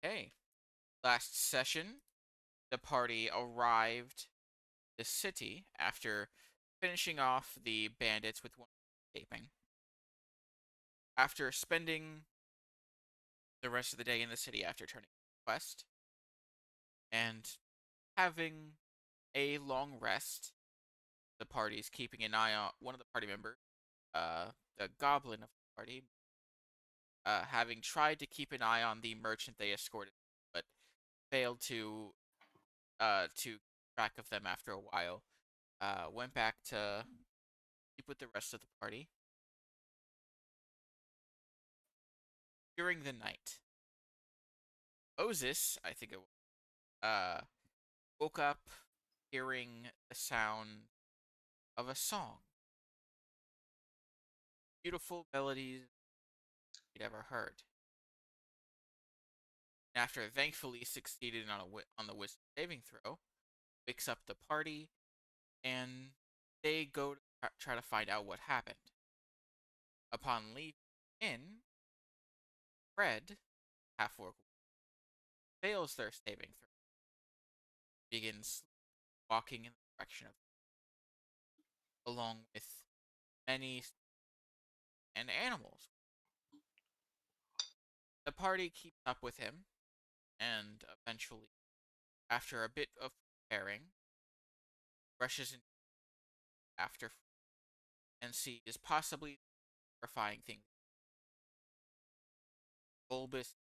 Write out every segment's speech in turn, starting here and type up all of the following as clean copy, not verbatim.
Hey, last session, the party arrived the city after finishing off the bandits with one escaping. After spending the rest of the day in the city after turning quest and having a long rest, the party's keeping an eye on one of the party members, the goblin of the party, having tried to keep an eye on the merchant they escorted, but failed to keep track of them after a while. Went back to sleep with the rest of the party. During the night, Moses, I think it was, woke up hearing the sound of a song. Beautiful melodies he'd ever heard. And after thankfully succeeding on the wisdom saving throw, wakes up the party and they go to try to find out what happened. Upon leaving in, Fred, half orc, fails their saving throw, begins walking in the direction of along with many and animals. The party keeps up with him, and eventually, after a bit of preparing, rushes in after and sees possibly terrifying things: bulbous,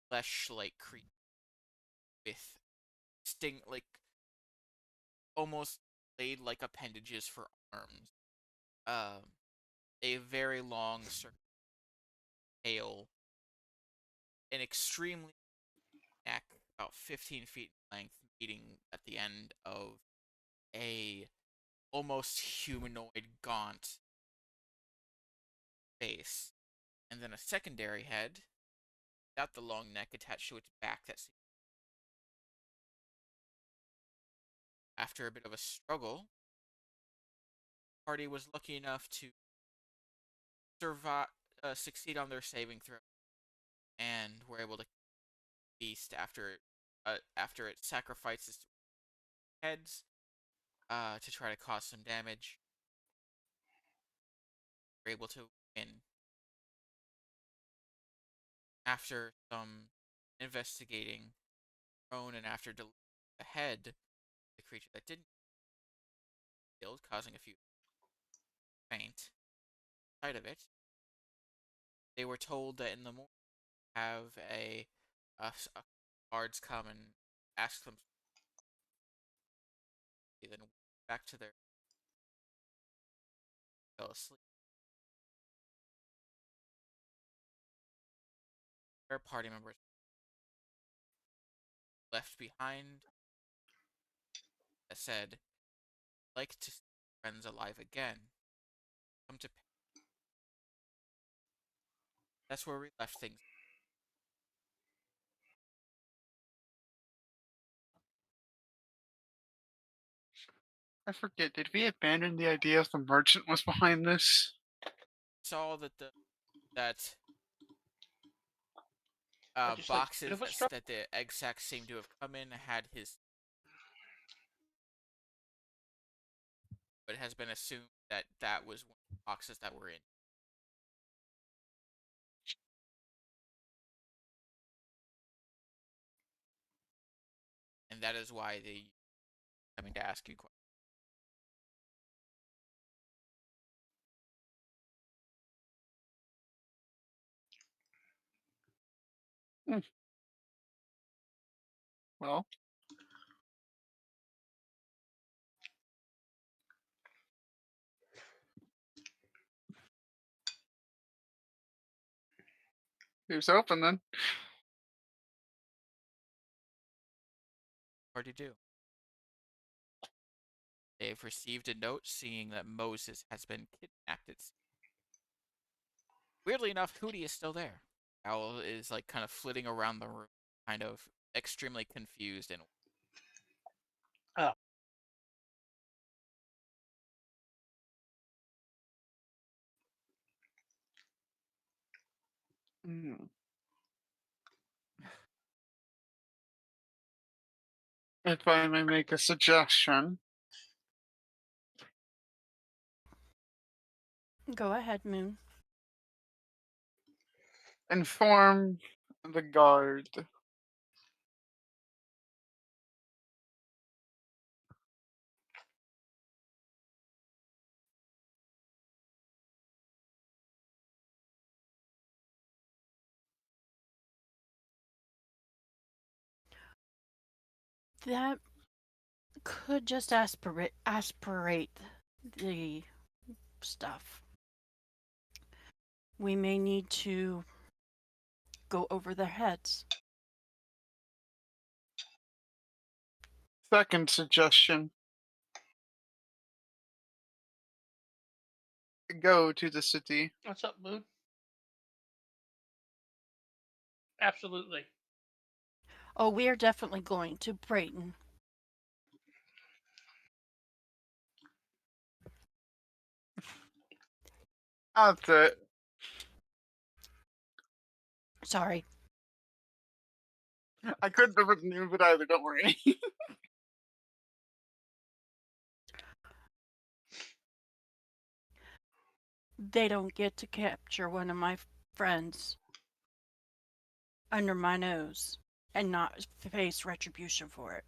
flesh-like creatures with like almost blade-like appendages for arms, um, a very long circular tail, an extremely neck, about 15 feet in length, meeting at the end of a almost humanoid gaunt face, and then a secondary head without the long neck attached to its back. After a bit of a struggle, the party was lucky enough to survive, succeed on their saving throw, and were able to beast after it sacrifices heads to try to cause some damage. Were able to win after some investigating prone and after deleting the head, the creature that didn't kill, causing a few faint. Sight of it, they were told that in the morning have a guards come and ask them. Then back to their fell asleep. Their party members left behind that said, "Like to see friends alive again. Come to." That's where we left things. I forget, did we abandon the idea if the merchant was behind this? Saw that the that I just like bit boxes of a struggle. that the egg sacs seemed to have come in had his, but it has been assumed that that was one of the boxes that were in, and that is why they coming to ask you questions. Hmm, well, here's open then. Already do. They've received a note seeing that Moses has been kidnapped. Weirdly enough, Hootie is still there. Owl is like kind of flitting around the room, kind of extremely confused and Oh, Hmm. If I may make a suggestion, Go ahead, Moon. inform the guard. That could just aspirate the stuff. We may need to go over their heads. Second suggestion, go to the city. What's up, Moon? Absolutely. Oh, we are definitely going to Brayton. That's it. Sorry. I couldn't have written it either, don't worry. They don't get to capture one of my friends under my nose and not face retribution for it.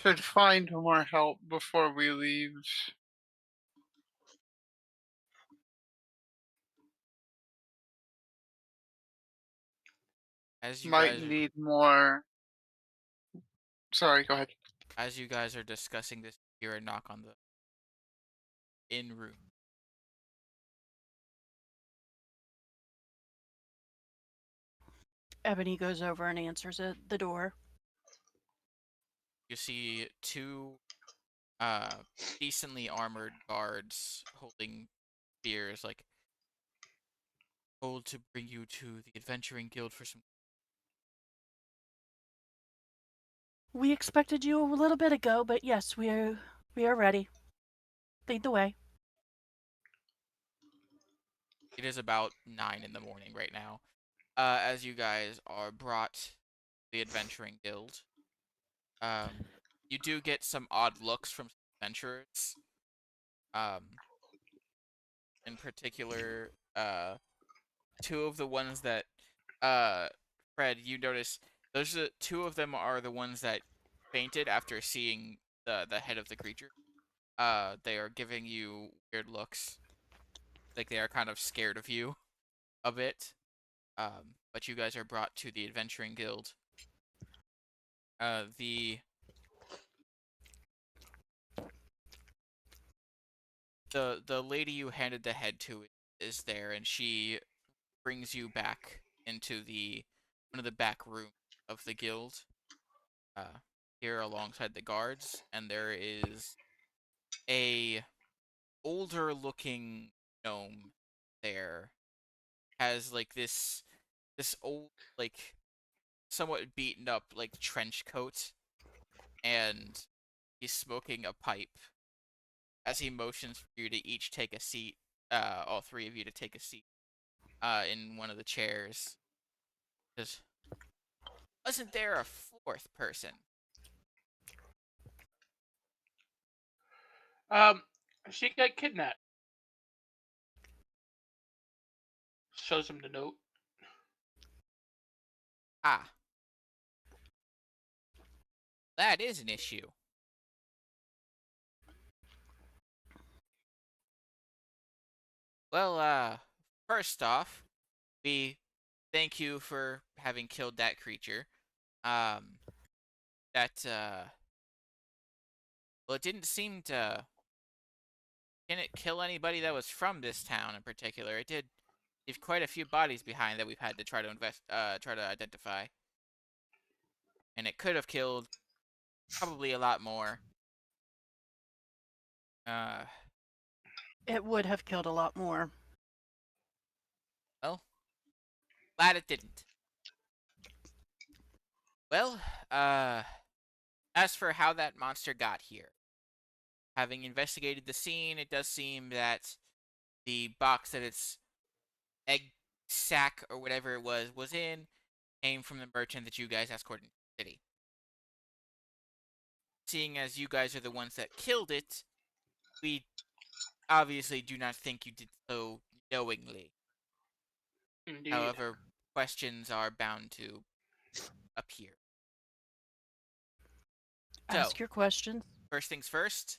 Should find more help before we leave. As you Might guys need more. Sorry, go ahead. as you guys are discussing this, you hear a knock on the in room. Ebony goes over and answers the door. You see two decently armored guards holding spears, like told to bring you to the adventuring guild for some. We expected you a little bit ago, but yes, we are ready. Lead the way. It is about 9 in the morning right now. As you guys are brought to the adventuring guild, um, you do get some odd looks from adventurers. Um, in particular, two of the ones that, uh, Fred, you notice those are two of them are the ones that fainted after seeing the head of the creature. They are giving you weird looks, like they are kind of scared of you a bit. But you guys are brought to the adventuring guild. The the lady you handed the head to is there, and she brings you back into the one of the back rooms of the guild. Uh, Here alongside the guards, and there is a older looking gnome there. Has like this old, like somewhat beaten up like trench coat, and he's smoking a pipe as he motions for you to each take a seat, all three of you to take a seat, in one of the chairs. Says, wasn't there a fourth person? Um, she got kidnapped. Shows him the note. Ah, that is an issue. Well, first off, we thank you for having killed that creature. Um, well, it didn't kill anybody that was from this town in particular. It did leave quite a few bodies behind that we've had to try to identify. And it could have killed probably a lot more. Uh, It would have killed a lot more. well, glad it didn't. Well, uh, As for how that monster got here, having investigated the scene, it does seem that the box that its egg sack or whatever it was in came from the merchant that you guys escorted into the city. Seeing as you guys are the ones that killed it, we obviously do not think you did so knowingly. Indeed. However, questions are bound to appear. So, Ask your questions. first things first,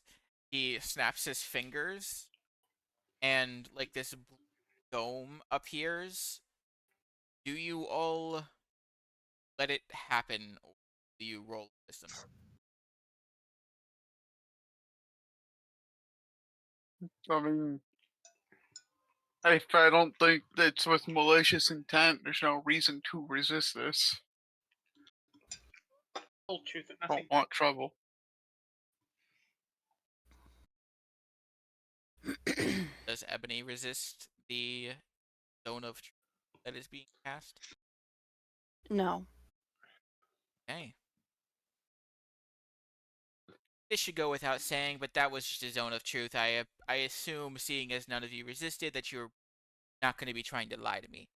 he snaps his fingers and like this dome appears. Do you all let it happen or do you roll wisdom? I mean, if I don't think that's with malicious intent, there's no reason to resist this. Whole truth and I nothing. don't want trouble. Does Ebony resist the zone of truth that is being cast? No. Okay. This should go without saying, but that was just a zone of truth. I assume, seeing as none of you resisted, that you're not going to be trying to lie to me.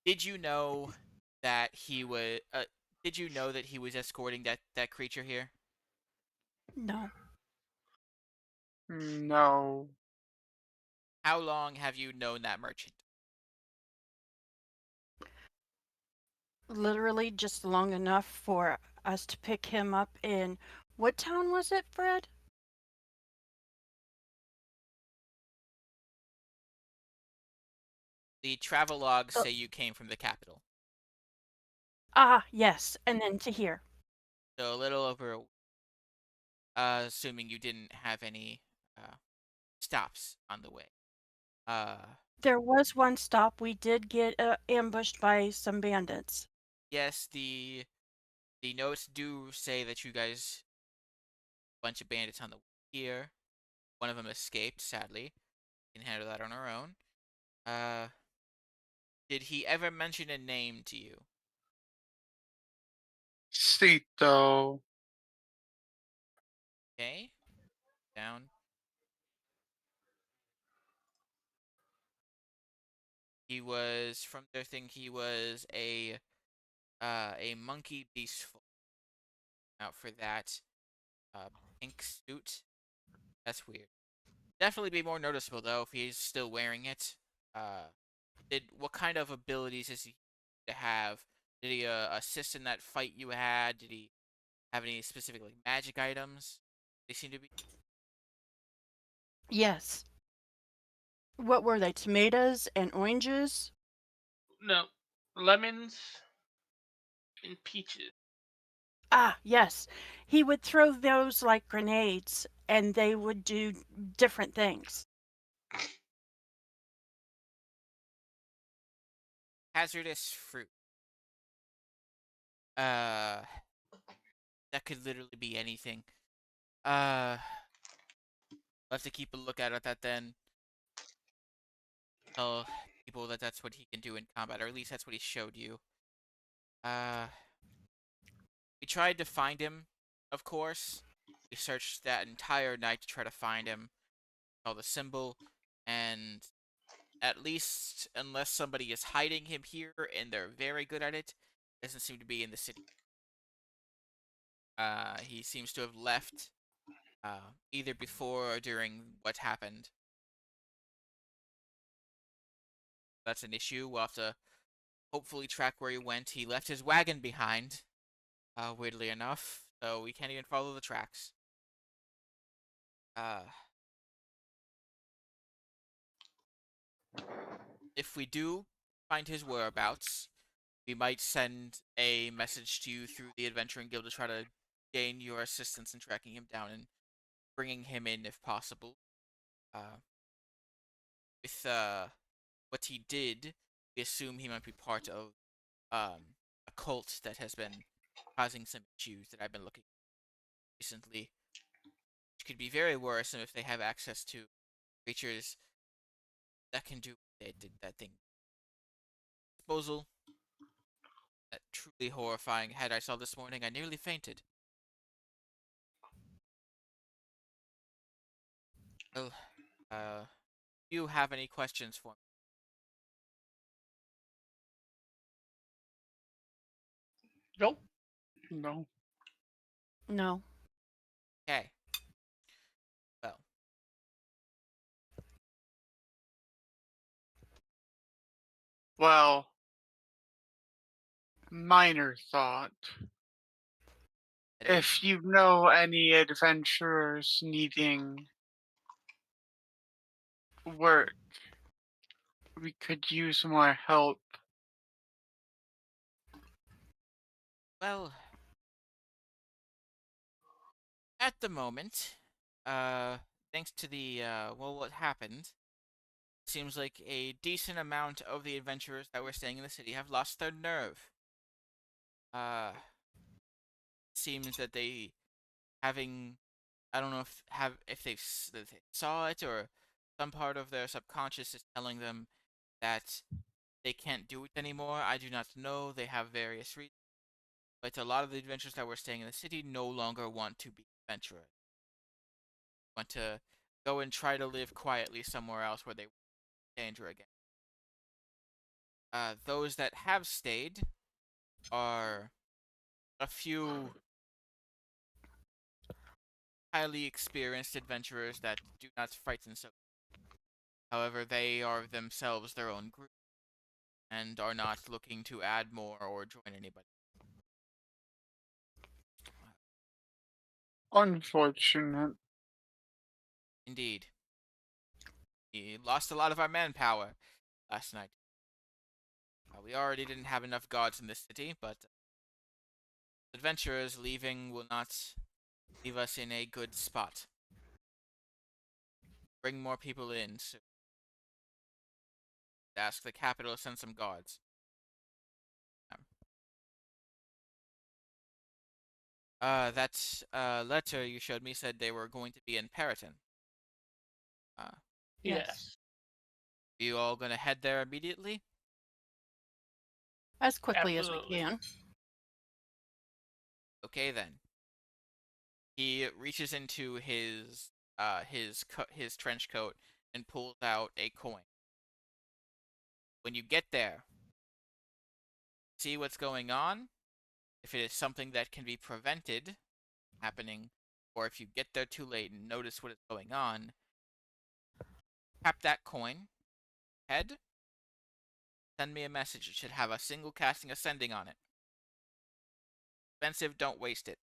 Did you know that he was? Did you know that he was escorting that creature here? No. No. How long have you known that merchant? Literally just long enough for us to pick him up in what town was it, Fred? The travel logs Oh. say you came from the capital, Ah, yes, and then to here. so a little over. Assuming you didn't have any stops on the way. There was one stop. We did get ambushed by some bandits. Yes, the notes do say that you guys a bunch of bandits on the way here. One of them escaped, sadly. We can handle that on our own. Uh, did he ever mention a name to you? Cito. Okay, down. He was from their thing. He was a monkey beastful out for that pink suit. That's weird. Definitely be more noticeable though if he's still wearing it. Did what kind of abilities is he to have? Did he assist in that fight you had? Did he have any specific like magic items? They seem to be. Yes. What were they? Tomatoes and oranges? No. Lemons and peaches. Ah, yes. He would throw those like grenades and they would do different things. Hazardous fruit. Uh, that could literally be anything. I'll have to keep a lookout at that then. Tell people that that's what he can do in combat, or at least that's what he showed you. Uh, we tried to find him, of course. We searched that entire night to try to find him. Saw the symbol, and at least unless somebody is hiding him here and they're very good at it, doesn't seem to be in the city. He seems to have left either before or during what happened. That's an issue. We'll have to hopefully track where he went. He left his wagon behind, weirdly enough, so we can't even follow the tracks. Uh, if we do find his whereabouts, we might send a message to you through the Adventuring Guild to try to gain your assistance in tracking him down and bringing him in if possible. Uh, with what he did, we assume he might be part of a cult that has been causing some issues that I've been looking at recently, which could be very worrisome if they have access to creatures that can do what they did that thing. Disposal. That truly horrifying head I saw this morning, I nearly fainted. Well, do you have any questions for me? Nope. No. No. Okay. Well, Well, minor thought. that is, If you know any adventurers needing work, we could use more help. well, at the moment, thanks to the, what happened, seems like a decent amount of the adventurers that were staying in the city have lost their nerve. Seems that they having, I don't know if they saw it or some part of their subconscious is telling them that they can't do it anymore. I do not know. They have various reasons, but a lot of the adventurers that were staying in the city no longer want to be adventurers. Want to go and try to live quietly somewhere else where they won't be in danger again. Those that have stayed are a few highly experienced adventurers that do not frighten so. However, they are themselves their own group and are not looking to add more or join anybody. Unfortunate. Indeed. We lost a lot of our manpower last night. We already didn't have enough guards in this city, but adventurers leaving will not leave us in a good spot. Bring more people in soon. Ask the capital to send some guards. That letter you showed me said they were going to be in Periton. Are Yes. you all gonna head there immediately? As quickly as we Absolutely. can. Okay then. He reaches into his trench coat and pulls out a coin. When you get there, see what's going on. If it is something that can be prevented happening, or if you get there too late and notice what is going on, tap that coin, head, send me a message. It should have a single casting ascending on it. Expensive, don't waste it.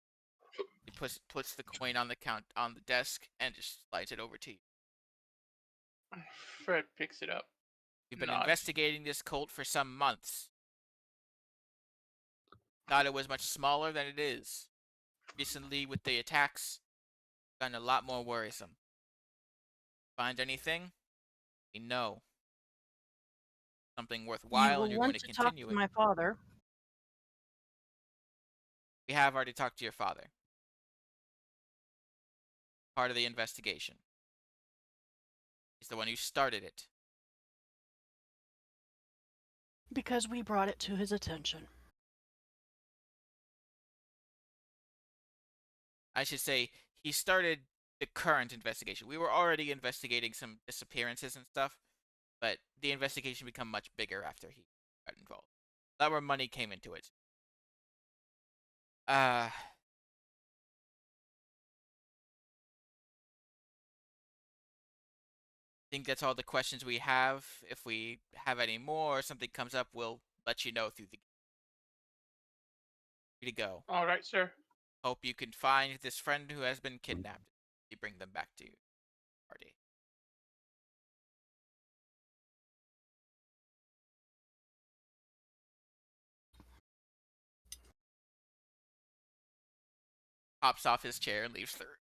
He puts the coin on the desk and just slides it over to you. Fred picks it up. We've been Nods. investigating this cult for some months. Thought it was much smaller than it is. Recently, with the attacks, gotten a lot more worrisome. Find anything? We know. Something You worthwhile will and you're going want to to talk continue to it. my father. We have already talked to your father. Part of the investigation. He's the one who started it. Because we brought it to his attention. I should say, he started the current investigation. We were already investigating some disappearances and stuff, but the investigation became much bigger after he got involved. A lot more money came into it. I think that's all the questions we have. If we have any more or something comes up, we'll let you know through the to go. All right, sir. Hope you can find this friend who has been kidnapped. You bring them back to your party. Hops off his chair and leaves the room.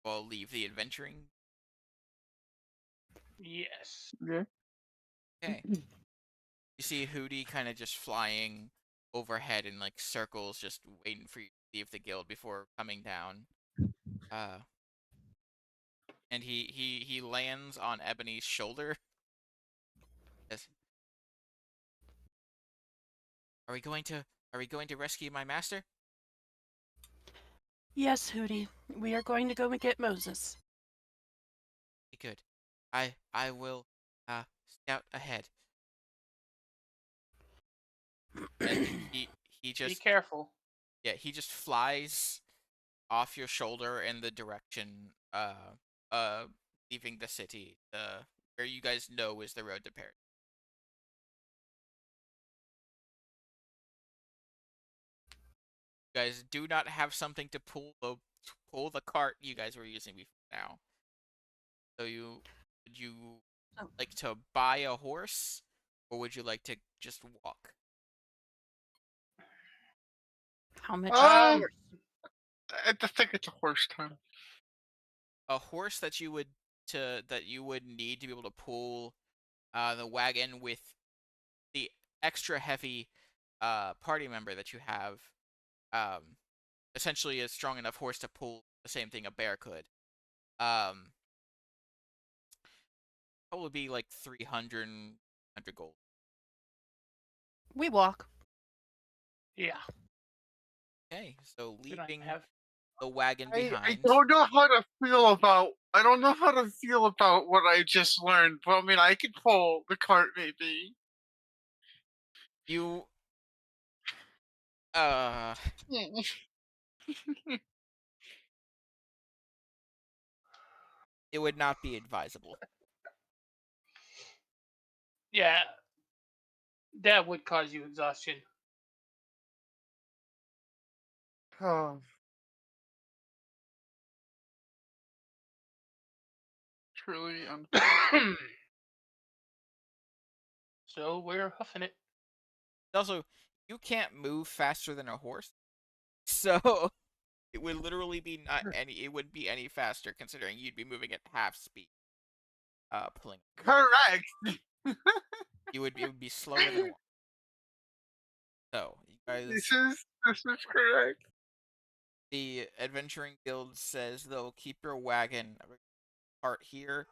We'll leave the adventuring. Yes. Yeah. Okay. You see Hootie kind of just flying overhead in like circles, just waiting for you to leave the guild before coming down. Uh, and he lands on Ebony's shoulder. Yes. Are we going to rescue my master? Yes, Hootie. We are going to go and get Moses. Good. I will scout ahead. And he Be just careful. he just flies off your shoulder in the direction uh leaving the city, where you guys know is the road to Paris. You guys do not have something to pull the cart you guys were using before now. So would you Oh. like to buy a horse, or would you like to just walk? How much? Um, I just think it's a horse time. A horse that you would need to be able to pull the wagon with the extra heavy party member that you have, um, essentially a strong enough horse to pull the same thing a bear could. Um, Probably be like 300 gold. We walk. Yeah. Okay, so We don't leaving have. the wagon I behind, don't know how to feel about. I don't know how to feel about what I just learned. But I mean, I could pull the cart, maybe. you uh it would not be advisable. Yeah. That would cause you exhaustion. Oh, truly unfortunate. So we're huffing it. Also, you can't move faster than a horse, so it would literally be not any. It wouldn't be any faster considering you'd be moving at half speed. Pulling. Correct. It would be slower than walking. So you guys, This is correct. the adventuring guild says they'll keep your wagon part here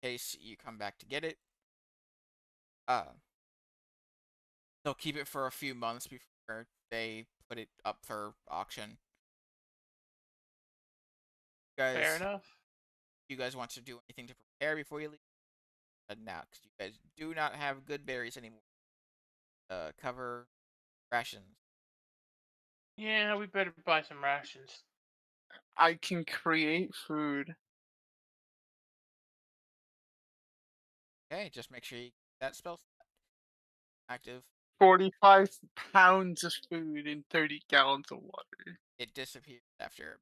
in case you come back to get it. Uh, they'll keep it for a few months before they put it up for auction. Fair Guys, enough. you guys want to do anything to prepare before you leave? Now, because you guys do not have good berries anymore. Cover rations. Yeah, we better buy some rations. I can create food. Okay, just make sure you keep that spell active. 45 pounds of food and 30 gallons of water. It disappears after.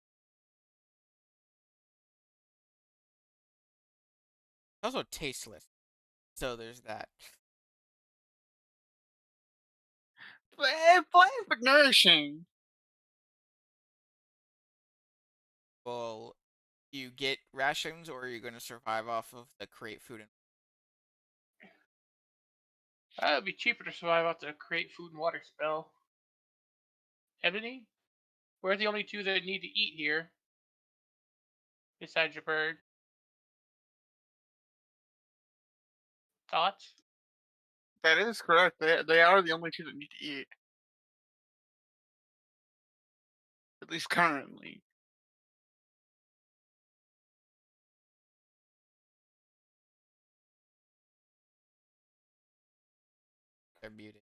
It's also tasteless, so there's that. Bland but nourishing. Well, you get rations, or are you going to survive off of the create food? It'd be cheaper to survive off the create food and water spell. Ebony, we're the only two that need to eat here, besides your bird. Thoughts? That is correct. They are the only two that need to eat. At least currently. They're muted.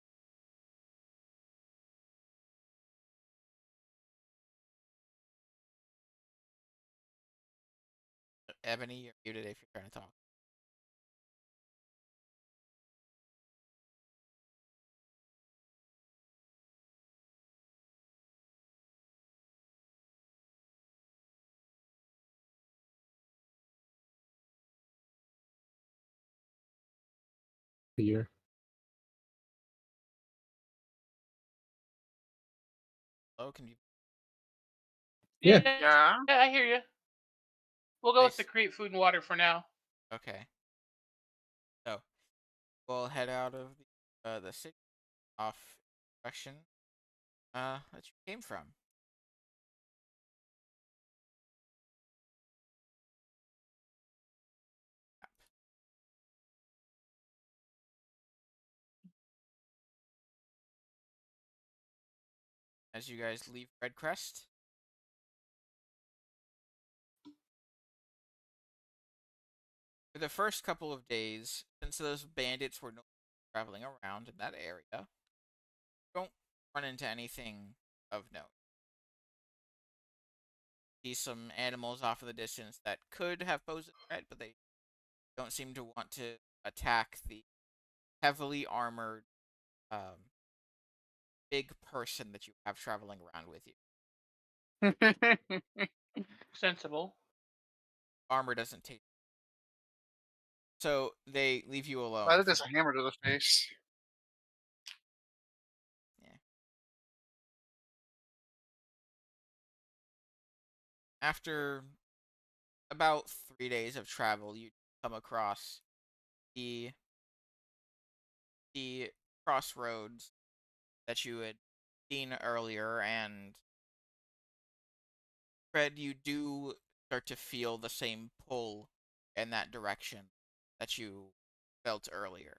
Ebony, you're muted if you're trying to talk. Here. Oh, can you? Yeah. Yeah. Yeah, I hear you. We'll go with the Nice. create food and water for now. Okay. So we'll head out of the city off direction that you came from. as you guys leave Redcrest. For the first couple of days, since those bandits were no longer traveling around in that area, don't run into anything of note. See some animals off in the distance that could have posed a threat, but they don't seem to want to attack the heavily armored big person that you have traveling around with you. Sensible. Armor doesn't take. So they leave you alone. That is a hammer to the face. Yeah. After about 3 days of travel, you come across the the crossroads that you had seen earlier, and Fred, you do start to feel the same pull in that direction that you felt earlier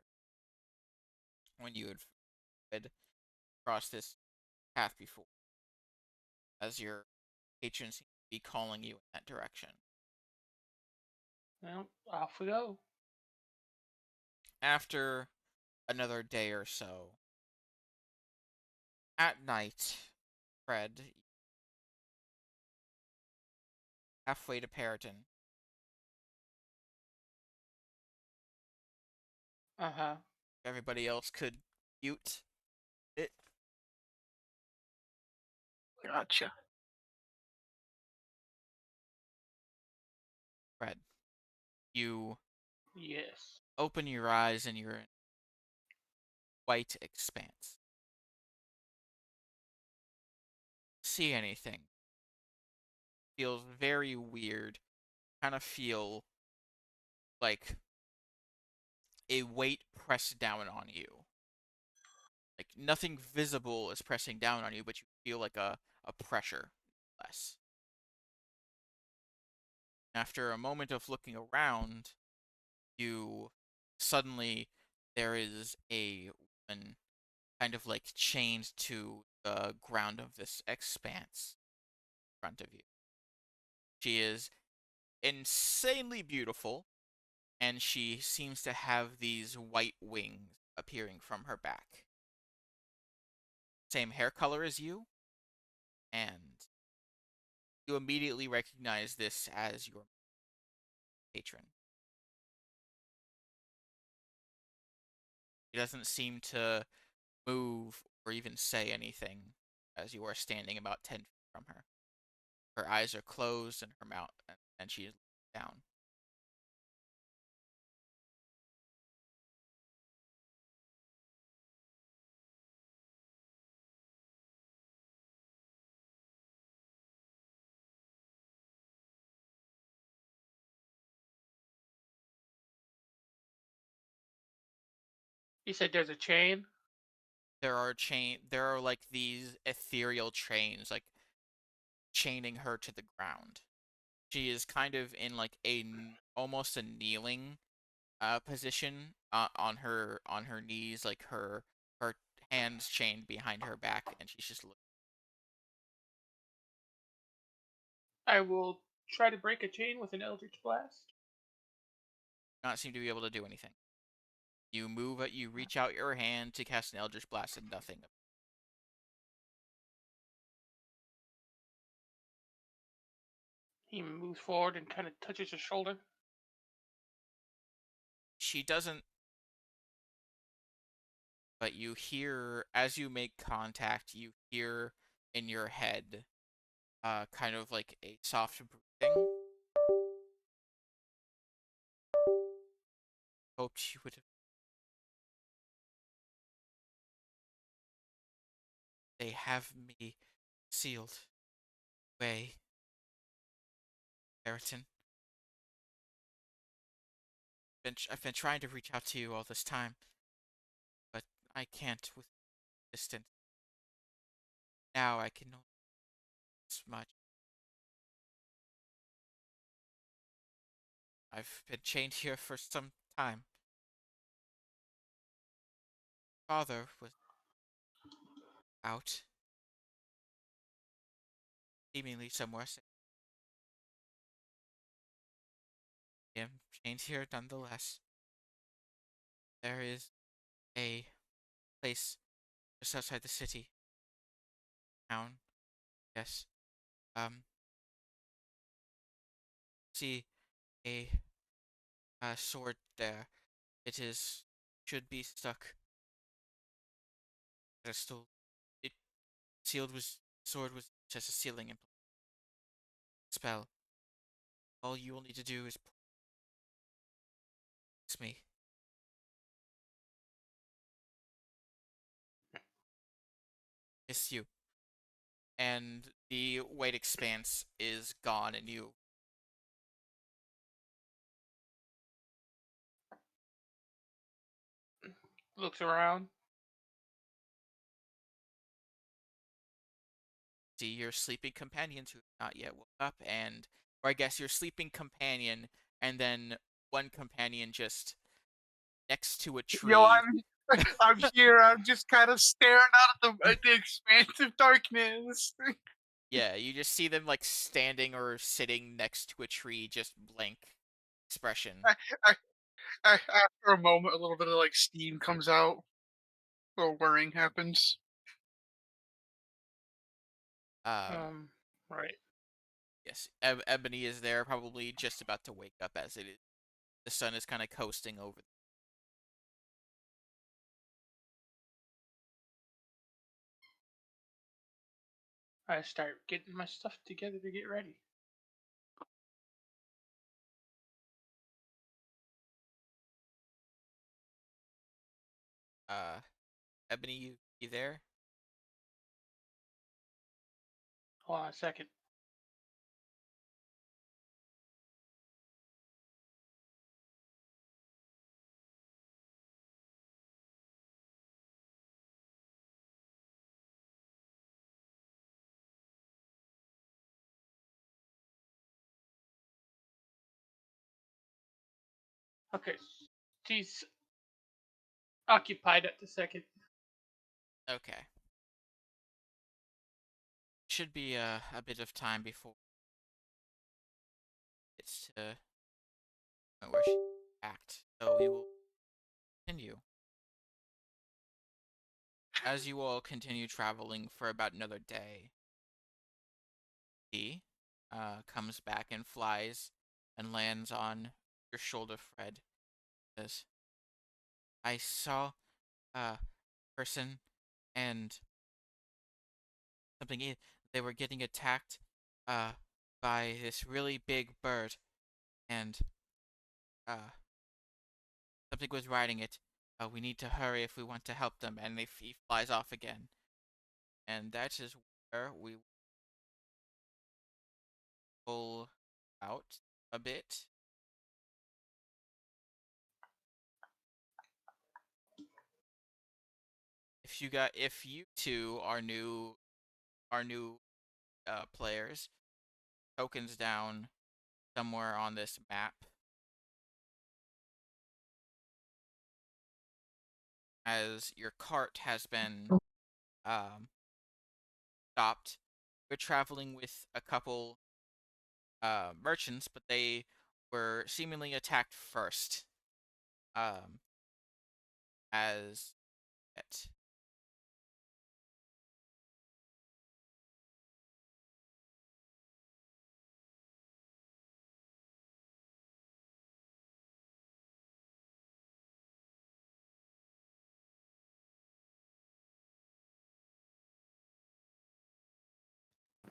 when you had crossed this path before, as your patron seems to be calling you in that direction. Well, off we go. After another day or so, at night, Fred, halfway to Periton, Uh-huh. everybody else could mute it. Gotcha. Fred, you Yes. open your eyes and you're in white expanse. See anything? Feels very weird. Kind of feel like a weight pressed down on you. Like nothing visible is pressing down on you, but you feel like a pressure less. After a moment of looking around, you suddenly there is a woman kind of like chained to the ground of this expanse in front of you. She is insanely beautiful, and she seems to have these white wings appearing from her back. Same hair color as you, and you immediately recognize this as your patron. She doesn't seem to move or even say anything as you are standing about 10 feet from her. Her eyes are closed and her mouth, and she is down. You said there's a chain? There are like these ethereal chains, like chaining her to the ground. She is kind of in like almost a kneeling position on her knees, like her hands chained behind her back, and she's just looking. I will try to break a chain with an Eldritch Blast. Not seem to be able to do anything. You reach out your hand to cast an Eldritch Blast, and nothing. He moves forward and kind of touches her shoulder. She doesn't, but you hear as you make contact, you hear in your head, kind of like a soft breathing. Hoped you would have. They have me sealed away, Eriton. I've been trying to reach out to you all this time, but I can't with distance. Now I can only do this much. I've been chained here for some time. Father was out. seemingly somewhere safe. I am chained here nonetheless. There is a place just outside the city. Town. Yes. See a sword there. It is should be stuck. There's still it sealed was sword was just a sealing spell. All you will need to do is promise me. It's you. And the weight expanse is gone, and you Looks around. see your sleeping companions who have not yet woke up, and or I guess your sleeping companion, and then one companion just next to a Yo, tree. I'm here. I'm just kind of staring out at the expanse of darkness. Yeah, you just see them like standing or sitting next to a tree, just blank expression. I, after a moment, a little bit of like steam comes out. A little whirring happens. Um, Right. yes, Ebony is there, probably just about to wake up as it is. The sun is kind of coasting over. I start getting my stuff together to get ready. Uh, Ebony, you there? Hold on a second. Okay. She's occupied at the second. Okay. Should be a bit of time before it's to where she act. So we will continue. As you all continue traveling for about another day, he comes back and flies and lands on your shoulder, Fred. Says, I saw a person and something. They were getting attacked uh, by this really big bird, and uh, something was riding it. We need to hurry if we want to help them. And he flies off again. And that is where we pull out a bit. If you two are new players, tokens down somewhere on this map as your cart has been um, stopped. You're traveling with a couple merchants, but they were seemingly attacked first. Um, as it.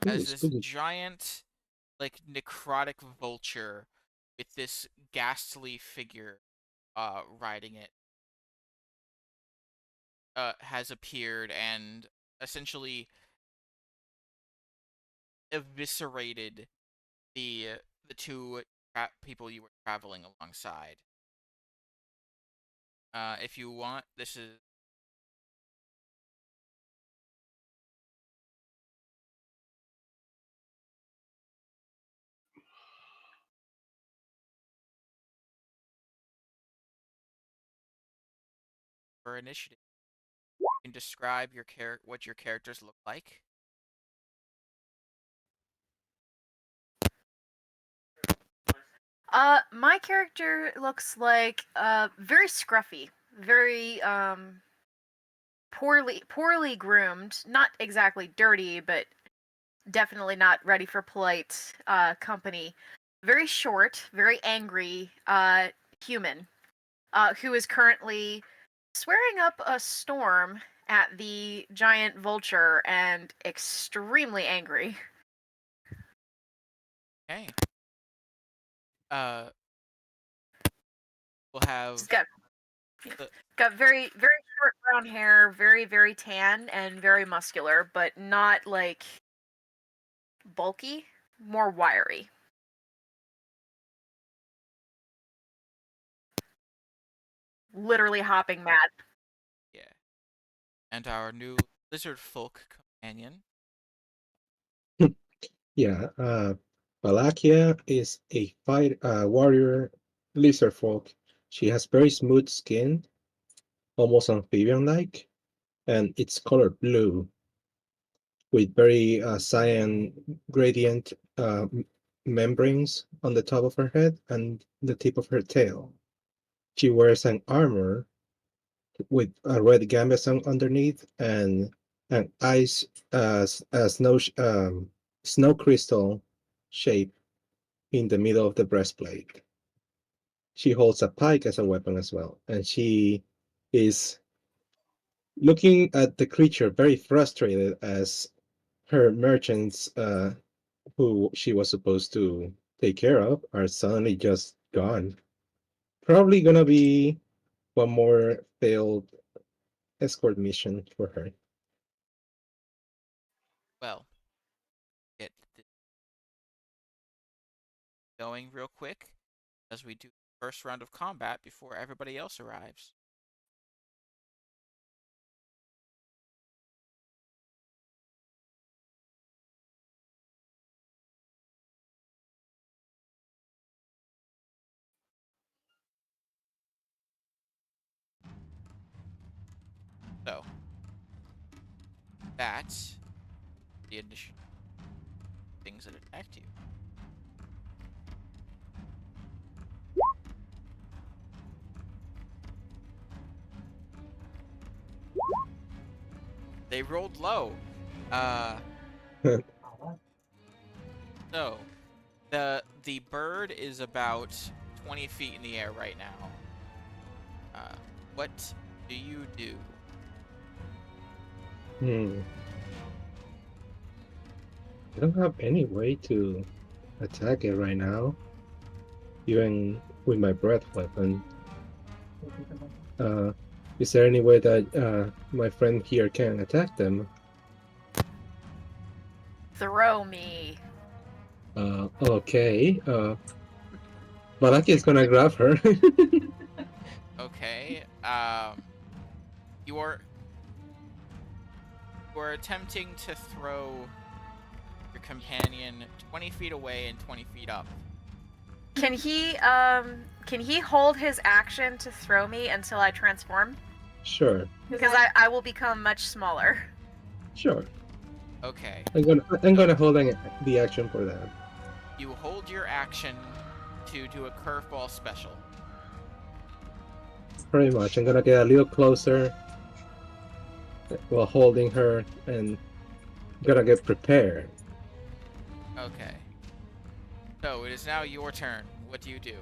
Ooh, As this spooky. giant, like necrotic vulture with this ghastly figure riding it has appeared and essentially eviscerated the two people you were traveling alongside. If you want, this is for initiative. You can describe your what your characters look like. My character looks like very scruffy, very poorly groomed, not exactly dirty, but definitely not ready for polite company. Very short, very angry human who is currently swearing up a storm at the giant vulture and extremely angry. Okay. We'll have He's got the got very very short brown hair, very tan and very muscular, but not like bulky, more wiry. Literally hopping mad. yeah, and our new lizard folk companion. Yeah, Valakia is a warrior lizard folk. She has very smooth skin, almost amphibian-like, and it's color blue with very cyan gradient membranes on the top of her head and the tip of her tail. She wears an armor with a red gambeson underneath and an ice snow crystal shape in the middle of the breastplate. She holds a pike as a weapon as well, and she is looking at the creature very frustrated as her merchants who she was supposed to take care of are suddenly just gone. Probably gonna be one more failed escort mission for her. Well, get this going real quick as we do the first round of combat before everybody else arrives. So, that's the initial things that attacked you. They rolled low. Uh, so the bird is about 20 feet in the air right now. What do you do? I don't have any way to attack it right now, even with my breath weapon. Is there any way that my friend here can attack them? Throw me. Okay. Balaki is gonna grab her. Okay. You are attempting to throw your companion 20 feet away and 20 feet up. Can he hold his action to throw me until I transform? Sure. Because I will become much smaller. Sure. Okay. I'm gonna hold the action for that. You hold your action to do a curveball special. Pretty much. I'm gonna get a little closer while holding her and gonna get prepared. Okay. So it is now your turn. What do you do?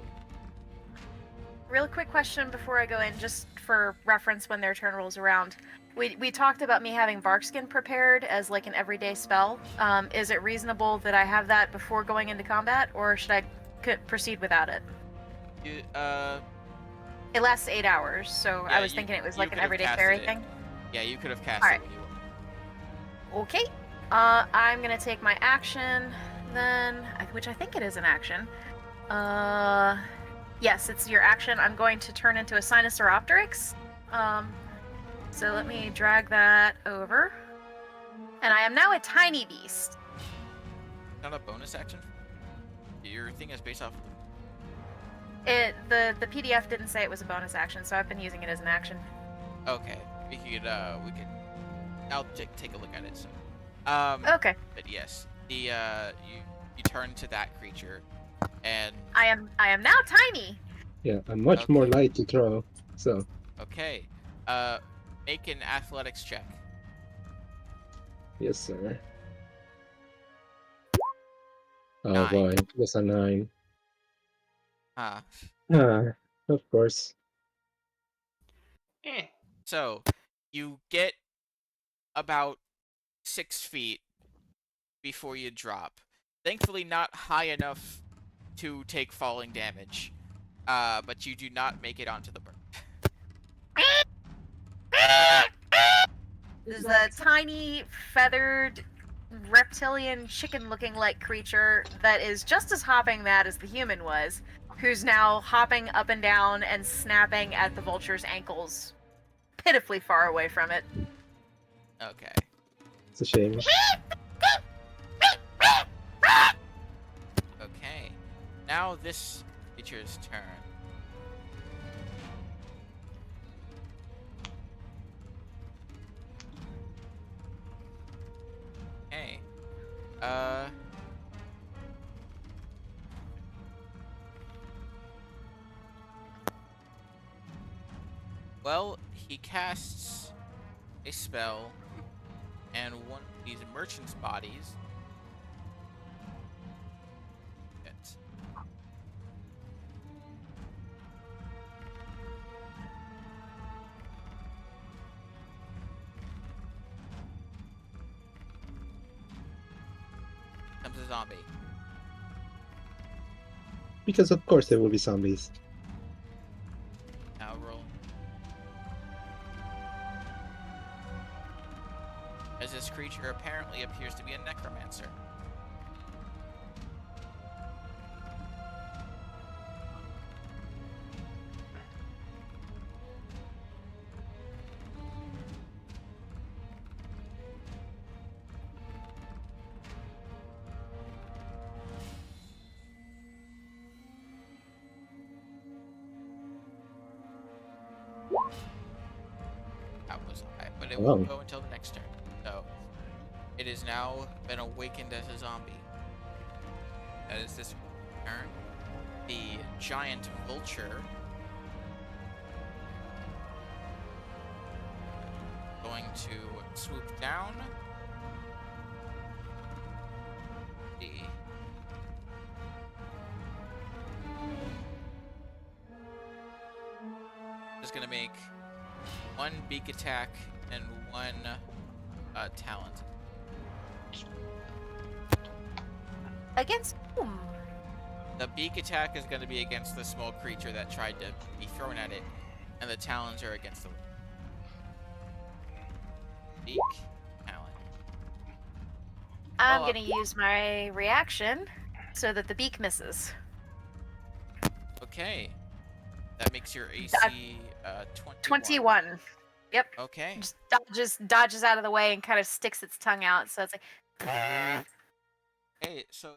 Real quick question before I go in, just for reference when their turn rolls around. We talked about me having Barkskin prepared as like an everyday spell. Is it reasonable that I have that before going into combat, or should I proceed without it? It lasts 8 hours, so Yeah, I was thinking it was like an everyday casted fairy it. thing. Yeah, you could have cast Alright. it when you Okay. I'm gonna take my action then, which I think it is an action. Yes, it's your action. I'm going to turn into a Sinosauropteryx. So let me drag that over. And I am now a tiny beast. Not a bonus action. Your thing is based off of The PDF didn't say it was a bonus action, so I've been using it as an action. Okay, we could I'll take a look at it. So, Okay. But yes, you turn to that creature, And I am now tiny. Yeah, I'm much more Okay. light to throw. So okay, make an athletics check. yes, sir. Oh 9. boy, that's a 9. Huh. Ah, of course. Eh. So you get about 6 feet before you drop. Thankfully, not high enough to take falling damage. But you do not make it onto the berm. There's a tiny feathered reptilian chicken looking like creature that is just as hopping mad as the human was, who's now hopping up and down and snapping at the vulture's ankles, pitifully far away from it. Okay. It's a shame. Okay. Now this creature's turn. Okay. Well, he casts a spell, and one of these merchant's bodies. It. Comes a zombie. Because of course there will be zombies. Now roll. As this creature apparently appears to be a necromancer. That was high, but it won't Oh, go until the next turn. So it is now been awakened as a zombie. That is this turn. The giant vulture going to swoop down. The is going to make one beak attack and one talent. Against whom? The beak attack is going to be against the small creature that tried to be thrown at it, and the talons are against the beak talon. I'm Well, gonna use my reaction so that the beak misses. okay. That makes your AC 21. 21. Yep. Okay. Just dodges out of the way and kind of sticks its tongue out. So it's like, Hey, so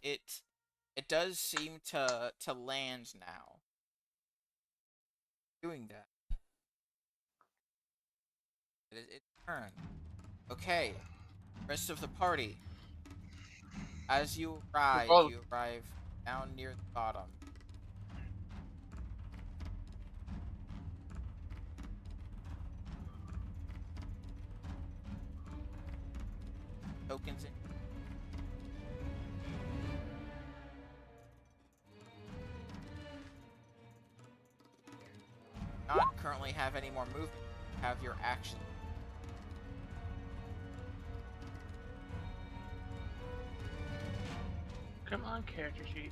it does seem to land now. Doing that. It is its turn. Okay. Rest of the party. As you Well, arrive down near the bottom. Tokens in. Not currently have any more movement. Have your action. Come on, character sheet.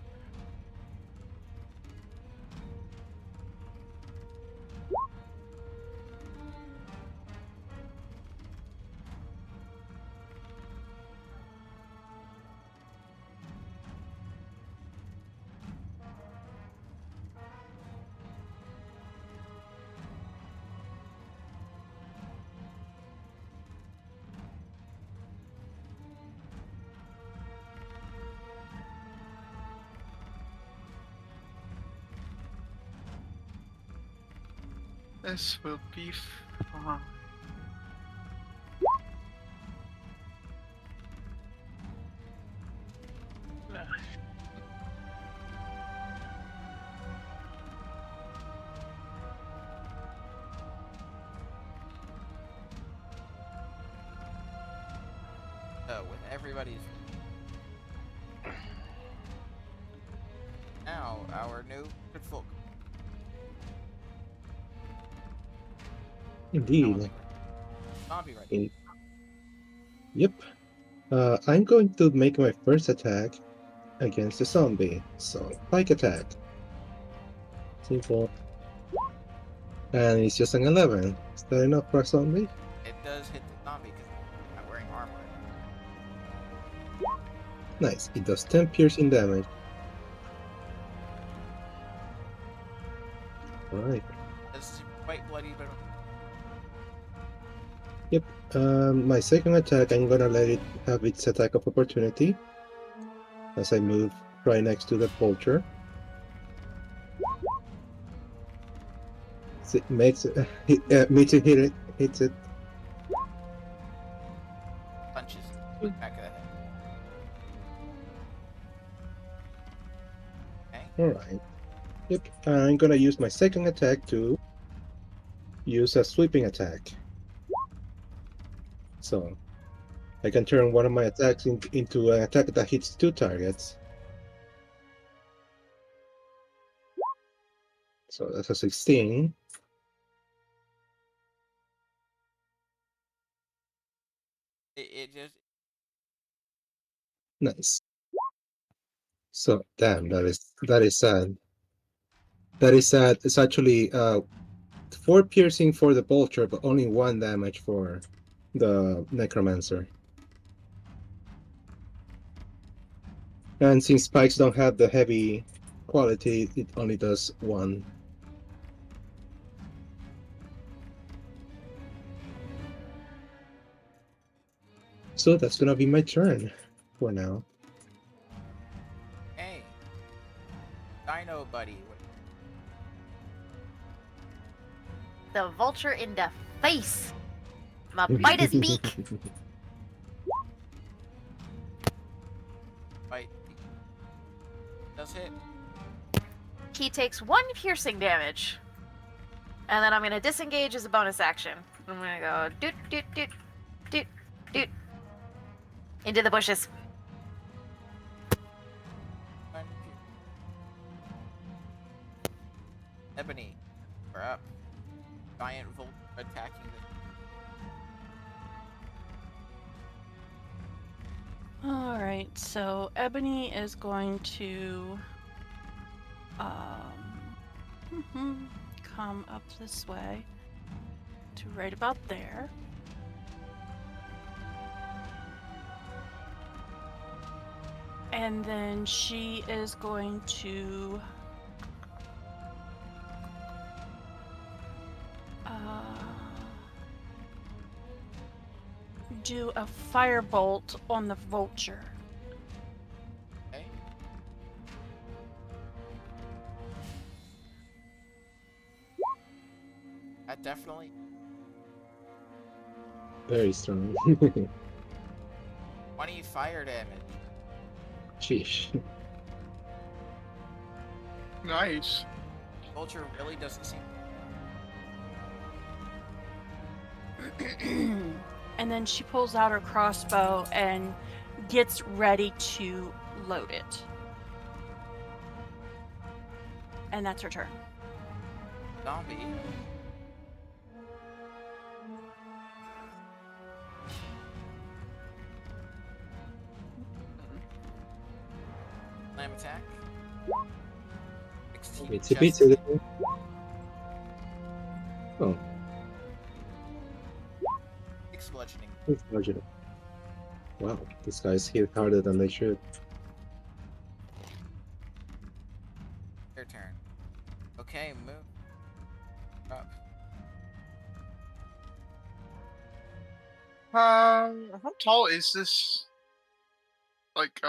this will be fun. So, with everybody's now, our new good folk. Indeed. Zombie ready. In- Yep. I'm going to make my first attack against the zombie. So, spike attack. Simple. And it's just an 11. Is that enough for a zombie? It does hit the zombie because I'm not wearing armor. Nice. It does 10 piercing damage. Alright. This is quite bloody, but Yep. My second attack, I'm gonna let it have its attack of opportunity as I move right next to the vulture. It makes it, meets it, hits it. punches in the back of the head. Okay. Alright. Yep. I'm gonna use my second attack to use a sweeping attack. So I can turn one of my attacks into an attack that hits 2 targets. So that's a 16. It just Nice. So damn, that is sad. That is sad. It's actually 4 piercing for the vulture, but only 1 damage for the necromancer. And since spikes don't have the heavy quality, it only does 1. So that's gonna be my turn for now. hey. Dino buddy. The vulture in the face. I'ma bite his beak. Bite. Does hit. He takes 1 piercing damage. And then I'm gonna disengage as a bonus action. I'm gonna go doot doot doot doot doot into the bushes. One, two. Ebony, we're up. Giant vulture attacking the Alright, so Ebony is going to come up this way to right about there. And then she is going to do a firebolt on the vulture. Okay. That definitely. Very strong. 20 fire damage. Sheesh. Nice. Vulture really doesn't seem. And then she pulls out her crossbow and gets ready to load it. And that's her turn. Zombie. Slam attack. 16 It's a chest bit. hit. Oh, 6 bludgeoning. it's larger. Wow, these guys hit harder than they should. Your turn. Okay, move. Up. How tall is this? Like,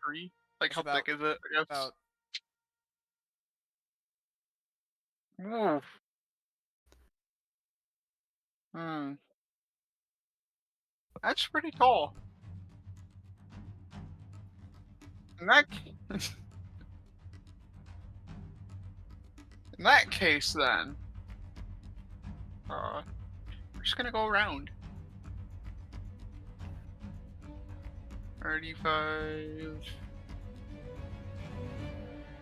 tree? Like, It's how about- thick is it? I guess. About Ooh. Hmm. That's pretty tall. In that, in that case, then, we're just gonna go around. 35,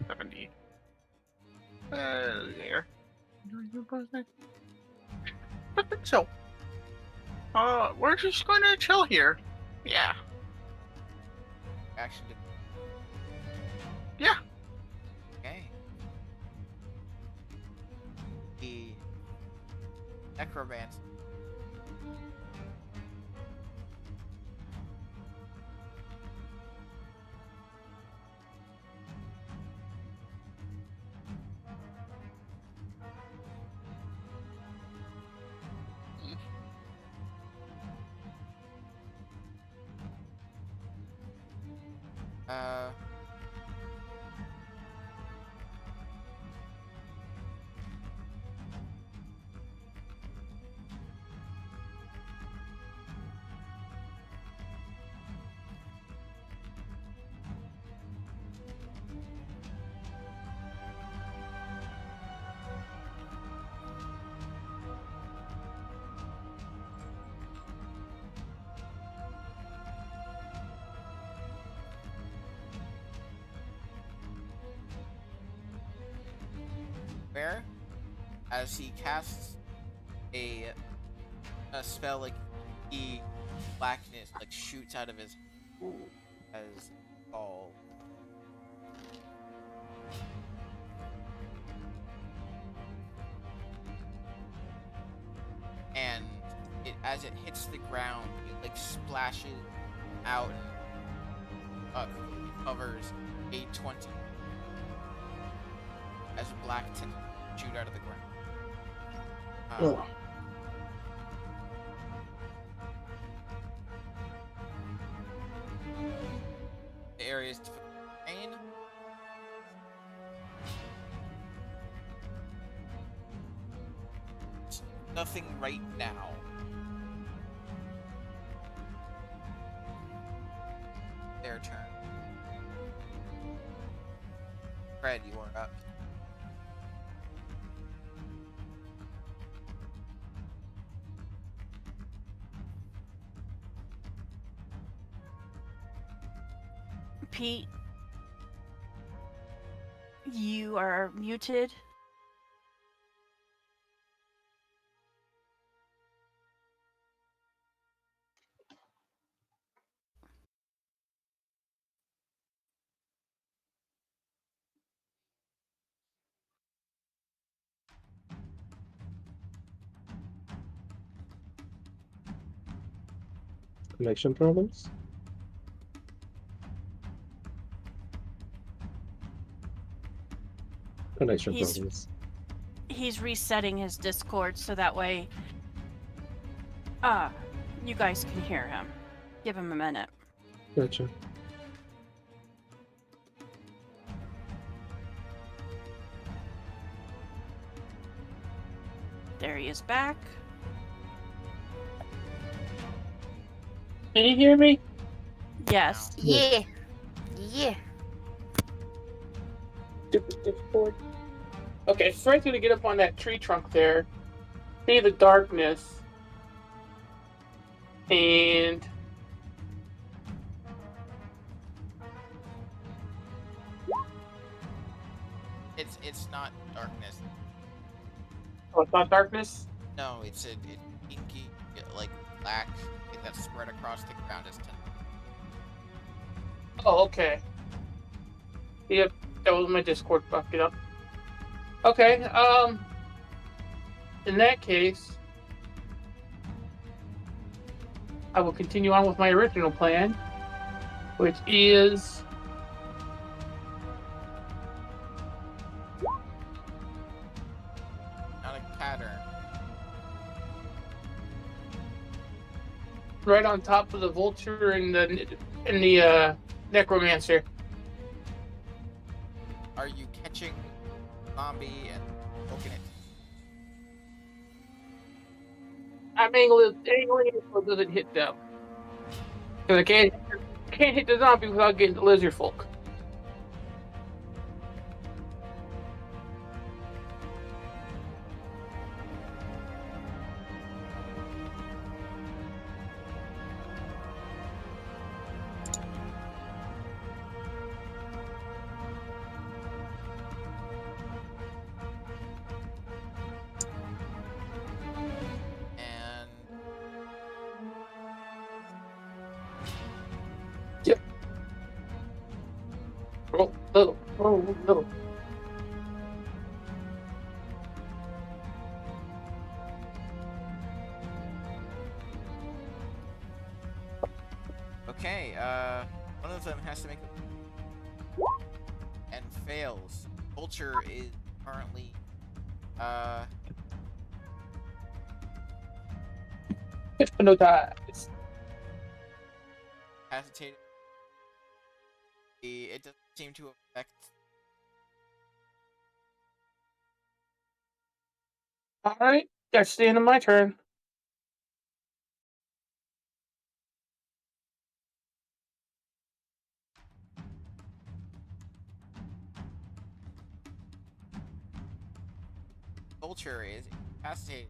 70. There. I think so. We're just gonna chill here. Yeah. Action. Yeah. Okay. The necromancer. Uh, where, as he casts a spell, like the blackness like shoots out of his as all. And as it hits the ground, it like splashes out and covers a 20 as black tentacles shoot out of the ground. Oh. The area is difficult to contain. Nothing right now. Their turn. Fred, you are up. Pete, you are muted. Connection problems? Connection He's- problems. He's resetting his Discord so that way you guys can hear him. Give him a minute. Gotcha. There he is back. Can you hear me? Yes. Yeah. Yeah. Stupid Discord. Okay, Fred's gonna get up on that tree trunk there, see the darkness, and It's not darkness. oh, it's not darkness. No, it's a inky, like black thing that's spread across the ground. It's Oh, okay. Yep, that was my Discord fucked it up. Okay, in that case, I will continue on with my original plan, which is not a pattern. right on top of the vulture and the necromancer. Are you catching zombie and poking it? I'm angling it so it doesn't hit them. Because I can't hit the zombie without getting the lizard folk. Oh no. Okay, one of them has to make and fails. Vulture is currently Hypnotize. hesitating. It doesn't seem to affect. Alright, that's the end of my turn. Vulture is incapacitated.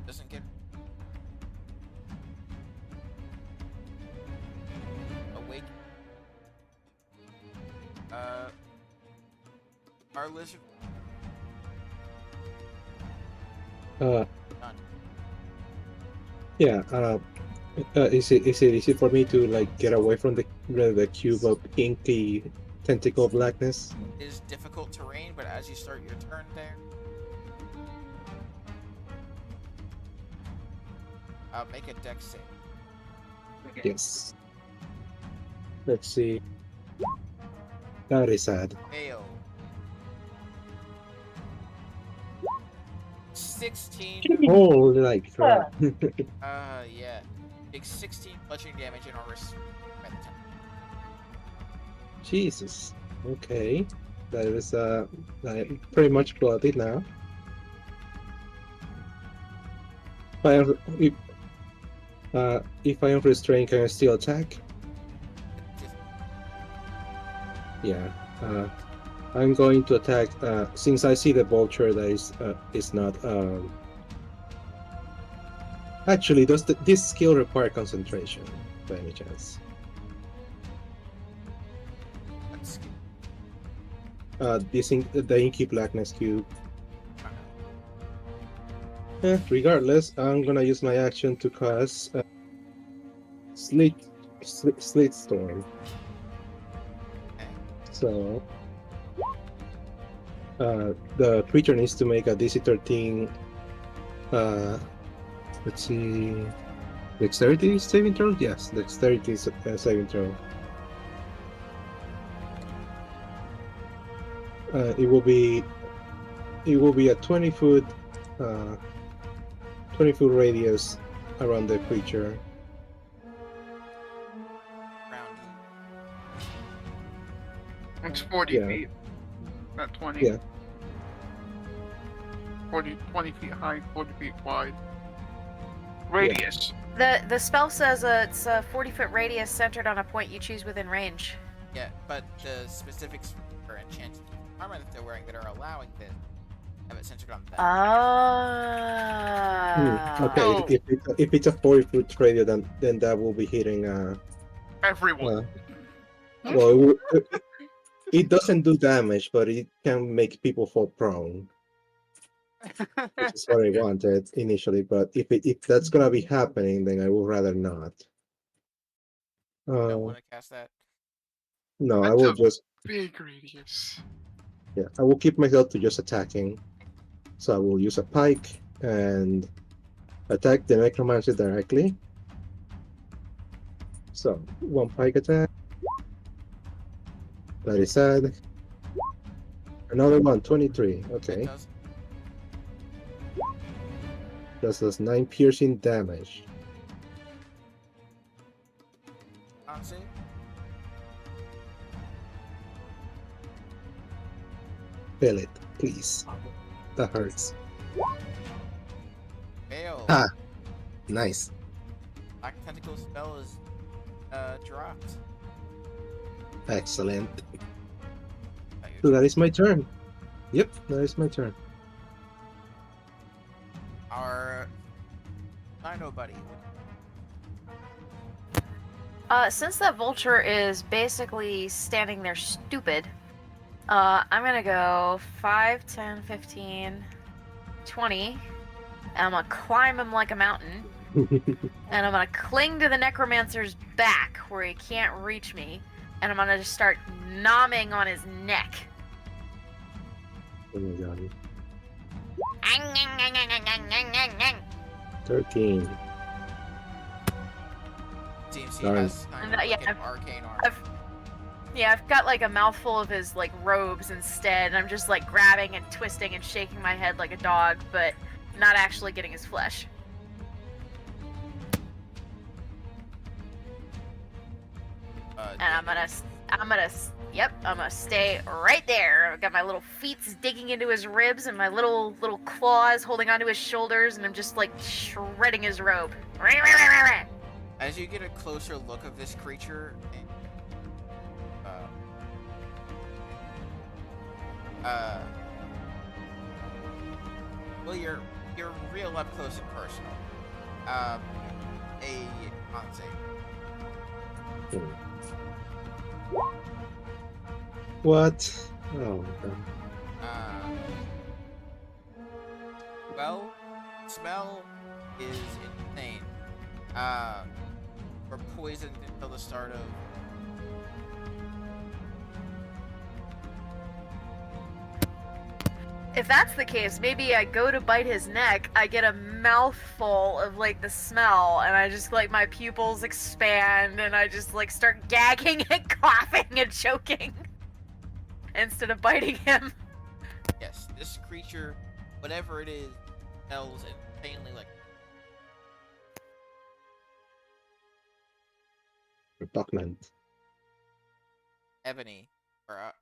Doesn't get awake. Our lizard. Uh, None. yeah. Is it easy for me to like get away from the cube of inky tentacle blackness? It is difficult terrain, but as you start your turn there, make a dex save. Yes. Let's see. That is sad. Fail. 16. Holy like crap. Yeah. Take 16 bludgeoning damage and are restrained by the time. Jesus. Okay. That is pretty much bloody now. If I am restrained, can I still attack? Yeah. I'm going to attack since I see the vulture that is not actually does this skill require concentration by any chance? The inky blackness cube. Regardless, I'm gonna use my action to cast Sleet Storm. So the creature needs to make a DC 13. Let's see, dexterity saving throw. Yes, dexterity saving throw. It will be a 20-foot radius around the creature. It's 40 Yeah. feet, not 20. Yeah. 20 feet high, 40 feet wide. Radius. The spell says it's a 40-foot radius centered on a point you choose within range. Yeah, but the specifics for enchanted armor that they're wearing that are allowing this have it centered on them. Okay, Oh. if it's a 40-foot radius, then that will be hitting Everyone. well, it doesn't do damage, but it can make people fall prone, which is what I wanted initially. But if that's gonna be happening, then I would rather not. Don't want to cast that. No, I That's will a just big radius. yeah, I will keep myself to just attacking. So I will use a pike and attack the necromancer directly. So 1 pike attack. That is sad. Another one, 23. Okay. That does 9 piercing damage. Fill it, please. That hurts. Fail. Ah, nice. Black Tentacle spell is dropped. Excellent. So that is my turn. Yep, that is my turn. Our Dino buddy. Since that vulture is basically standing there stupid, I'm gonna go 5, 10, 15, 20. And I'm gonna climb him like a mountain. And I'm gonna cling to the necromancer's back where he can't reach me, and I'm gonna just start nomming on his neck. Oh my god. 13. Seems he Darn. has kind of like an arcane arm. I've got like a mouthful of his like robes instead, and I'm just like grabbing and twisting and shaking my head like a dog, but not actually getting his flesh. And I'm gonna stay right there. I've got my little feet digging into his ribs and my little claws holding onto his shoulders, and I'm just like shredding his robe. As you get a closer look of this creature, well, you're real up close and personal. A con save. What? Oh my god. Well, smell is insane. We're poisoned until the start of. If that's the case, maybe I go to bite his neck, I get a mouthful of like the smell, and I just like my pupils expand, and I just like start gagging and coughing and choking instead of biting him. Yes, this creature, whatever it is, smells insanely like. Repugnant. Ebony, we're up.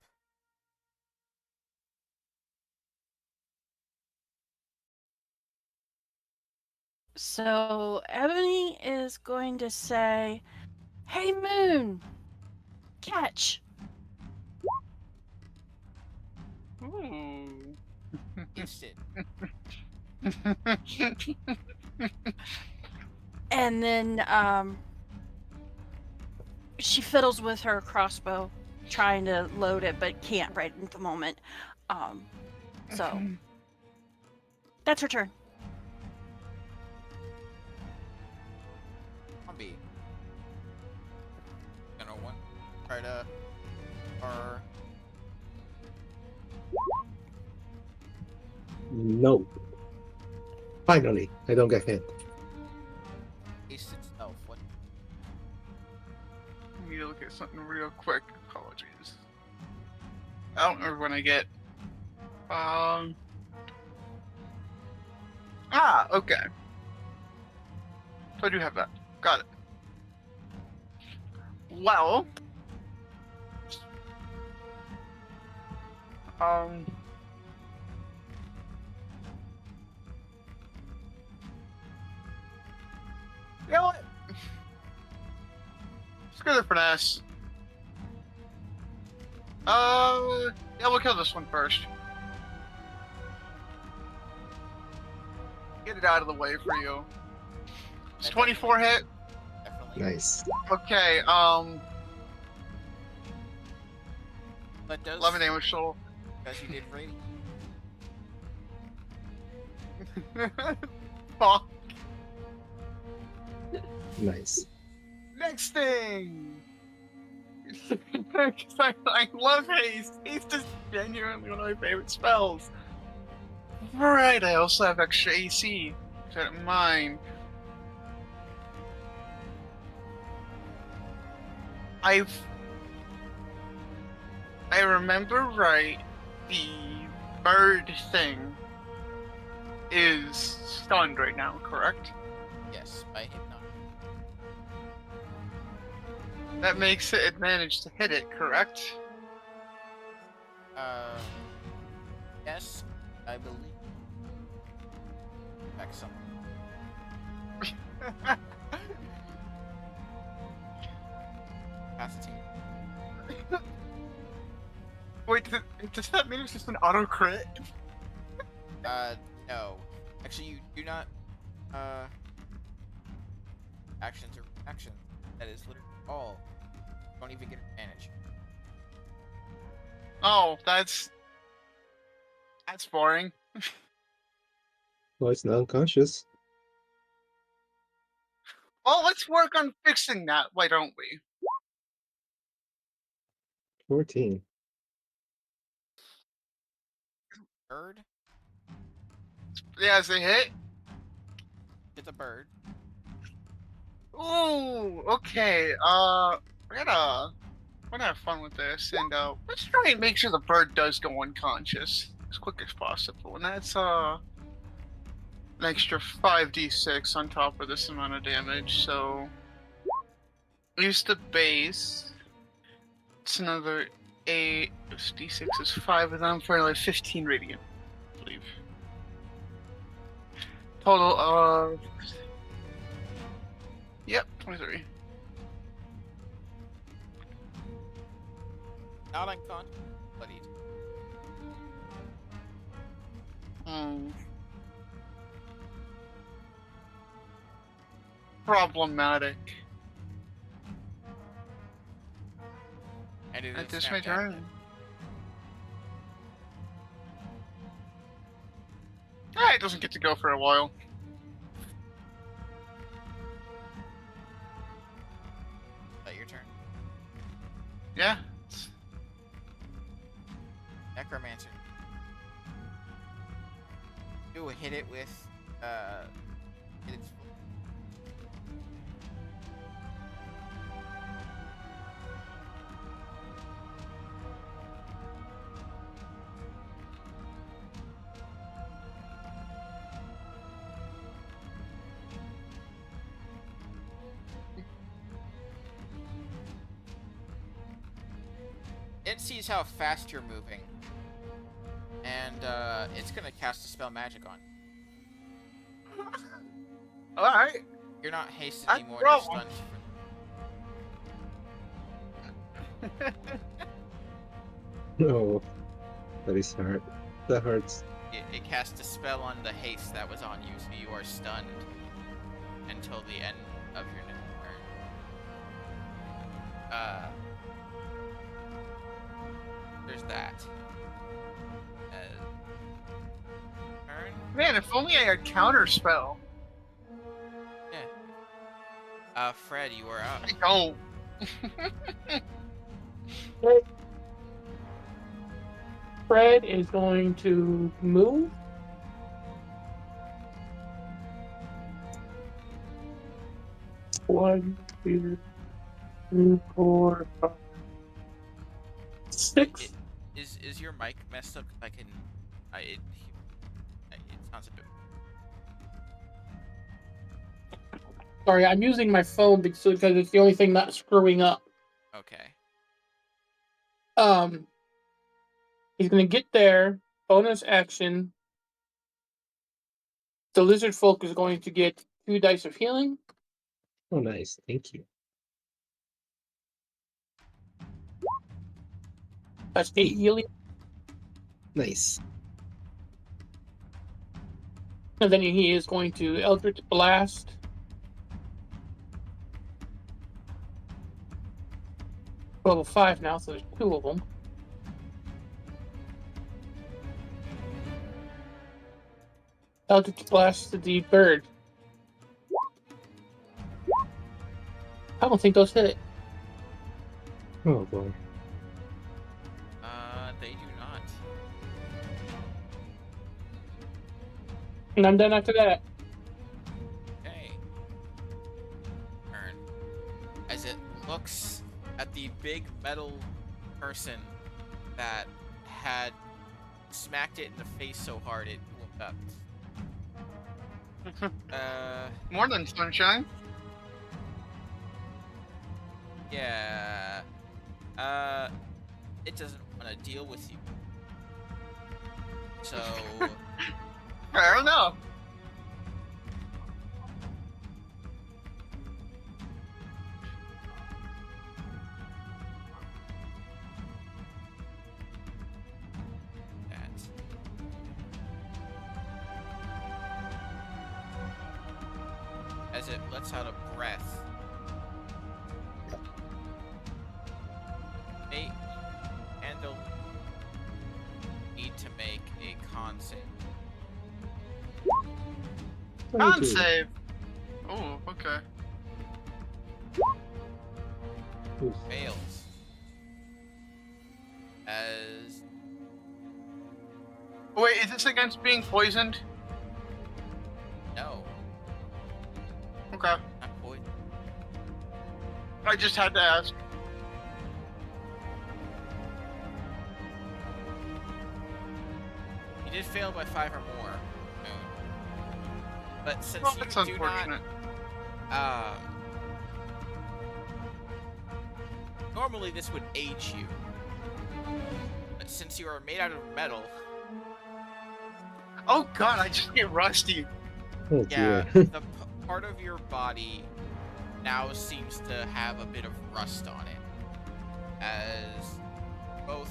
So Ebony is going to say, "Hey Moon, catch." Ooh. Instant. And then she fiddles with her crossbow, trying to load it, but can't right at the moment. So that's her turn. Zombie. Gonna try to. Or. No. Finally, I don't get hit. Ace itself. What? I need to look at something real quick. Apologies. I don't remember when I get. Okay. So I do have that. Got it. Well. You know what? Let's go to finesse. Yeah, we'll kill this one first. Get it out of the way for you. It's 24 hit. Definitely. Nice. Okay, But does 11 damage total. because you did radiant. Fuck. Nice. Next thing! Because I love haste. Haste is genuinely one of my favorite spells. Right, I also have extra AC. Keep that in mind. I remember right, the bird thing is stunned right now, correct? Yes, by hypnotic. That makes it advantage to hit it, correct? Yes, I believe. Back some. Capacity. Wait, does that mean it's just an auto crit? No. Actually, you do not, actions or reactions. That is literally all. Don't even get advantage. Oh, that's boring. Well, it's not unconscious. Well, let's work on fixing that. Why don't we? 14. Bird? Yeah, as a hit. It's a bird. Ooh, okay. We're gonna have fun with this, and let's try and make sure the bird does go unconscious as quick as possible. And that's an extra 5d6 on top of this amount of damage. So use the base. It's another 8. This d6 is 5 of them for like 15 radiant, I believe. Total of. Yep, 23. Not unconscious, bloodied. Problematic. And it At is this my snapped at. turn. Ah, it doesn't get to go for a while. Is that your turn? Yeah. Necromancer. Ooh, hit it with, hit its It sees how fast you're moving, and it's gonna cast a spell magic on you. Alright. You're not hasted That's anymore, the and you're problem. stunned. No, that is hard. That hurts. It cast a spell on the haste that was on you, so you are stunned until the end of your next turn. There's that. Turn? Man, if only I had counter spell. Yeah. Fred, you are up. I don't. Fred is going to move. One, two, three, 4, 5, 6. Is your mic messed up? 'Cause I can. It sounds a bit. Sorry, I'm using my phone because it's the only thing not screwing up. Okay. He's gonna get there. Bonus action. The lizard folk is going to get 2 dice of healing. Oh, nice. Thank you. That's 8 healing. Nice. And then he is going to Eldritch Blast. Level 5 now, so there's 2 of them. Eldritch Blast to the bird. I don't think those hit it. Oh boy. They do not. And I'm done after that. Okay. Turn. As it looks at the big metal person that had smacked it in the face so hard it woke up. More than sunshine. Yeah. It doesn't want to deal with you. So, Fair enough. that. As it lets out a breath. Nate and the need to make a con save. Con save. Oh, okay. Oof. fails. As Wait, is this against being poisoned? no, Okay. not poison. I just had to ask. You did fail by 5 or more, Moon. But since Well, you that's do unfortunate. not, normally this would age you, but since you are made out of metal, Oh god, I just get rusty. Oh yeah, dear. the part of your body now seems to have a bit of rust on it, as both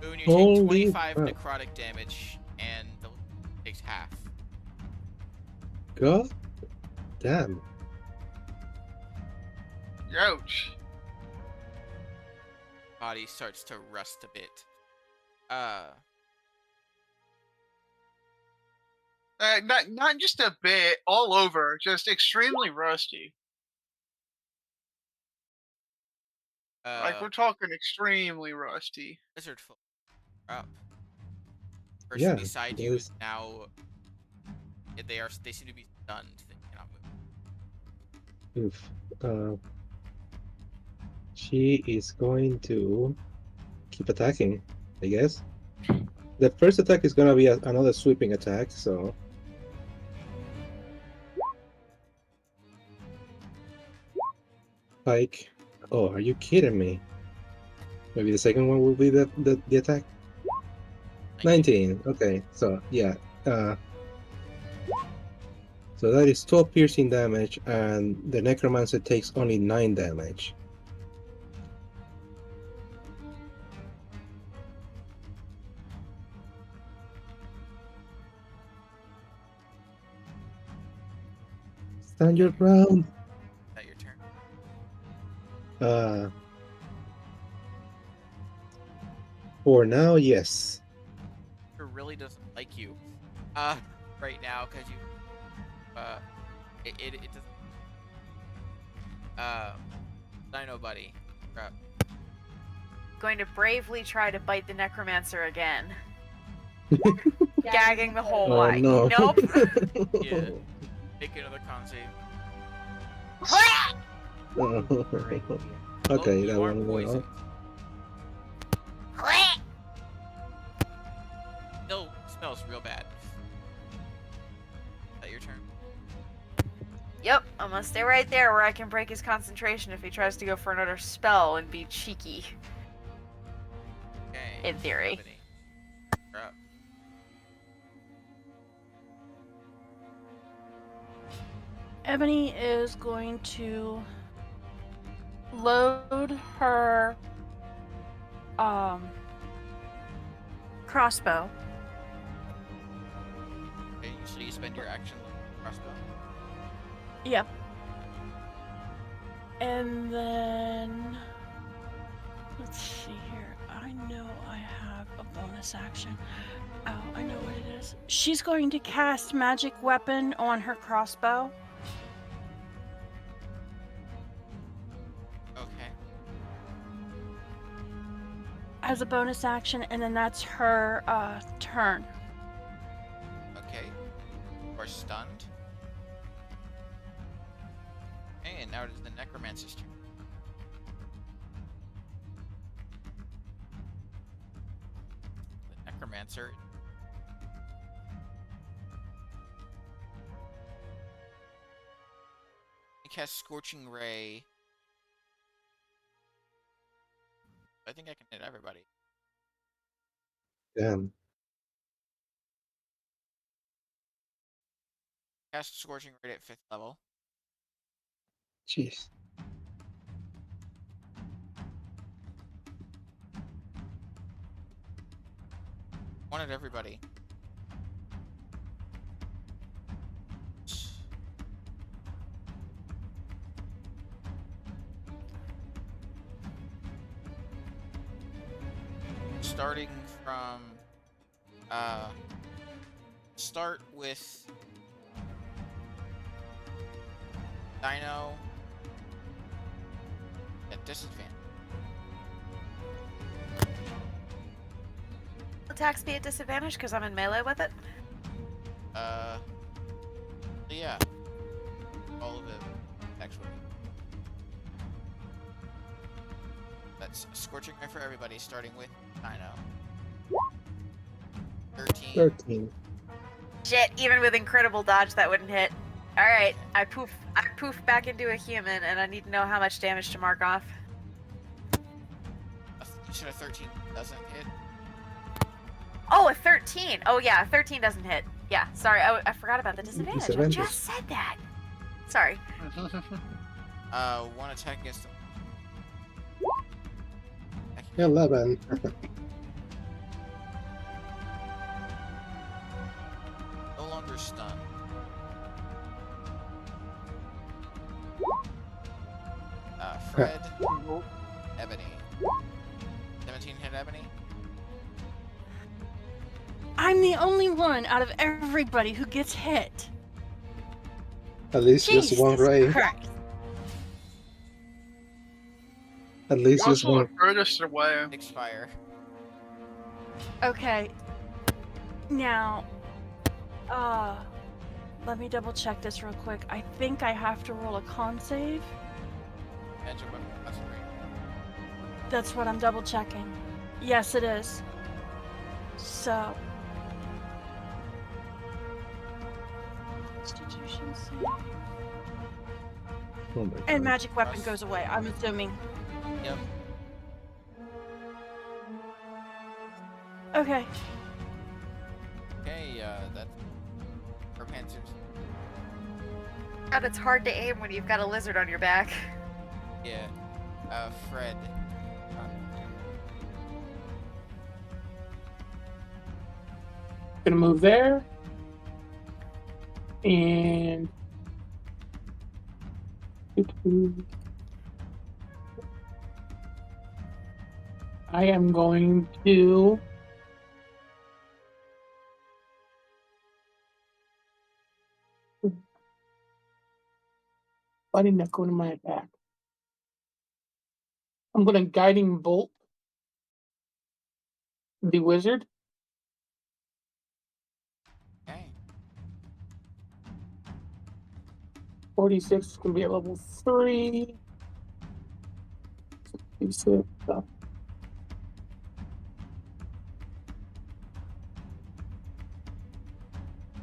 Moon, you take Holy 25 crap. necrotic damage, and the takes half. God damn. Ouch. Body starts to rust a bit. Not just a bit, all over, just extremely rusty. Like we're talking extremely rusty. Lizard folk are up. Person Yeah, beside that you is is now. They seem to be stunned. They cannot move. oof. She is going to keep attacking, I guess. The first attack is gonna be another sweeping attack, so like, oh, are you kidding me? Maybe the second one will be the attack. 19. Okay, so yeah. So that is 12 piercing damage, and the necromancer takes only 9 damage. Stand your ground. Is that your turn? For now, yes. It really doesn't like you. Right now, because you. It doesn't. Dino buddy. Crap. Going to bravely try to bite the necromancer again. Gagging the whole Oh way. no. Nope. Yeah. Make another con save. Okay, you that aren't one went poisoned. off. Still smells real bad. Is that your turn? Yep, I'm gonna stay right there where I can break his concentration if he tries to go for another spell and be cheeky. Okay. In theory. Ebony. Crap. Ebony is going to load her crossbow. Okay, so you spend your action on crossbow. Yep. And then let's see here. I know I have a bonus action. Oh, I know what it is. She's going to cast magic weapon on her crossbow. Okay. As a bonus action, and then that's her turn. Okay. You are stunned. And now it is the necromancer's turn. The necromancer. He casts Scorching Ray. I think I can hit everybody. Damn. Cast Scorching Ray at 5th level. Jeez. One at everybody. Starting from start with Dino at disadvantage. Attacks be at disadvantage because I'm in melee with it. Yeah. All of it, actually. That's Scorching Ray for everybody, starting with Dino. 13. 13. Shit, even with incredible dodge, that wouldn't hit. All right, I poof back into a human, and I need to know how much damage to mark off. You said a 13 doesn't hit? Oh, a 13. Oh yeah, a 13 doesn't hit. Yeah, sorry, I forgot about the disadvantage. I Disadvantage. just said that. Sorry. One attack against them. 11. No longer stunned. Fred, Ebony. 17 hit Ebony. I'm the only one out of everybody who gets hit. At least just one Jesus ray. Christ. At least You're just also one. the furthest away. 6 fire. Okay. Now, let me double check this real quick. I think I have to roll a con save. Magic weapon. That's great. That's what I'm double checking. Yes, it is. So. Constitution save. Oh my And god. magic weapon goes away, I'm assuming. Yep. Okay. Okay, that's for Panthers. God, it's hard to aim when you've got a lizard on your back. Yeah. Fred. Gonna move there. And I am going to why didn't that go to my attack? I'm gonna guiding bolt the wizard. Okay. 46 is gonna be at level 3. 66.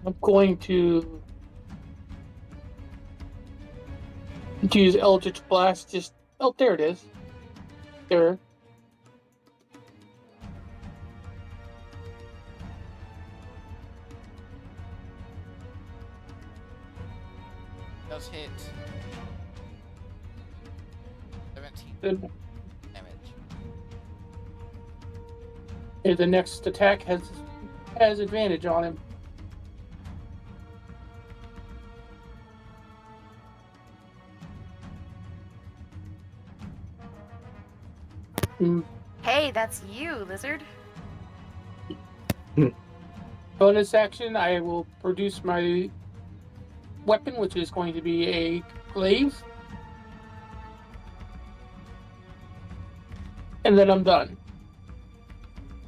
I'm going to use Eldritch Blast. Just there it is. There. Does hit. 17 Then damage. the next attack has advantage on him. Hey, that's you, lizard. Bonus action, I will produce my weapon, which is going to be a glaive. And then I'm done.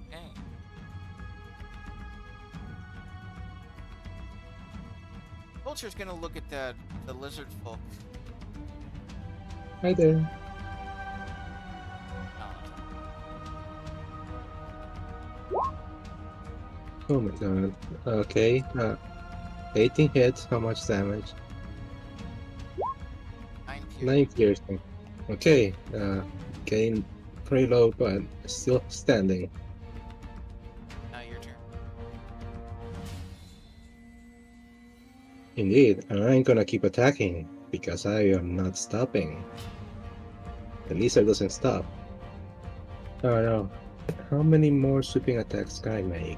Okay. Vulture's gonna look at the lizard folk. Hi there. Oh my god. Okay. 18 hits. How much damage? 9 piercing. 9 piercing. Okay. Getting pretty low, but still standing. Now your turn. Indeed, and I'm gonna keep attacking because I am not stopping. The lizard doesn't stop. Oh no. How many more sweeping attacks can I make?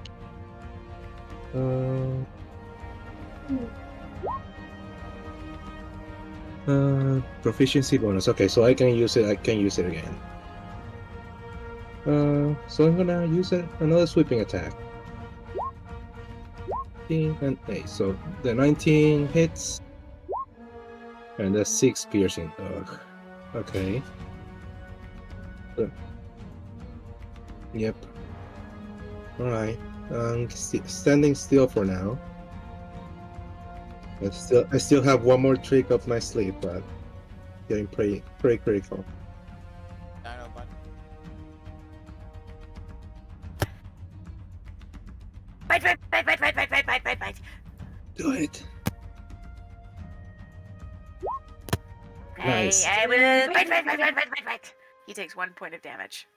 Proficiency bonus. Okay, so I can use it. I can use it again. So I'm gonna use it another sweeping attack. 15 and 8. So the 19 hits. And a 6 piercing. Ugh. Okay. Yep. Alright. Standing still for now. I still have one more trick up my sleeve, but getting pretty critical. Dino Bun. Bite. Do it. Hey, Nice. bite. He takes 1 point of damage.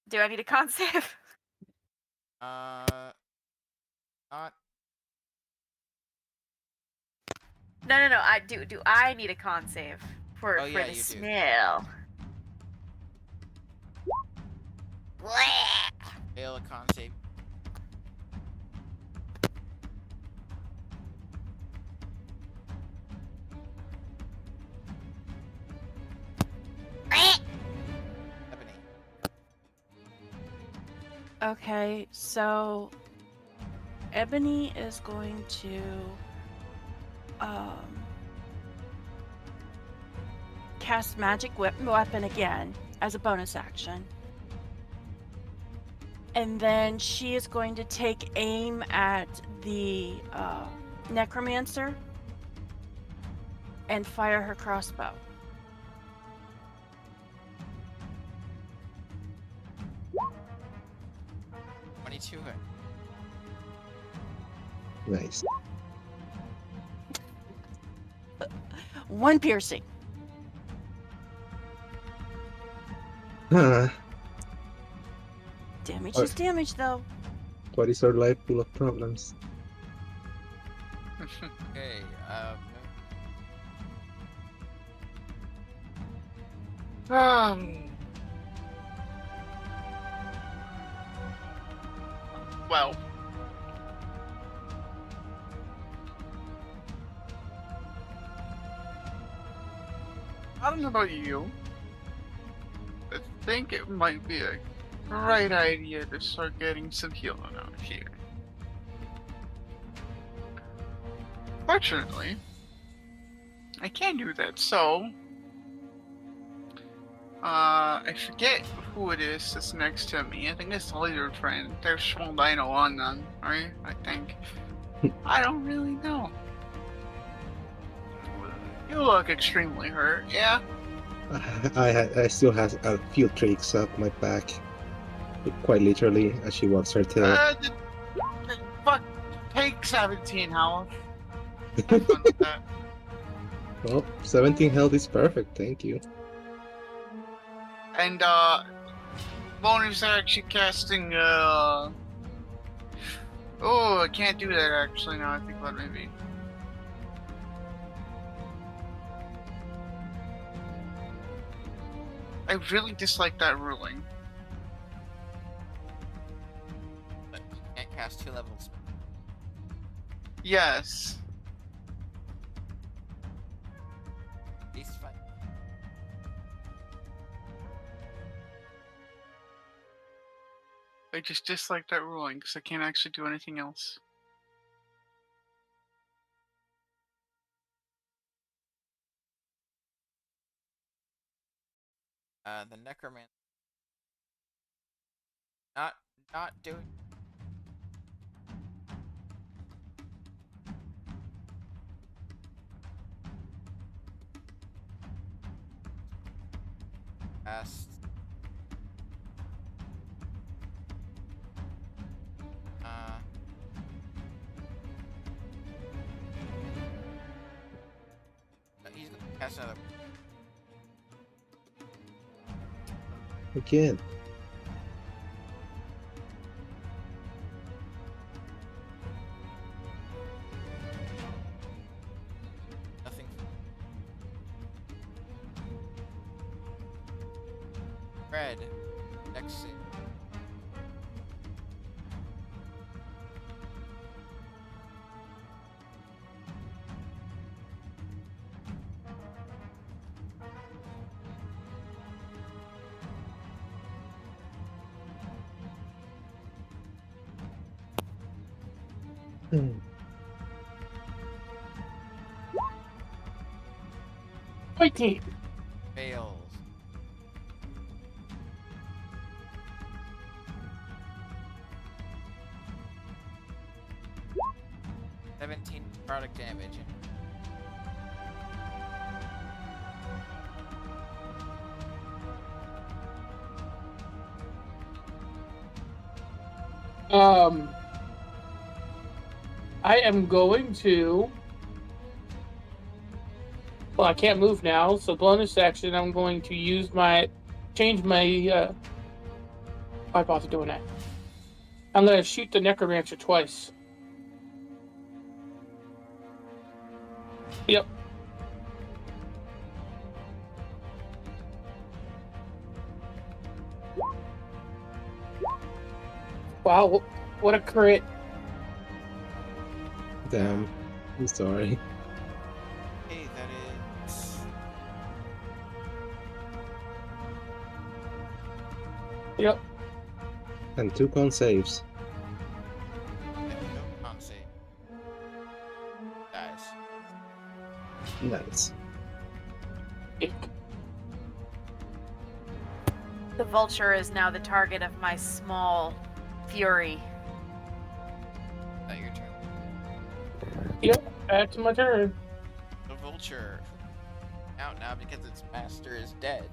Do I need a con save? Not. No. I do. Do I need a con save for Oh, yeah, the you do. smell? Fail a con save. Ebony. Okay, so Ebony is going to cast magic weapon again as a bonus action. And then she is going to take aim at the necromancer and fire her crossbow. $22 hit. Nice. 1 piercing. Huh. Damage Oh. is damage, though. What is our life full of problems? Okay, Well. I don't know about you. I think it might be a great idea to start getting some healing out here. Fortunately, I can do that, so I forget who it is that's next to me. I think it's the lizard friend. There's small dino on them, right? I think. I don't really know. You look extremely hurt, yeah? I still have a few tricks up my back. Quite literally, as she walks her tail. Fuck, take 17 health. Have fun with that. Well, 17 health is perfect, thank you. And, bonus action casting, oh, I can't do that actually now I think about it, maybe. I really dislike that ruling. but you can't cast 2 levels. Yes. Beast fight. I just dislike that ruling because I can't actually do anything else. The necromancer. Not doing. Cast. He's gonna cast another. Again. Nothing. Red. Next save. Hmm. 19. Fails. $17 product damage. I am going to. Well, I can't move now, so bonus action. I'm going to use change my. Why bother doing that? I'm gonna shoot the necromancer twice. Yep. Wow, what a crit! Damn. I'm sorry. Hey, that is. Yep. And 2 con saves. There we go. Con save. Dies. Nice. The vulture is now the target of my small fury. Is that your turn? Yep. Back to my turn. The vulture. Out now because its master is dead.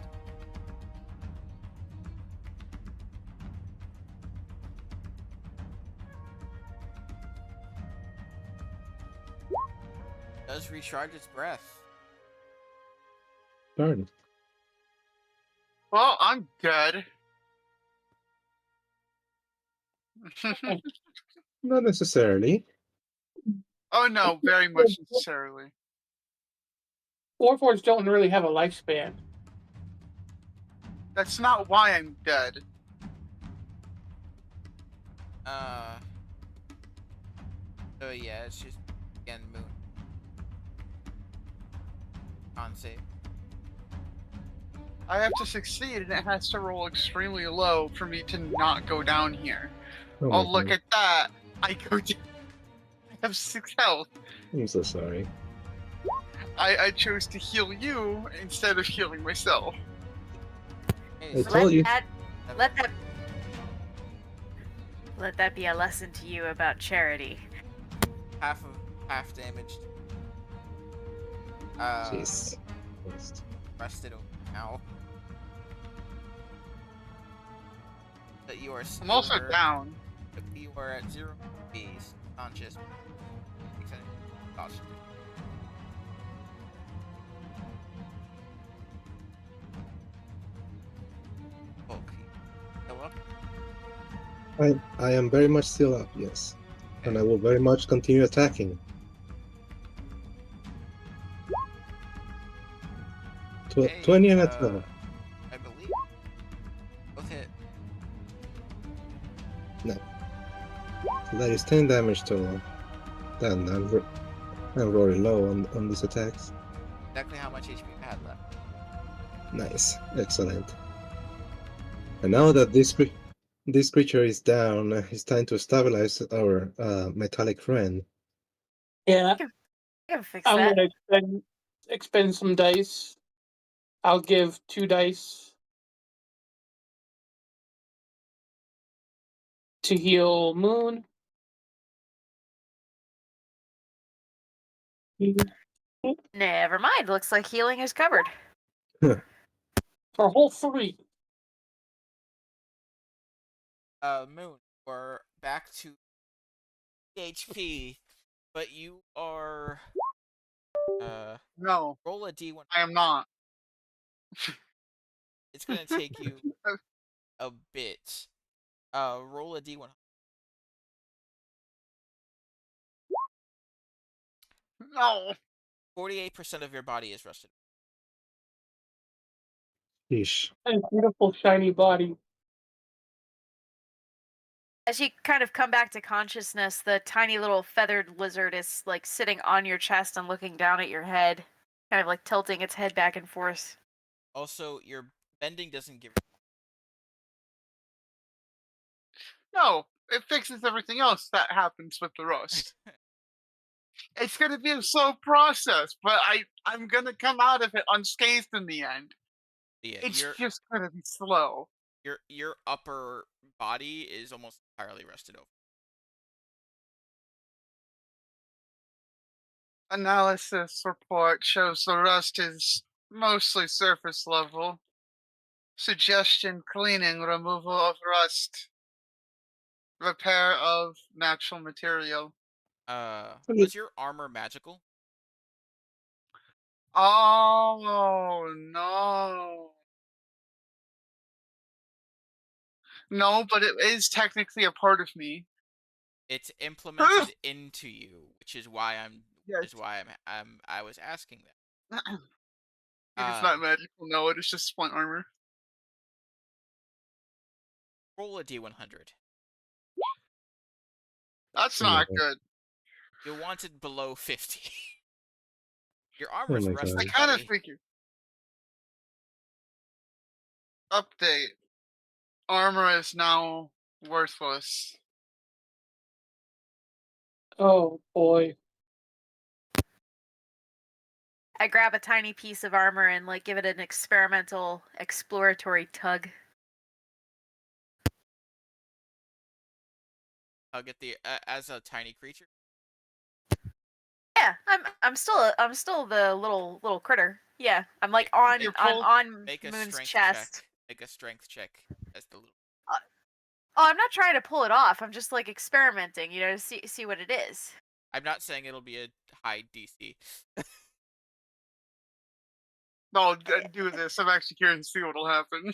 Does recharge its breath. Burn. Well, I'm dead. Not necessarily. Oh no, very much necessarily. Warforged don't really have a lifespan. That's not why I'm dead. So yeah, it's just again moon. Con save. I have to succeed, and it has to roll extremely low for me to not go down here. Oh Oh, my look god. at that! I go down. I have 6 health. I'm so sorry. I chose to heal you instead of healing myself. Hey, I so told you. Let that be a lesson to you about charity. half damaged. Jeez. Christ. Rested over now. That you are still. I'm also down. You are at 0 B's conscious. Exhaustion. Okay. Go up. I am very much still up, yes. And I will very much continue attacking. 20 and a 12. I believe. Both hit. No. So that is 10 damage total. Then I'm rolling low on these attacks. Exactly how much HP you had left. Nice. Excellent. And now that this creature is down, it's time to stabilize our metallic friend. Yeah. I can fix I'm that. gonna expend some dice. I'll give 2 dice to heal Moon. Never mind. Looks like healing is covered. For a whole 3. Moon, we're back to HP, but you are No, roll a D1. I am not. It's gonna take you a bit. Roll a D1. No. 48% of your body is rusted. Yeesh. And beautiful shiny body. As you kind of come back to consciousness, the tiny little feathered lizard is like sitting on your chest and looking down at your head, kind of like tilting its head back and forth. Also, your bending doesn't give. No. it fixes everything else that happens with the rust. It's gonna be a slow process, but I'm gonna come out of it unscathed in the end. Yeah, It's just gonna be slow. your upper body is almost entirely rusted over. Analysis report shows the rust is mostly surface level. Suggestion cleaning, removal of rust, repair of natural material. I mean, Was your armor magical? Oh no. No, but it is technically a part of me. It's implemented into you, which is why Yes. I was asking that. It is Uh, not magical, no, it is just splint armor. roll a d100. That's oh my not god. good. You wanted below 50. Your Oh armor's my I god. rusted, kind of buddy. figured. Update. Armor is now worthless. Oh boy. I grab a tiny piece of armor and like give it an experimental exploratory tug. Hug at the as a tiny creature. Yeah, I'm still the little critter. Yeah, I'm like You're I'm pulled. on Make a Moon's strength chest. check. Make a strength check as the little. Uh, oh, I'm not trying to pull it off. I'm just like experimenting, to see what it is. I'm not saying it'll be a high DC. No, do this. I'm actually curious to see what'll happen.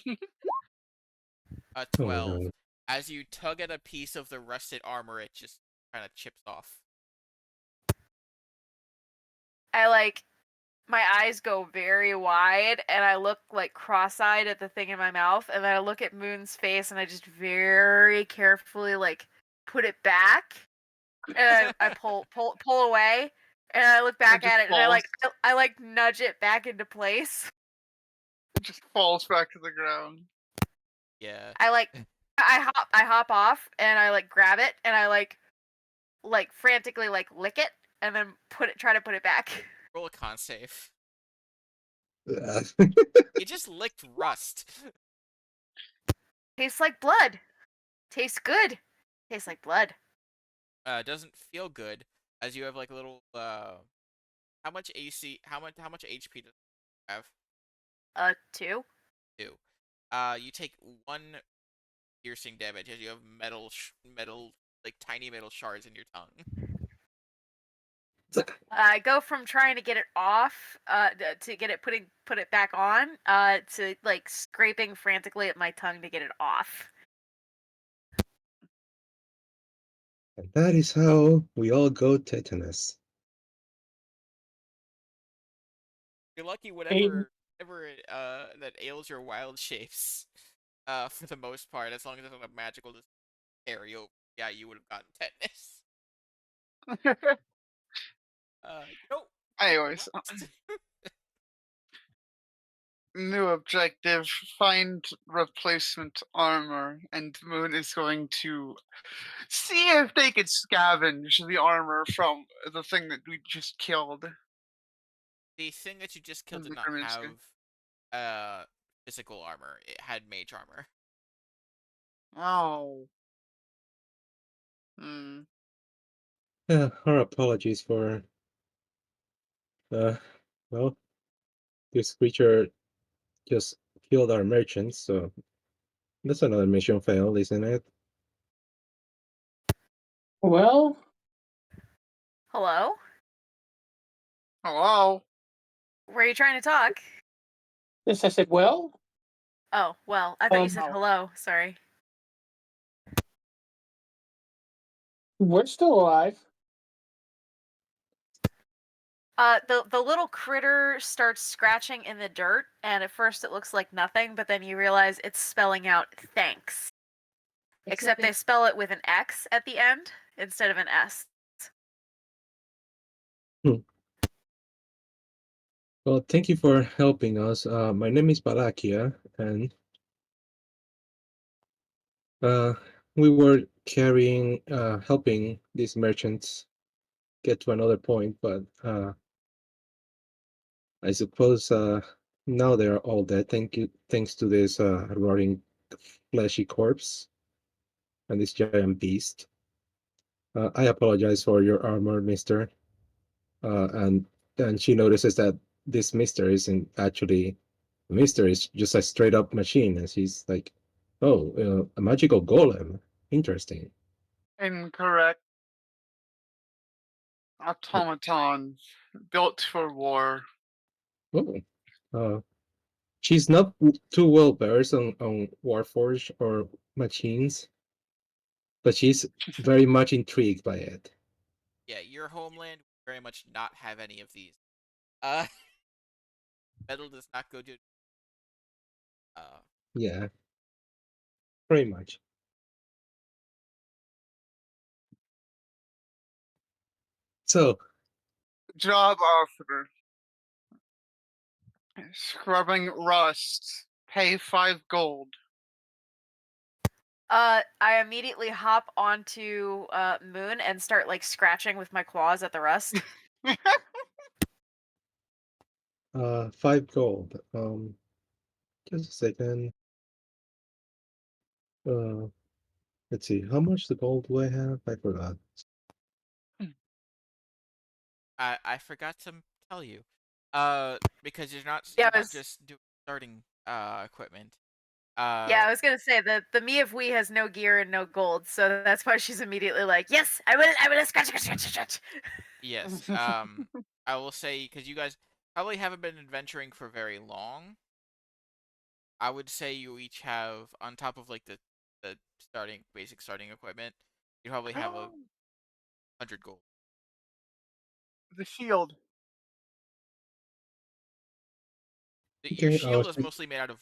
A Oh my 12. god. As you tug at a piece of the rusted armor, it just kind of chips off. I like my eyes go very wide and I look like cross-eyed at the thing in my mouth and then I look at Moon's face and I just very carefully like put it back and I pull away and I look And it back just at it and falls. I like nudge it back into place. It just falls back to the ground. Yeah. I like I hop off and I like grab it and I like frantically like lick it and then try to put it back. Roll a con save. Ugh. You just licked rust. Tastes like blood. Tastes good. Tastes like blood. Doesn't feel good as you have like a little how much AC how much HP does it have? 2. 2. You take 1 piercing damage as you have metal like tiny metal shards in your tongue. I go from trying to get it off, to get it put it back on, to like scraping frantically at my tongue to get it off. And that is how we all go tetanus. You're lucky Aiden. whatever that ails your wild shapes. For the most part, as long as it's not a magical just carry over. Yeah, you would have gotten tetanus. You know, Anyways, rust. new objective: find replacement armor, and Moon is going to see if they could scavenge the armor from the thing that we just killed. The thing that you just killed From did the not Grimminster. have physical armor. It had mage armor. Oh. Hmm. Our apologies for well, this creature just killed our merchants, so that's another mission failed, isn't it? Well, Hello? Hello. Were you trying to talk? yes, I said, well, Oh, well, I thought you said Oh. hello. Sorry. we're still alive. The little critter starts scratching in the dirt, and at first it looks like nothing, but then you realize it's spelling out thanks. Except they spell it with an X at the end instead of an S. Well, thank you for helping us. My name is Balakia, and we were carrying, helping these merchants get to another point, but I suppose now they're all dead. Thanks to this rotting, fleshy corpse and this giant beast. I apologize for your armor, Mister. And she notices that this Mister isn't actually Mister. Is just a straight up machine, and she's like, "Oh, a magical golem. Interesting." Incorrect. Automaton built for war. Oh, uh, she's not too well versed on Warforge or machines, but she's very much intrigued by it. Yeah, your homeland would very much not have any of these. Uh, metal does not go to. Uh, Yeah, pretty much. So, Job offer. Scrubbing rust. Pay 5 gold. I immediately hop onto Moon and start like scratching with my claws at the rust. 5 gold. Just a second. Uh, let's see. How much the gold do I have? I forgot. I forgot to tell you. Because Yeah, you're I not was just doing starting equipment. yeah, I was gonna say the me of we has no gear and no gold, so that's why she's immediately like, yes, I will scratch. Yes. I will say because you guys probably haven't been adventuring for very long. I would say you each have on top of like the starting basic starting equipment. You probably have 100 gold. The shield. Your Okay, shield is mostly made out of.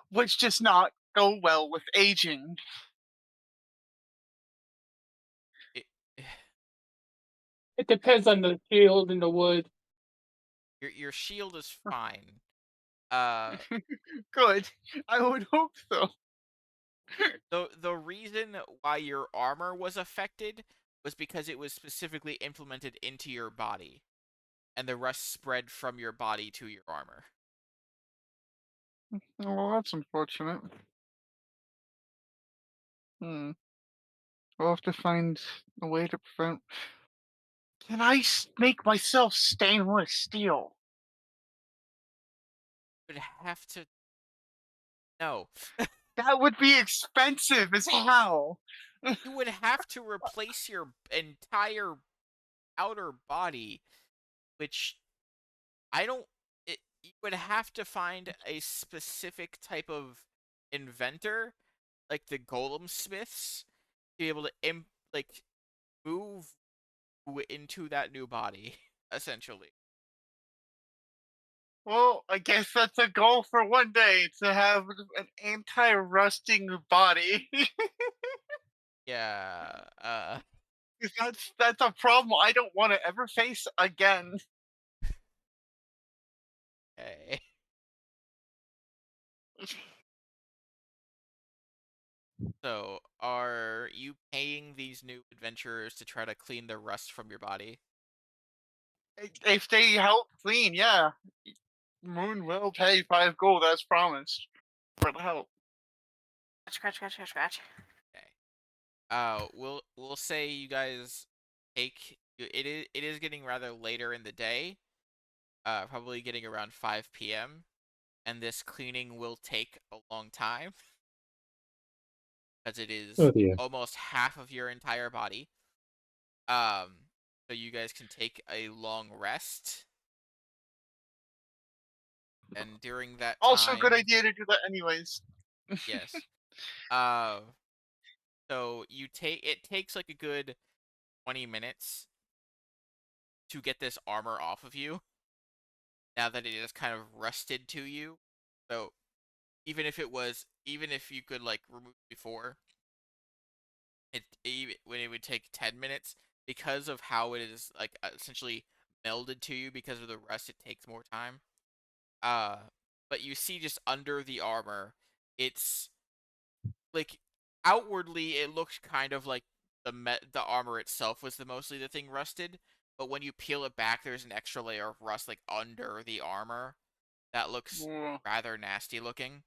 Which does not go well with aging. It, It depends on the shield and the wood. your shield is fine. Uh, Good. I would hope so. the reason why your armor was affected was because it was specifically implemented into your body, and the rust spread from your body to your armor. Well, that's unfortunate. We'll have to find a way to prevent. Can I make myself stainless steel? You would have to. No. That would be expensive as hell. You would have to replace your entire outer body, which I don't. You would have to find a specific type of inventor, like the golem smiths, to be able to like move into that new body, essentially. Well, I guess that's a goal for one day to have an anti-rusting body. Yeah. 'Cause that's a problem I don't want to ever face again. Okay. So, are you paying these new adventurers to try to clean the rust from your body? If they help clean, yeah, Moon will pay 5 gold as promised for the help. Scratch. Okay. We'll say you guys take it is getting rather later in the day. Probably getting around 5 p.m. and this cleaning will take a long time because it oh is dear. almost half of your entire body. Um, so you guys can take a long rest, and during that Also, a good time, idea to do that anyways. yes. Uh, so it takes like a good 20 minutes to get this armor off of you now that it is kind of rusted to you. So even if you could like remove before, when it would take 10 minutes because of how it is like essentially melded to you because of the rust, it takes more time. Uh, but you see just under the armor, it's like outwardly it looked kind of like the armor itself was mostly the thing rusted, but when you peel it back, there's an extra layer of rust like under the armor that looks Whoa. rather nasty looking.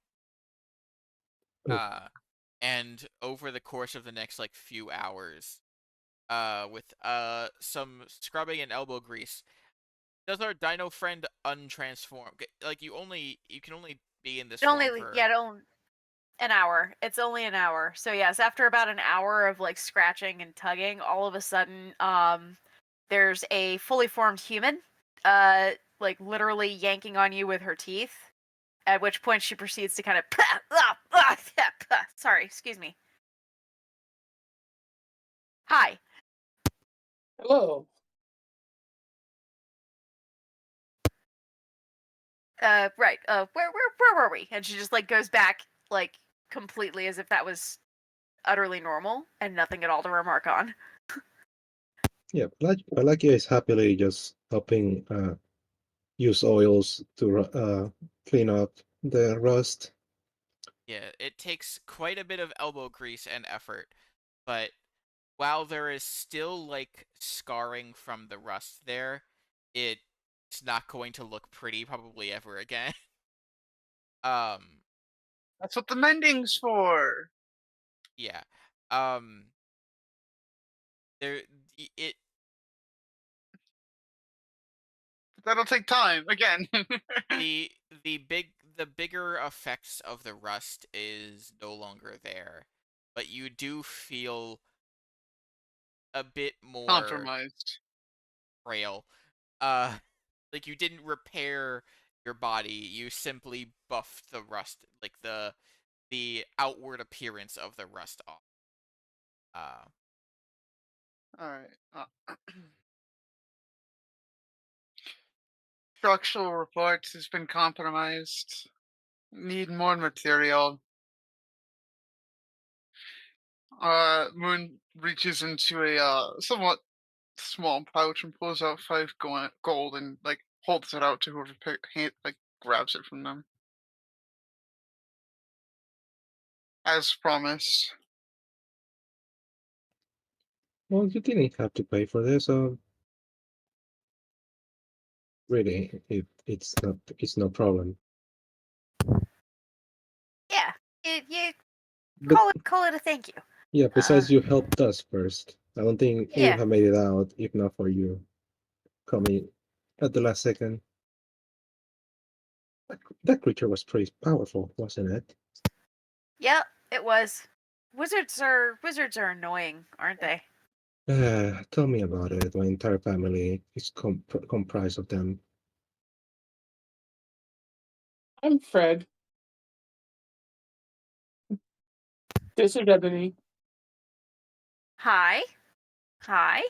Oh. Uh, and over the course of the next like few hours, with some scrubbing and elbow grease, does our dino friend untransform? Like you can only be in this It only form for yeah, it only, an hour. It's only an hour. So yes, after about an hour of like scratching and tugging, all of a sudden, there's a fully formed human, like literally yanking on you with her teeth. At which point she proceeds to kind of sorry, excuse me. Hi. Hello. Right. Where were we? And she just like goes back like completely as if that was utterly normal and nothing at all to remark on. Yeah, Palakia is happily just helping use oils to clean up the rust. yeah, it takes quite a bit of elbow grease and effort, but while there is still like scarring from the rust there, it's not going to look pretty probably ever again. um That's what the mending's for. yeah. Um there it But that'll take time again. the the bigger effects of the rust is no longer there, but you do feel a bit more Compromised. frail. Uh like you didn't repair your body, you simply buffed the rust, like the outward appearance of the rust off. Uh All right. Structural reports has been compromised. Need more material. Moon reaches into a somewhat small pouch and pulls out 5 gold and like holds it out to whoever like grabs it from them as promised. Well, you didn't have to pay for this, so really, it's no problem. Yeah. You But call it a thank you. yeah, besides you helped us first. I don't think we would Yeah. have made it out if not for you coming at the last second. That creature was pretty powerful, wasn't it? Yep, it was. Wizards are annoying, aren't they? Tell me about it. My entire family is comprised of them. I'm Fred. This is Ebony. Hi. Hi.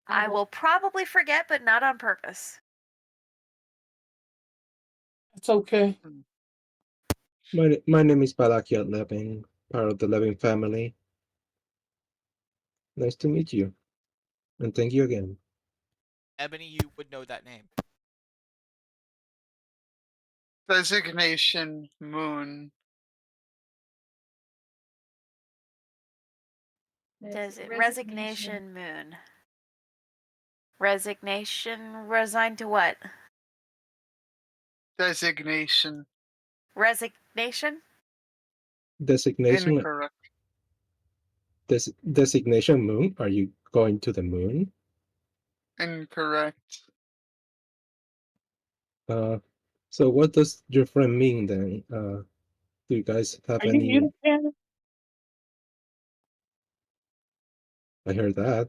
I will probably forget, but not on purpose. It's okay. My name is Balakia Levin, part of the Levin family. Nice to meet you, and thank you again. Ebony, you would know that name. Designation Moon. Does it resignation moon? Resignation resigned to what? Designation Resignation? Designation incorrect. Designation moon? Are you going to the moon? Incorrect. Uh, so what does your friend mean then? Do you guys have Are you any? muted, Ken? I heard that.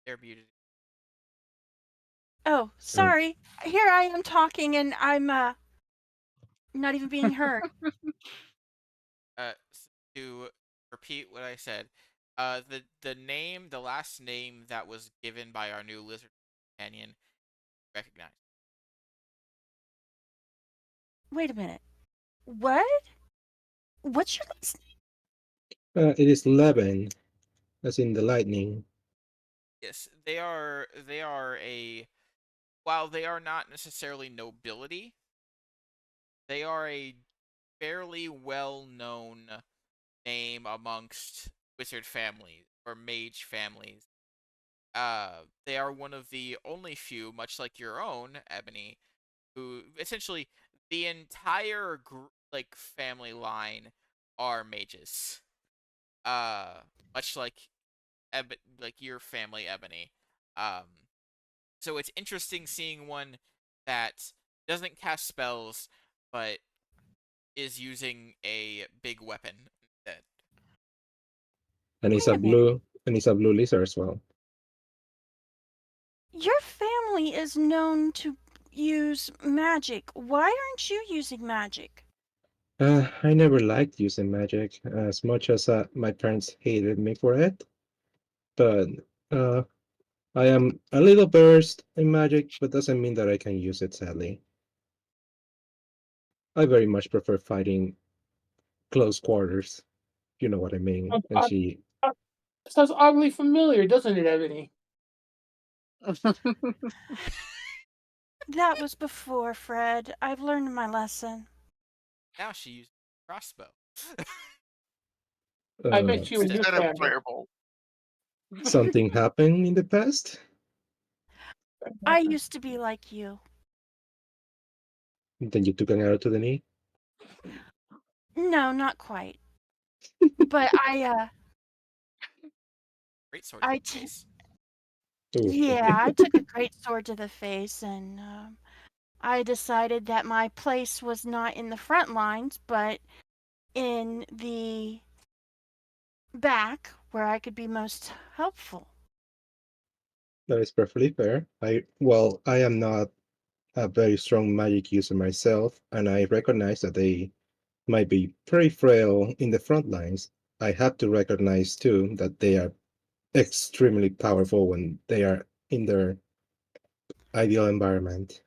They're muted. Oh, Um, sorry. Here I am talking and I'm not even being heard. To repeat what I said, the last name that was given by our new lizard companion, recognized. Wait a minute. What? What's your last it is Levin, as in the lightning. Yes, they are a while they are not necessarily nobility, They are a fairly well-known name amongst wizard families or mage families. They are one of the only few, much like your own, Ebony, who essentially the entire like family line are mages. Uh, much like like your family, Ebony. Um, so it's interesting seeing one that doesn't cast spells, but is using a big weapon instead. And he's Wait a a minute. blue lizard as well. Your family is known to use magic. Why aren't you using magic? I never liked using magic as much as my parents hated me for it. But uh, I am a little versed in magic, but doesn't mean that I can use it, sadly. I very much prefer fighting close quarters. You know what I mean? Uh, And uh, she, uh, Sounds oddly familiar, doesn't it, Ebony? That was before, Fred. I've learned my lesson. Now she uses a crossbow. I uh, bet you and your Instead of family. firebolt. something happened in the past. I used to be like you. Then you took an arrow to the knee. No, not quite. But Great sword to I the t- face. Ooh. yeah, I took a great sword to the face, and I decided that my place was not in the front lines, but in the back, where I could be most helpful. That is perfectly fair. I am not a very strong magic user myself, and I recognize that they might be very frail in the front lines. I have to recognize too that they are extremely powerful when they are in their ideal environment.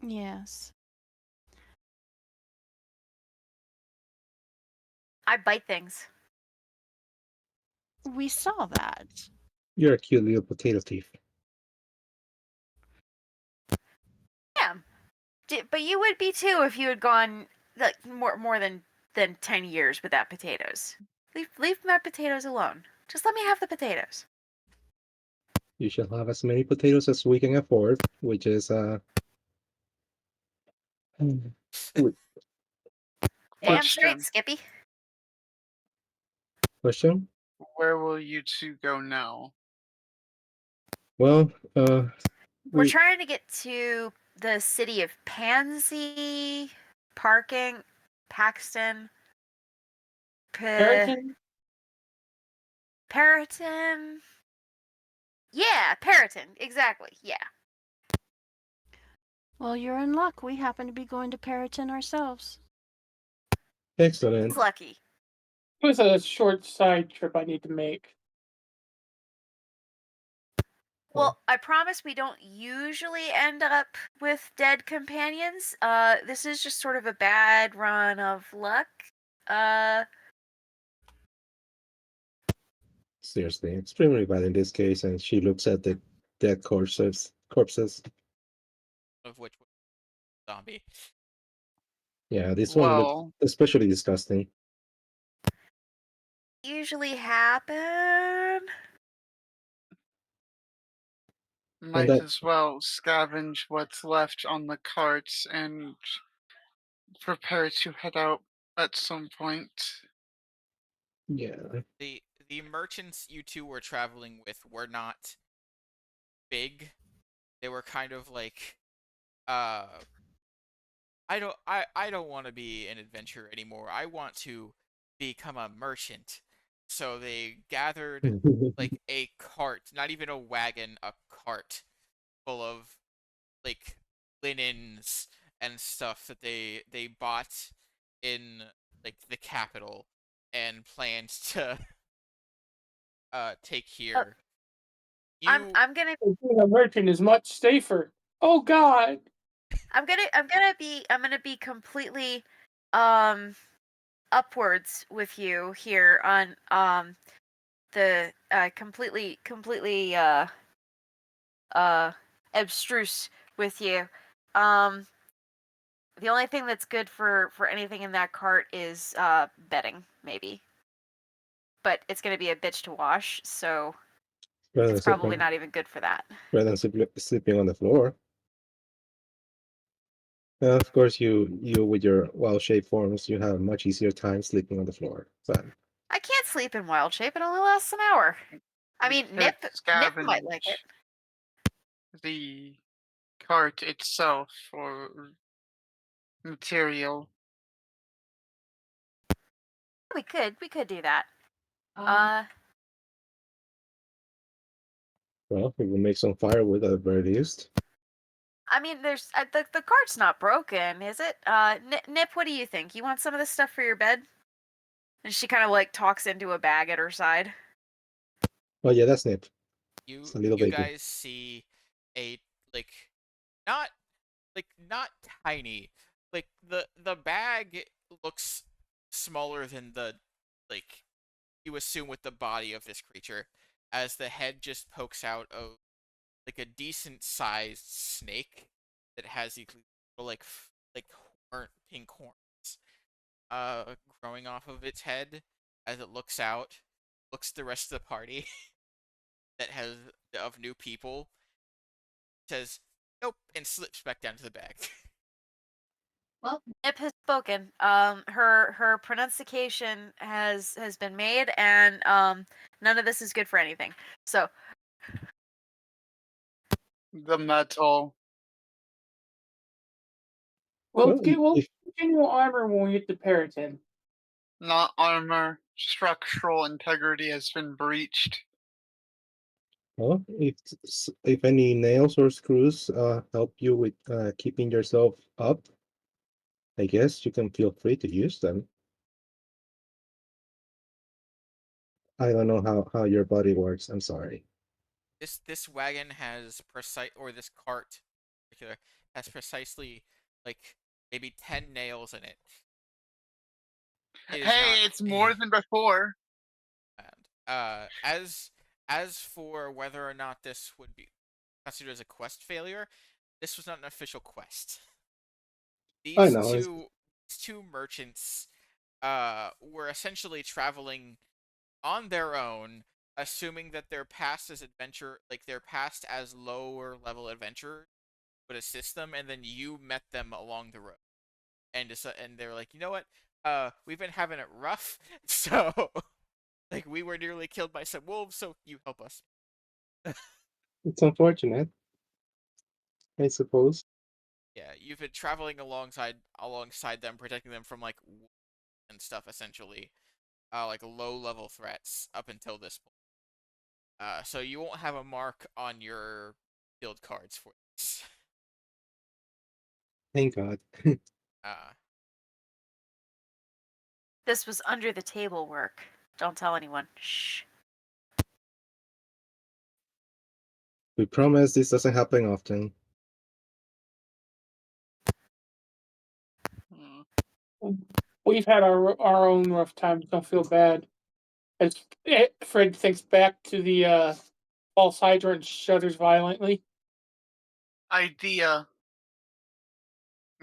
Yes. I bite things. We saw that. You're a cute little potato thief. Yeah, but you would be too if you had gone like more than 10 years without potatoes. Leave my potatoes alone. Just let me have the potatoes. You shall have as many potatoes as we can afford, which is Wait, Damn straight, Question: Skippy. question. where will you two go now? Well, We're we trying to get to the city of Pansy, Parking, Paxton, Periton? Periton. Yeah, Periton. Exactly. Yeah. Well, you're in luck. We happen to be going to Periton ourselves. excellent. It's lucky. It was a short side trip I need to make. Well, I promise we don't usually end up with dead companions. This is just sort of a bad run of luck. Uh, Seriously, extremely bad in this case, and she looks at the dead corpses. Of which was a zombie. Yeah, this one looks Well, especially disgusting. usually happen. And might that, as well scavenge what's left on the carts and prepare to head out at some point. yeah, The merchants you two were traveling with were not big. They were kind of like uh I don't want to be an adventurer anymore. I want to become a merchant. So they gathered like a cart, not even a wagon, a cart full of like linens and stuff that they bought in like the capital and planned to take Uh, here. I'm You I'm gonna Being a merchant is much safer. Oh God! I'm gonna be completely um upwards with you here on the completely uh abstruse with you. The only thing that's good for anything in that cart is bedding, maybe. But it's going to be a bitch to wash, so Rather it's than, sleep probably on, not even good for that. rather than sleeping on the floor. Of course, you with your wild-shaped forms, you have a much easier time sleeping on the floor. But I can't sleep in wild shape. It only lasts an hour. I We mean, could Nip might like it. scavenge the cart itself for material. We could do that. well, we will make some firewood at the very least. I mean, there's the cart's not broken, is it? Nip, what do you think? You want some of this stuff for your bed? And she kind of like talks into a bag at her side. Oh yeah, that's Nip. You It's a little you baby. guys see a like not not tiny. Like the bag looks smaller than the like you assume with the body of this creature, as the head just pokes out of like a decent sized snake that has these little like pink horns growing off of its head as it looks out, looks at the rest of the party that has of new people, says nope, and slips back down to the bag. Well, Nip has spoken. Her pronunciation has been made, and none of this is good for anything. So The metal, We'll Well, get we'll if continue armor when we get to Periton. not armor, structural integrity has been breached. well, if any nails or screws help you with keeping yourself up, I guess you can feel free to use them. I don't know how your body works. I'm sorry. This wagon has precise, or this cart in particular has precisely like maybe 10 nails in it. It is not. Hey, it's more than before. As for whether or not this would be considered as a quest failure, this was not an official quest. I These know. two merchants were essentially traveling on their own, assuming that their past as adventure, like their past as lower level adventurers, would assist them, and then you met them along the road, and they were like, you know what, we've been having it rough, so like we were nearly killed by some wolves, so you help us. It's unfortunate, I suppose. Yeah, you've been traveling alongside them, protecting them from like and stuff essentially, like low level threats up until this point. So you won't have a mark on your field cards for this. Thank God. Uh, this was under the table work. Don't tell anyone. Shh. We promise this doesn't happen often. Hmm. We've had our own rough times. Don't feel bad. As Fred thinks back to the false hydrant and shudders violently. Idea.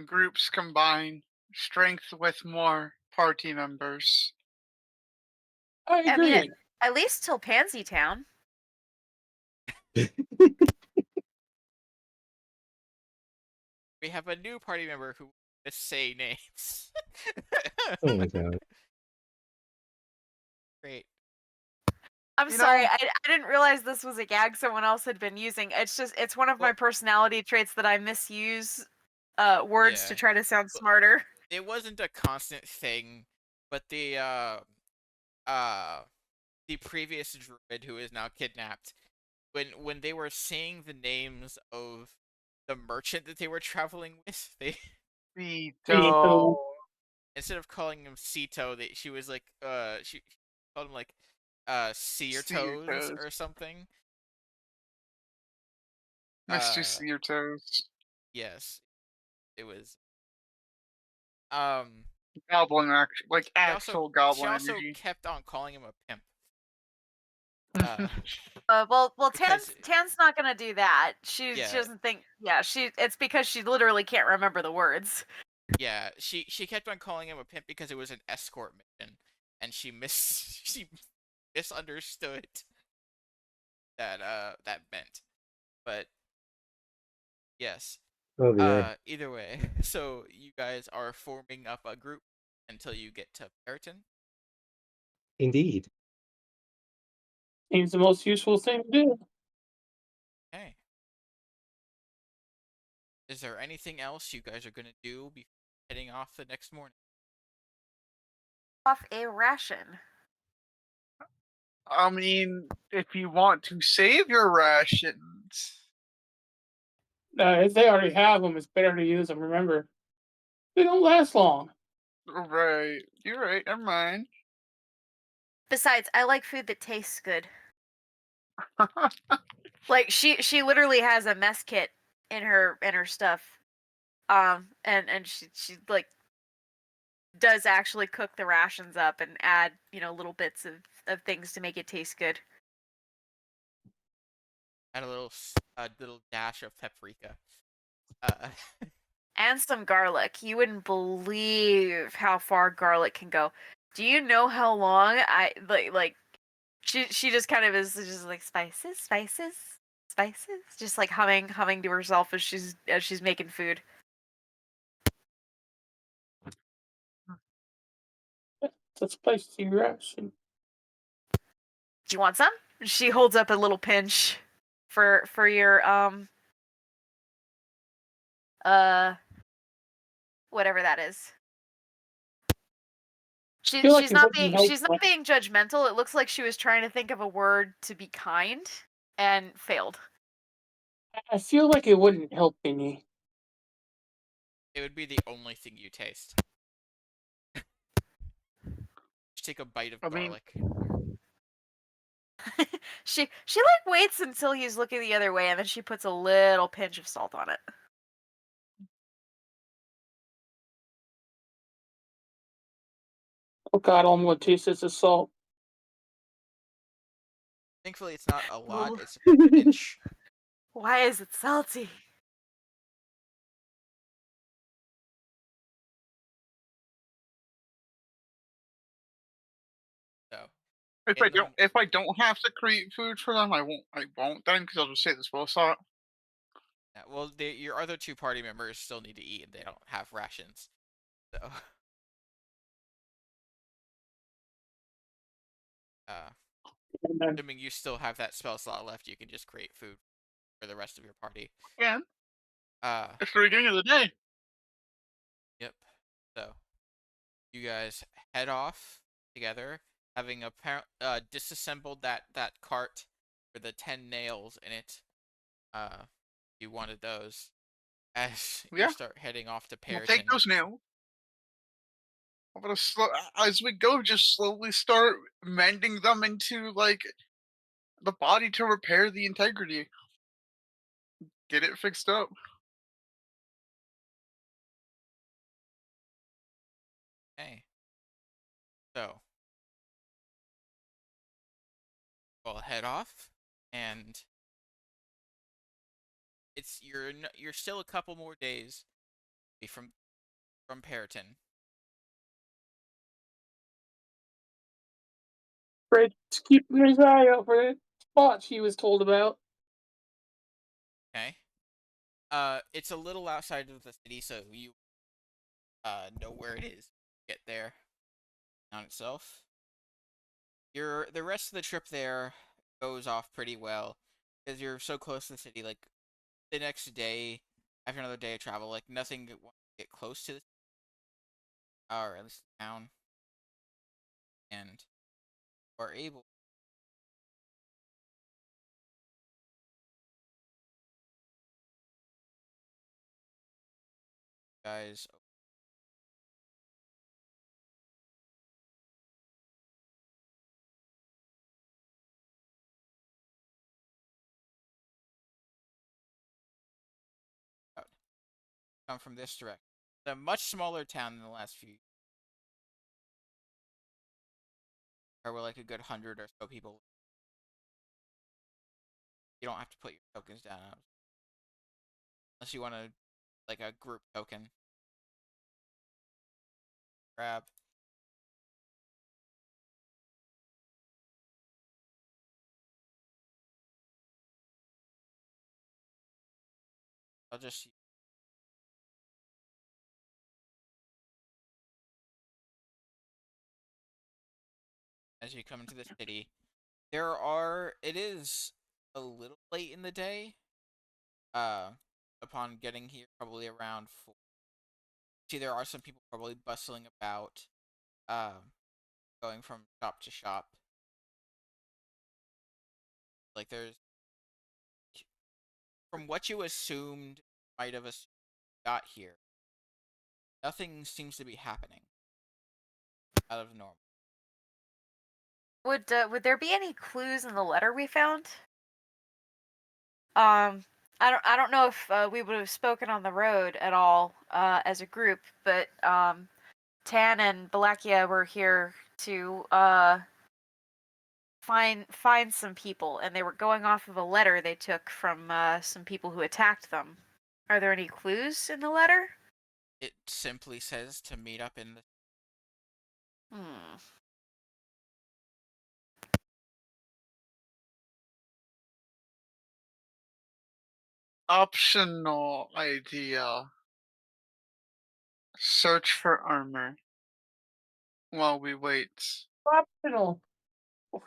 Groups combine. Strength with more party members. I I mean, agree. at least till Pansy Town. we have a new party member who just say names. Oh my God. Great. I'm You sorry, know- I didn't realize this was a gag someone else had been using. It's one of my Well- personality traits that I misuse words Yeah. to try to sound But- smarter. It wasn't a constant thing, but the previous druid who is now kidnapped, when they were saying the names of the merchant that they were traveling with, they Vito. instead of calling him Sito, she was like she called him like see your See your toes toes. or something. Mr. See your toes. Yes, it was. Um, Goblin act like she also actual goblin she also energy. kept on calling him a pimp. Well, because Tan's not gonna do that. She yeah, doesn't think. Yeah, it's because she literally can't remember the words. yeah, she kept on calling him a pimp because it was an escort mission, and she misunderstood that meant. But yes, Oh dear. either way, so you guys are forming up a group until you get to Periton. Indeed. Seems the most useful thing to do. Okay. Is there anything else you guys are gonna do before heading off the next morning? Off a ration. I mean, if you want to save your rations, If they already have them, it's better to use them. Remember, they don't last long. right? You're right. Never mind. Besides, I like food that tastes good. Like she literally has a mess kit in her stuff. And she like does actually cook the rations up and add, little bits of things to make it taste good. Add a little dash of paprika. Uh, And some garlic. You wouldn't believe how far garlic can go. Do you know how long I like she just kind of is just like spices, spices, spices, just like humming to herself as she's making food. It's a spicy ration. Do you want some? She holds up a little pinch for your uh whatever that is. I feel like She's it not wouldn't being help she's not much. being judgmental. It looks like she was trying to think of a word to be kind and failed. I feel like it wouldn't help any. it would be the only thing you taste. Just take a bite of I mean, garlic. She like waits until he's looking the other way and then she puts a little pinch of salt on it. Oh God, all I'm going to taste is the salt. Thankfully, it's not a lot. Ooh. It's a pinch. Why is it salty? So, if I in the don't if I don't have to create food for them, I won't then because I'll just say the spell slot. yeah, well, your other two party members still need to eat, and they don't have rations. So, uh, And then, assuming you still have that spell slot left, you can just create food for the rest of your party. Yeah, Uh, it's the beginning of the day. yep. So, you guys head off together, having disassembled that cart with the 10 nails in it. You wanted those. As you Yeah, start heading off to we'll take Periton. those now. I'm gonna as we go, just slowly start mending them into like the body to repair the integrity. Get it fixed up. Okay. So, we'll head off, and you're still a couple more days away from Periton. Fred's keeping his eye out for the spot she was told about. Okay. It's a little outside of the city, so you know where it is. Get there on itself. The rest of the trip there goes off pretty well because you're so close to the city. Like the next day, after another day of travel, like nothing wants to get close to the or at least the town, and are able guys come from this direction. It's a much smaller town than the last few. There were like a good 100 or so people. You don't have to put your tokens down unless you want to like a group token. Grab. I'll just as you come into the city. It is a little late in the day. Uh, upon getting here, probably around 4. See, there are some people probably bustling about, going from shop to shop. Like there's, from what you assumed might have got here, nothing seems to be happening out of normal. Would there be any clues in the letter we found? I don't know if we would have spoken on the road at all as a group, but Tan and Balakia were here to find some people, and they were going off of a letter they took from some people who attacked them. Are there any clues in the letter? It simply says to meet up in the. Hmm. Optional idea. Search for armor while we wait. Optional. I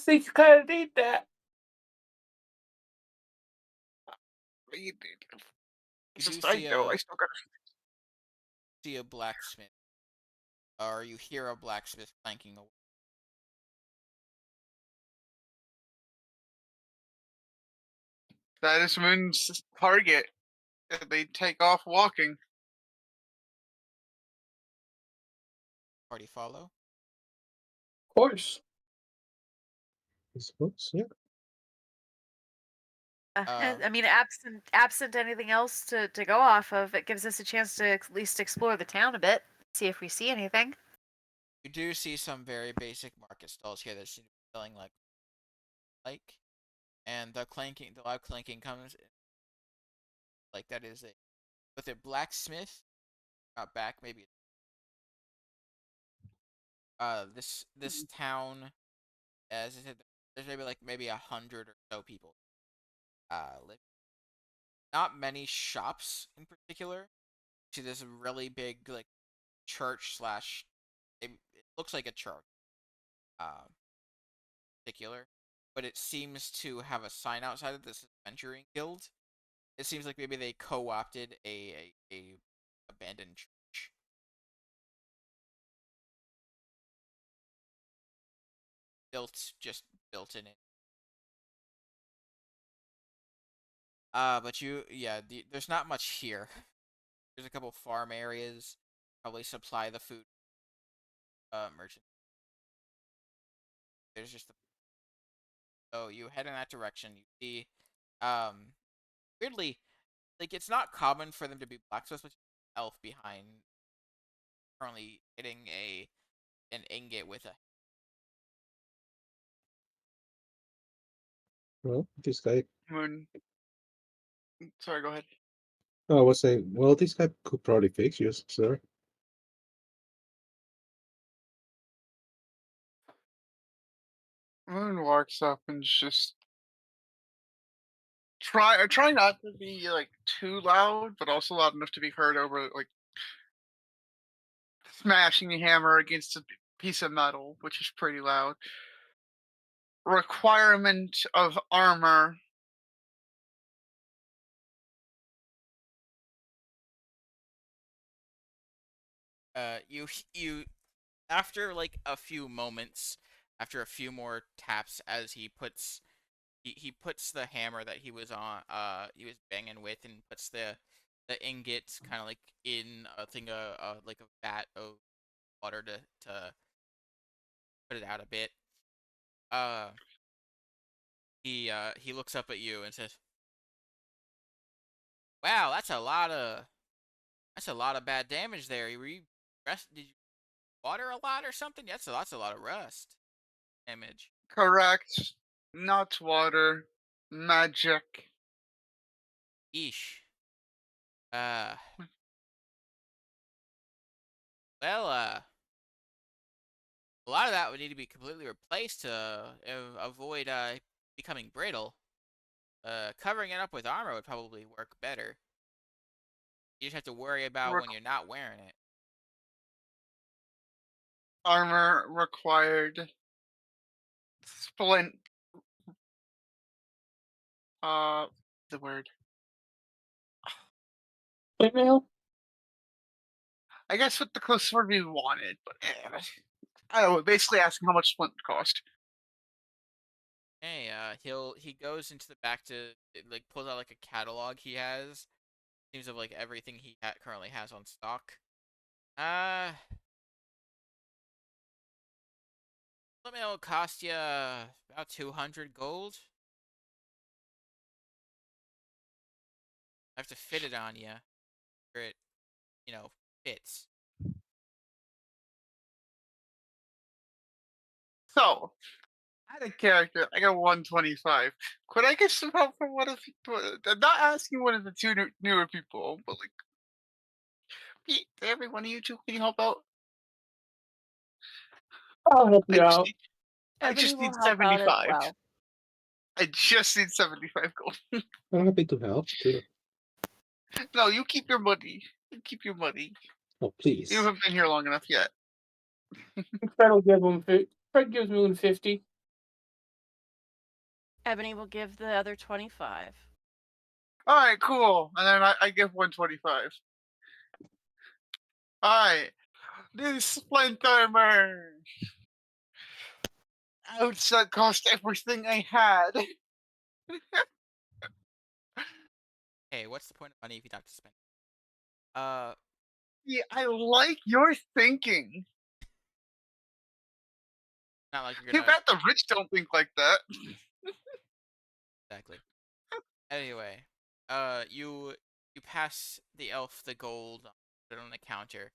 think you kind of need that. You do Just I know I still gotta. see a blacksmith, or you hear a blacksmith clanking away. That is Moon's target. They take off walking. Party follow. Of course. I suppose, yeah. I mean, absent anything else to go off of, it gives us a chance to at least explore the town a bit, see if we see anything. You do see some very basic market stalls here that seem to be selling and the loud clanking comes like that is a with a blacksmith out back maybe. This town, as I said, there's maybe 100 or so people. Live. Not many shops in particular. See, there's a really big like church slash. It looks like a church. Particular, but it seems to have a sign outside of this adventuring guild. It seems like maybe they co-opted a abandoned church. Just built in it. But there's not much here. There's a couple farm areas, probably supply the food, merchant. There's just so you head in that direction. You see, um, weirdly, like it's not common for them to be blacksmiths, but elf behind, currently hitting an ingot with a. Well, this guy. Moon. Sorry, go ahead. Oh, I was saying, well, this guy could probably fix you, sir. Moon walks up and just try not to be like too loud, but also loud enough to be heard over like smashing a hammer against a piece of metal, which is pretty loud. Requirement of armor. You after like a few moments, after a few more taps, as he puts the hammer that he was banging with, and puts the ingots kind of like in a thing like a vat of water to put it out a bit. Uh, he looks up at you and says, "Wow, that's a lot of bad damage there. Were you rust? Did you water a lot or something? That's a lot of rust damage." Correct. Not water. Magic. Eesh. Uh, well, a lot of that would need to be completely replaced to avoid becoming brittle. Covering it up with armor would probably work better. You just have to worry about Re- when you're not wearing it. armor required. Splint. Uh, the word. Plate mail? I guess what the closest word we wanted, but I don't know. Basically asking how much splint cost. Hey, he goes into the back to like pulls out like a catalog he has. Seems of like everything he currently has on stock. Uh, let me know. It'll cost you about 200 gold. I have to fit it on you, for it, fits. So, add a character. I got 125. Could I get some help from one of I'm not asking one of the two newer people, but like, every one of you two, can you help out? I'll help I you just out. need, I Ebony just will need help out as 75. well. I just need 75 gold. I'm happy to help too. No, you keep your money. You keep your money. Oh, You please. haven't been here long enough yet. Fred will give him. Fred gives Moon 50. Ebony will give the other 25. All right, cool. And then I give 125. All right, this splint armor. Ouch, that cost everything I had. Hey, what's the point of money if you don't have to spend it? Yeah, I like your thinking. Not like you're Too gonna bad the rich don't think like that. exactly. Anyway, you pass the elf the gold, put it on the counter,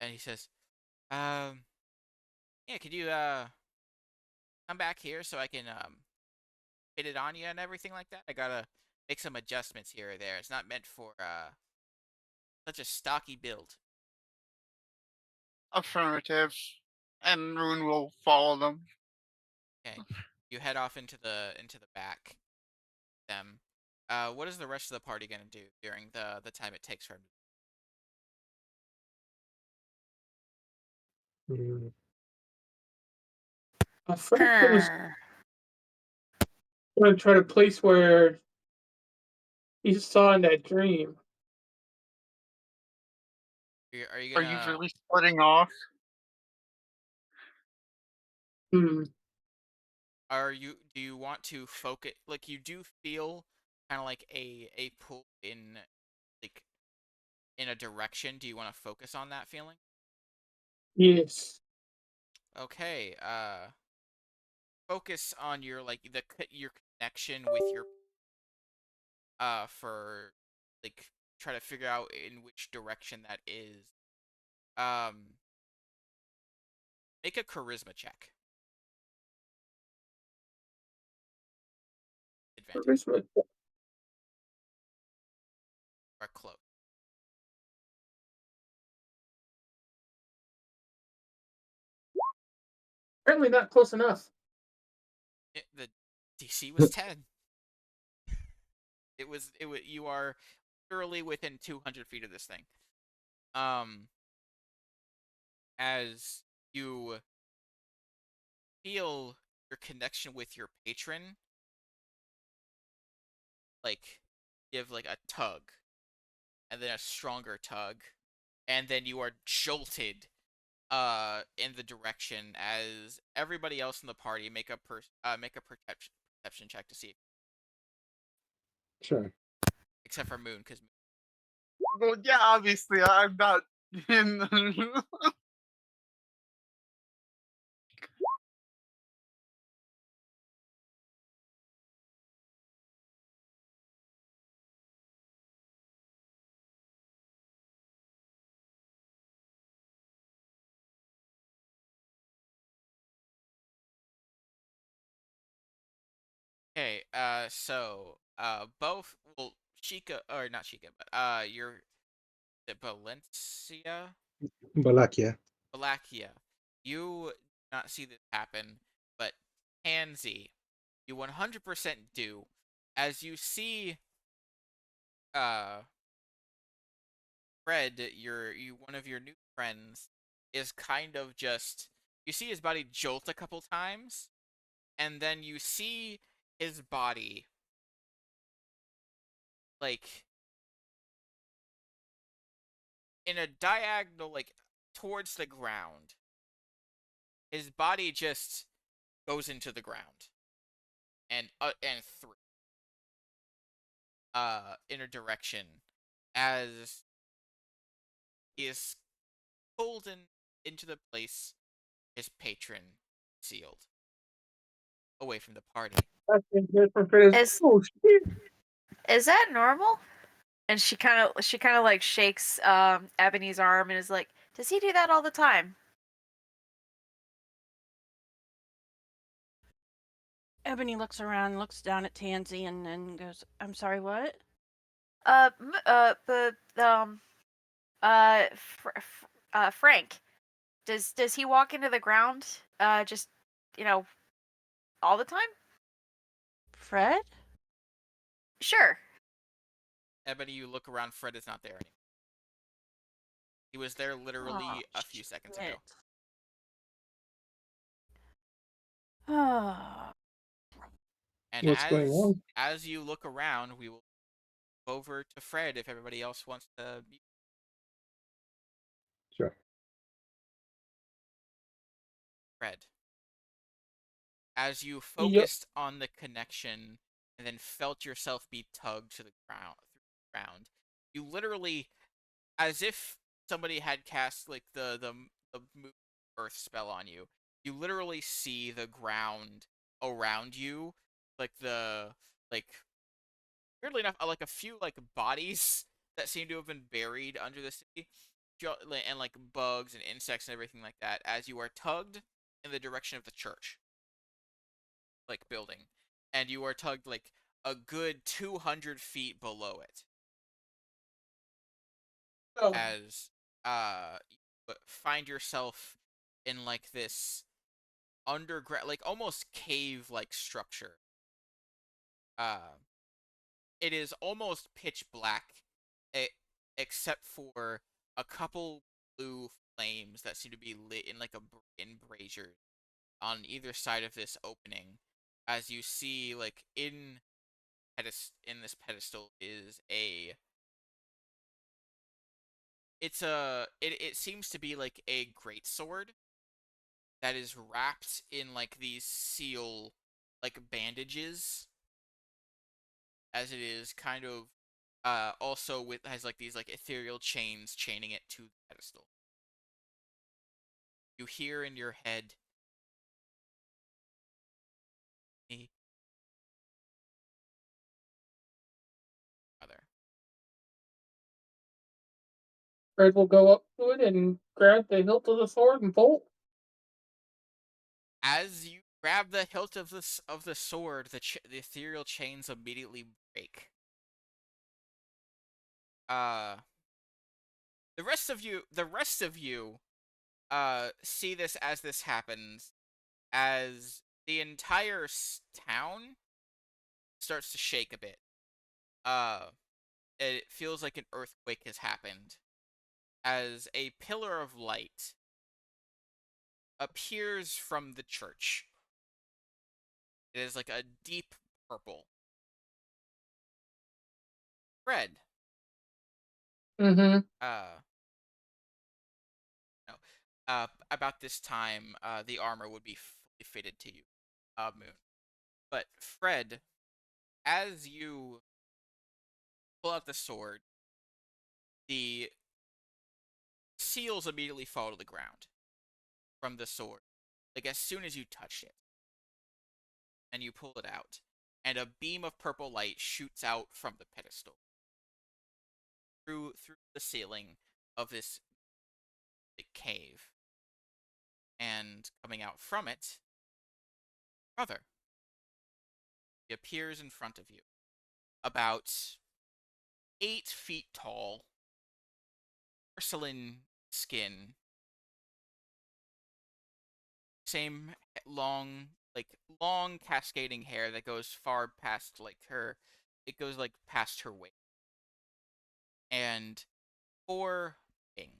and he says, yeah, could you come back here so I can fit it on you and everything like that? I gotta make some adjustments here or there. It's not meant for such a stocky build. Affirmative. And Rune will follow them. Okay, you head off into the back. Them. What is the rest of the party gonna do during the time it takes for him? Mm, Fred was Huh. going to try to place where he saw in that dream. Are you Are you gonna really splitting off? Hmm. do you want to focus, like, you do feel kind of like a pull in, like, in a direction? Do you want to focus on that feeling? Yes. Okay, focus on your, like, your connection with your for, like, try to figure out in which direction that is. um Make a charisma check. Advantage or close. Apparently not close enough. The DC was 10. You are thoroughly within 200 feet of this thing. Um, as you feel your connection with your patron, like, give like a tug, and then a stronger tug, and then you are jolted in the direction as everybody else in the party make a perception check to see, sure. except for Moon, because Well, yeah, obviously, I'm not in. Okay, both, well, Chica, or not Chica, but, your, Valencia? Valakia. Valakia. You do not see this happen, but Pansy, you 100% do, as you see, uh, Fred, one of your new friends, is kind of just, you see his body jolt a couple times, and then you see his body, like, in a diagonal, like, towards the ground. His body just goes into the ground and through in a direction as he is pulled into the place his patron sealed away from the party. That's been good for Fizz. Is Oh shit! is that normal? And she kind of like shakes Ebony's arm and is like, "Does he do that all the time?" Ebony looks around, looks down at Tansy, and then goes, "I'm sorry, what?" But Frank, does he walk into the ground just you know all the time? Fred? Sure. Ebony, you look around, Fred is not there anymore. He was there literally a few seconds ago. Oh, And What's going on? as you look around, we will go over to Fred if everybody else wants to be Sure. Fred. As you Yep. focused on the connection and then felt yourself be tugged to the ground through the ground, you literally, as if somebody had cast like the move earth spell on you, you literally see the ground around you, like like weirdly enough, like a few like bodies that seem to have been buried under the city, and like bugs and insects and everything like that, as you are tugged in the direction of the church, like building, and you are tugged like a good 200 feet below it, Oh. as you find yourself in like this underground, like almost cave like structure. Uh, it is almost pitch black, e- except for a couple blue flames that seem to be lit in like in braziers on either side of this opening. As you see, like in this pedestal is a it seems to be like a great sword that is wrapped in like these seal like bandages, as it is kind of also with has like these like ethereal chains chaining it to the pedestal. You hear in your head, "Me, brother." Fred will go up to it and grab the hilt of the sword and pull. As you grab the hilt of the sword, the ethereal chains immediately break. Uh, the rest of you see this as this happens, as the entire town starts to shake a bit. Uh, it feels like an earthquake has happened, as a pillar of light appears from the church. It is like a deep purple. Red. Mm-hmm. Uh, no. About this time, the armor would be fully fitted to you, Moon. But Fred, as you pull out the sword, the seals immediately fall to the ground from the sword. Like as soon as you touch it and you pull it out, and a beam of purple light shoots out from the pedestal through the ceiling of this like, cave, and coming out from it, brother. He appears in front of you, about 8 feet tall, porcelain skin, same long, long cascading hair that goes far past it goes past her waist, and 4 wings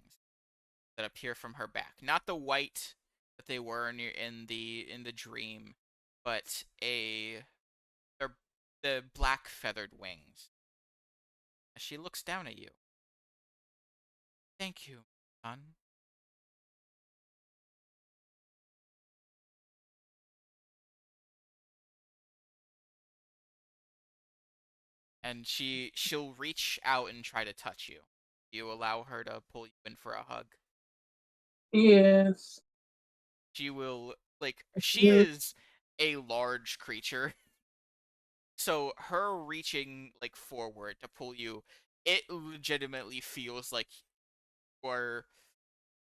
that appear from her back. Not the white that they were in the dream, but they're the black feathered wings. As she looks down at you. Thank you, son. And she'll reach out and try to touch you. You allow her to pull you in for a hug. Yes. She will she Yes. is a large creature. So her reaching forward to pull you, it legitimately feels like you're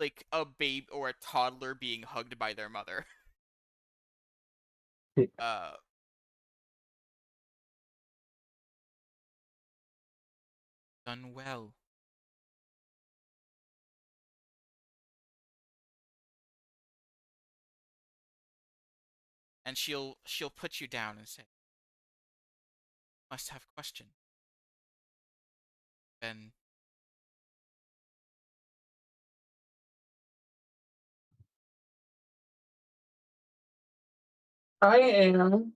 like a babe or a toddler being hugged by their mother. uh Done well. And she'll put you down and say, "Must have question." Then I am.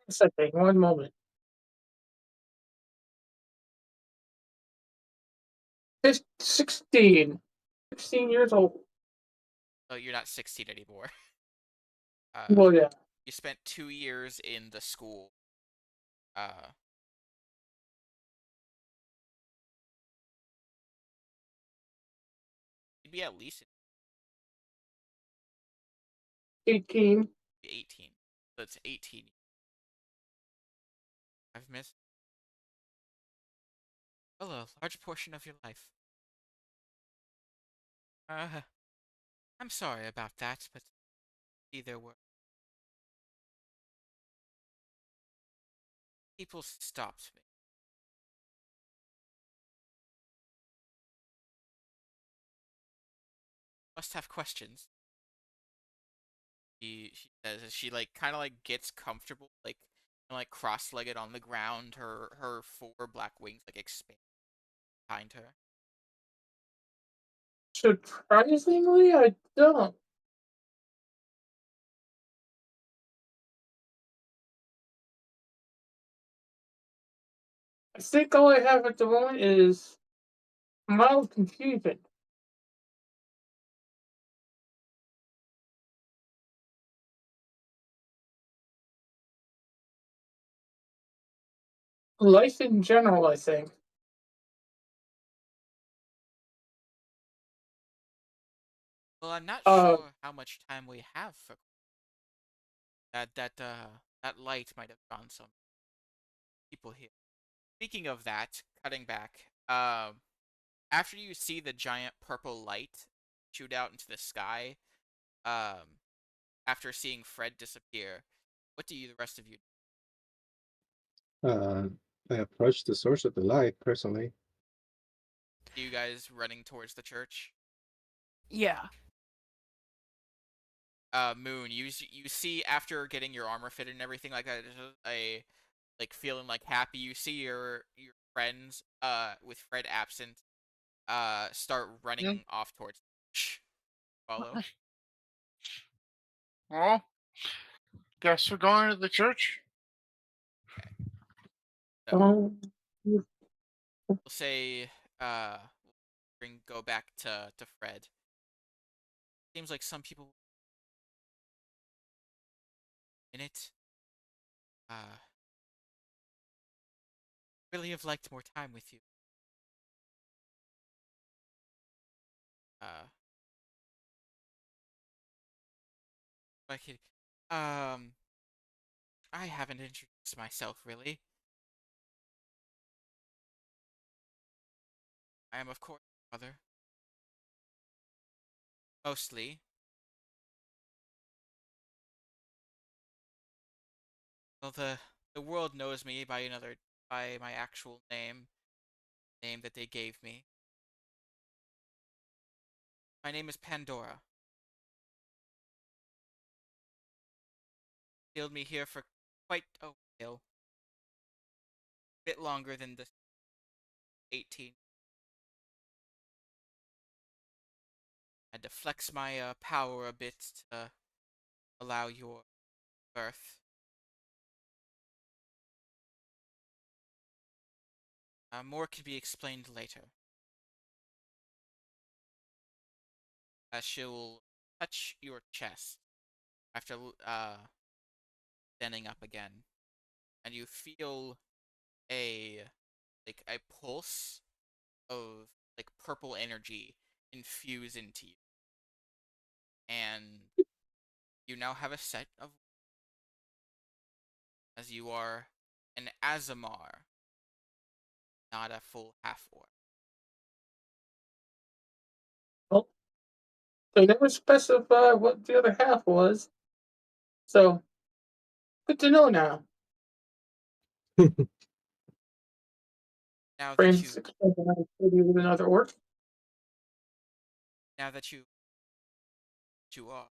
A second, one moment. 16. 16 years old. oh, you're not 16 anymore. Well, yeah. You spent 2 years in the school. Uh, you'd be at least 18. 18. So it's 18. I've missed a large portion of your life. Uh, I'm sorry about that, but there were people stopped me. Must have questions. She says as she kind of gets comfortable, cross-legged on the ground. Her 4 black wings expand behind her. Surprisingly, I don't. I think all I have at the moment is mild confusion. Life in general, I think. Well, I'm not Uh, sure how much time we have for that light might have drawn some people here. Speaking of that, cutting back, after you see the giant purple light shoot out into the sky, um, after seeing Fred disappear, what do the rest of you Uh, I approached the source of the light personally. do? You guys running towards the church? Yeah. Moon, you see after getting your armor fitted and everything like that, a feeling happy. You see your friends, with Fred absent, start Hmm? running off towards the church. Follow. Well, guess we're going to the church. Okay. So um, we'll say, uh, go back to Fred. Seems like some people in it, uh, really have liked more time with you. Uh, I could, I haven't introduced myself really. I am of course your mother. Mostly. Well, the world knows me by my actual name that they gave me. My name is Pandora. Sealed me here for quite a while, a bit longer than the 18. Had to flex my power a bit to allow your birth. More can be explained later. As she'll touch your chest after standing up again, and you feel a a pulse of like purple energy infuse into you, and you now have a set of as you are an Azamar, not a full half orc. Oh, they never specify what the other half was. So, good to know now. Now that Friends you explain how to study with another orc. now that you are,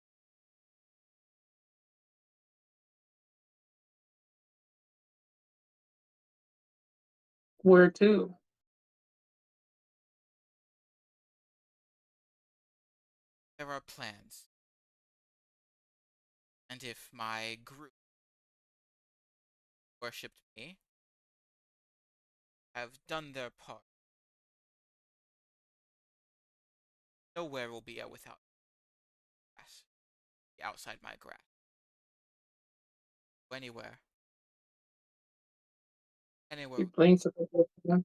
Where to? there are plans, and if my group worshipped me, have done their part, nowhere will be without grass, outside my grasp. Anywhere, He anywhere. blinks a couple of times.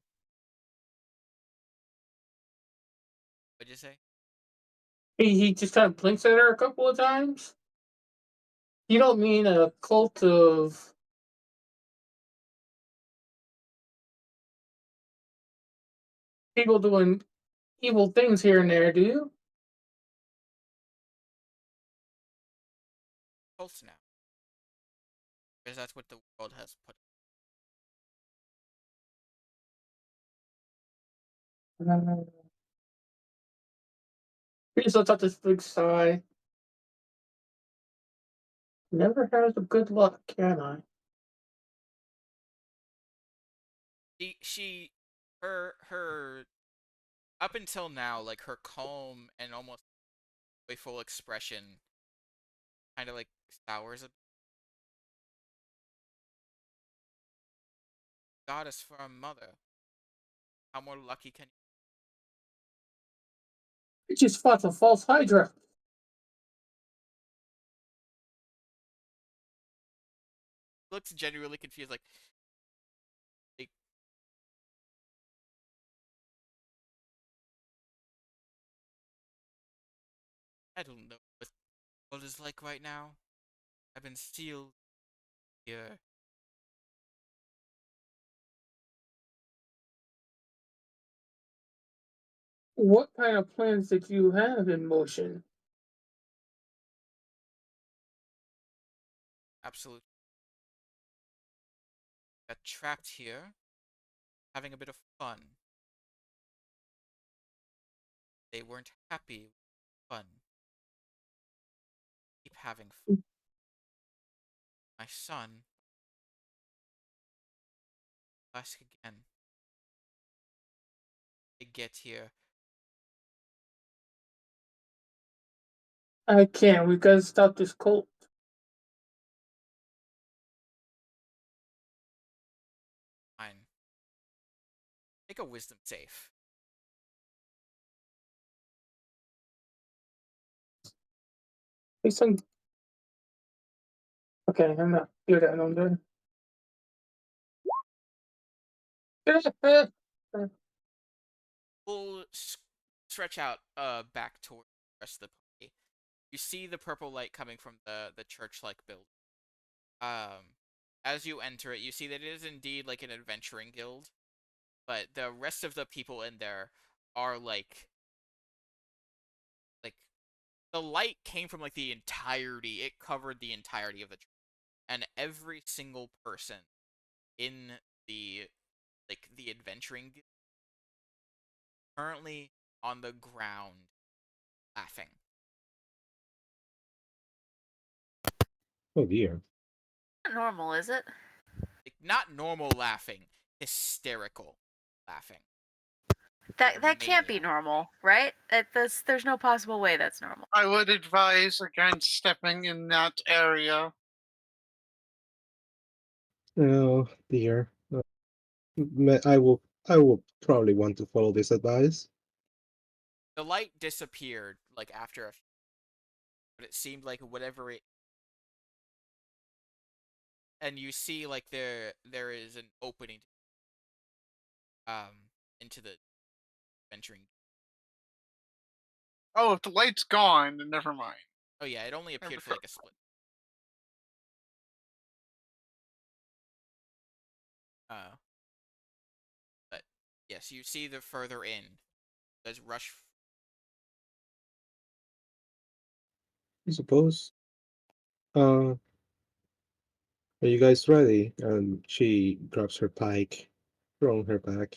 What'd you say? He just kind of blinks at her a couple of times. You don't mean a cult of people doing evil things here and there, do you? Pulse now, because that's what the world has put. He just lets out this big sigh. Never has a good luck, can I? Her up until now, like her calm and almost joyful expression, kind of like sours a goddess for a mother. How more lucky can you? He just fought the false Hydra. Looks genuinely confused, like I don't know what the world is like right now. I've been sealed here. What kind of plans did you have in motion? Absolutely got trapped here, having a bit of fun. They weren't happy with fun. Keep having fun. My son, ask again. They get here. I can't. We gotta stop this cult. Fine. Make a wisdom save. Some... Okay, I'm not good at them. We'll stretch out back toward the rest of the party. You see the purple light coming from the church-like building. As you enter it, you see that it is indeed like an adventuring guild, but the rest of the people in there are like the light came from like the entirety. It covered the entirety of the church. and every single person in the the adventuring currently on the ground laughing. Oh dear. Not normal, is it? Like, not normal laughing, hysterical laughing. That can't be Maniac. normal, right? There's no possible way that's normal. I would advise against stepping in that area. Oh dear. I will probably want to follow this advice. The light disappeared like after a but it seemed like whatever it and you see like there is an opening into the venturing. Oh, if the light's gone, then never mind. Oh yeah, it only Never appeared for tr- like a split. Uh but yes, you see the further in. Does rush I suppose. Are you guys ready? And she grabs her pike from her back.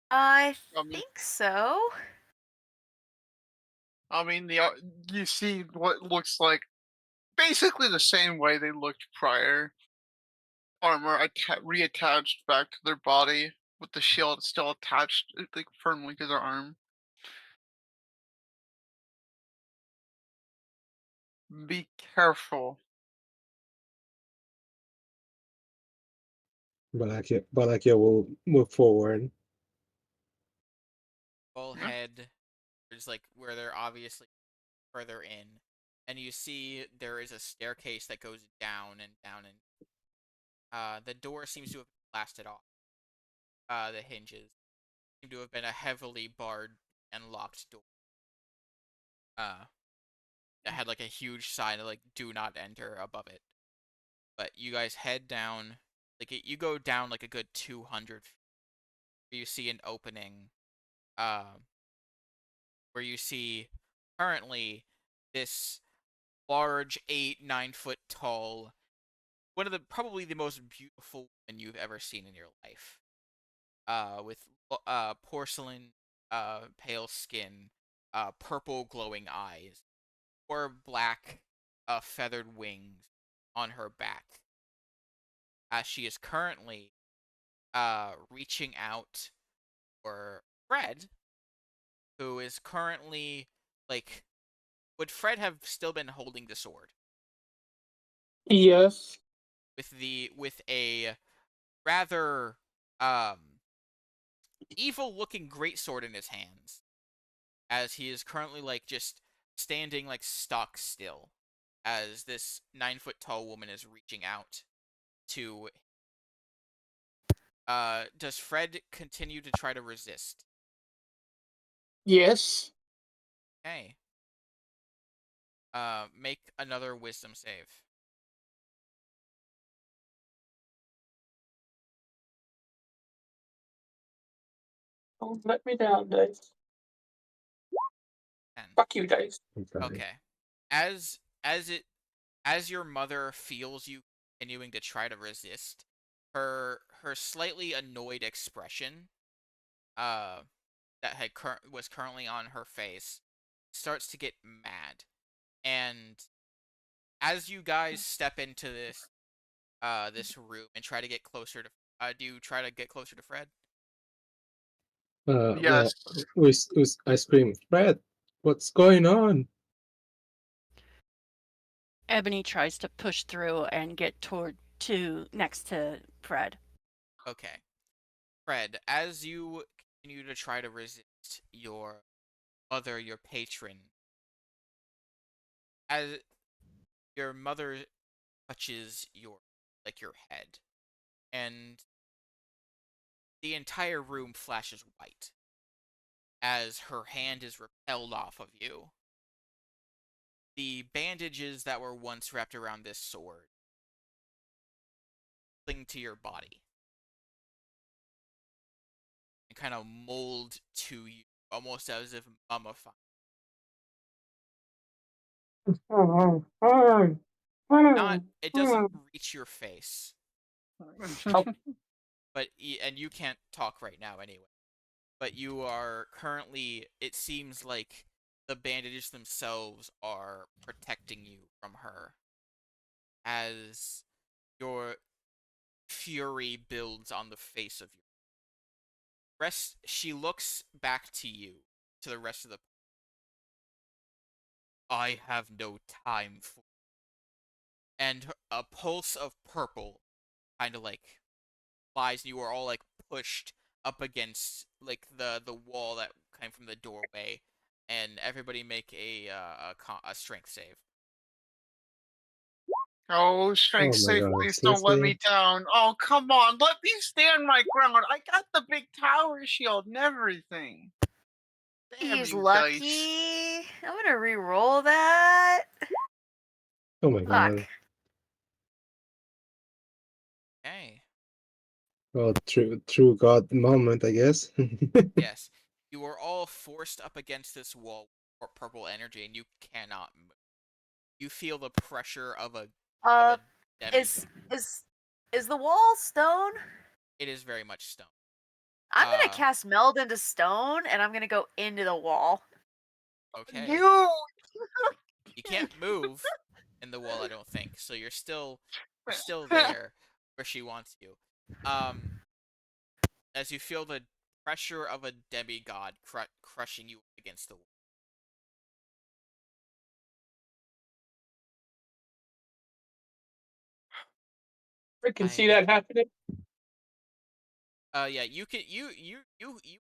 I I mean, think so. you see what looks like basically the same way they looked prior. Armor reattached back to their body with the shield still attached like firmly to their arm. Be careful. Balakia will move forward. full Yeah. head. There's like where they're obviously further in. And you see there is a staircase that goes down and down and the door seems to have blasted off. The hinges seem to have been a heavily barred and locked door. Uh, that had like a huge sign of like "Do not enter" above it. But you guys head down, you go down like a good 200 feet. You see an opening, um, where you see currently this large 8-9 foot tall, one of the probably the most beautiful women you've ever seen in your life. With porcelain pale skin, purple glowing eyes, or black feathered wings on her back. As she is currently reaching out for Fred, who is currently like would Fred have still been holding the sword Yes. with a rather um evil looking greatsword in his hands, as he is currently like just standing like stock still as this 9 foot tall woman is reaching out to does Fred continue to try to resist? Yes. Okay. Make another wisdom save. Don't let me down, dice. 10. Fuck you, dice. I'm sorry. Okay. As your mother feels you continuing to try to resist, her slightly annoyed expression uh that was currently on her face starts to get mad. And as you guys step into this room and try to get closer to do you try to get closer to Fred? Well, Yes. I scream, Fred, what's going on? Ebony tries to push through and get toward to next to Fred. Okay. Fred, as you continue to try to resist your mother, your patron, as your mother touches your head, and the entire room flashes white as her hand is repelled off of you. The bandages that were once wrapped around this sword cling to your body and kind of mold to you, almost as if mummified. It doesn't reach your face, Oh, but and you can't talk right now anyway. But you are currently. It seems like the bandages themselves are protecting you from her as your fury builds on the face of you. She looks back to you, to the rest of the. I have no time for. And a pulse of purple kind of like flies, and you are all like pushed up against like the wall that came from the doorway, and everybody make a strength save. Oh, strength Oh my safe, god, please don't let me seriously? down. Oh, come on, let me stand my ground. I got the big tower shield and everything. Damn He's you, dice. lucky. I'm gonna re-roll that. Oh my Fuck. god. Okay. Well, true God moment, I guess. Yes, you are all forced up against this wall for purple energy, and you cannot move. You feel the pressure of Uh, a demi. is is is the wall stone? It is very much stone. I'm gonna Uh, cast meld into stone, and I'm gonna go into the wall. okay. You. You can't move in the wall, I don't think. So you're still there where she wants you. Um, as you feel the pressure of a demigod crushing you against the wall. I can see I that happening. yeah, you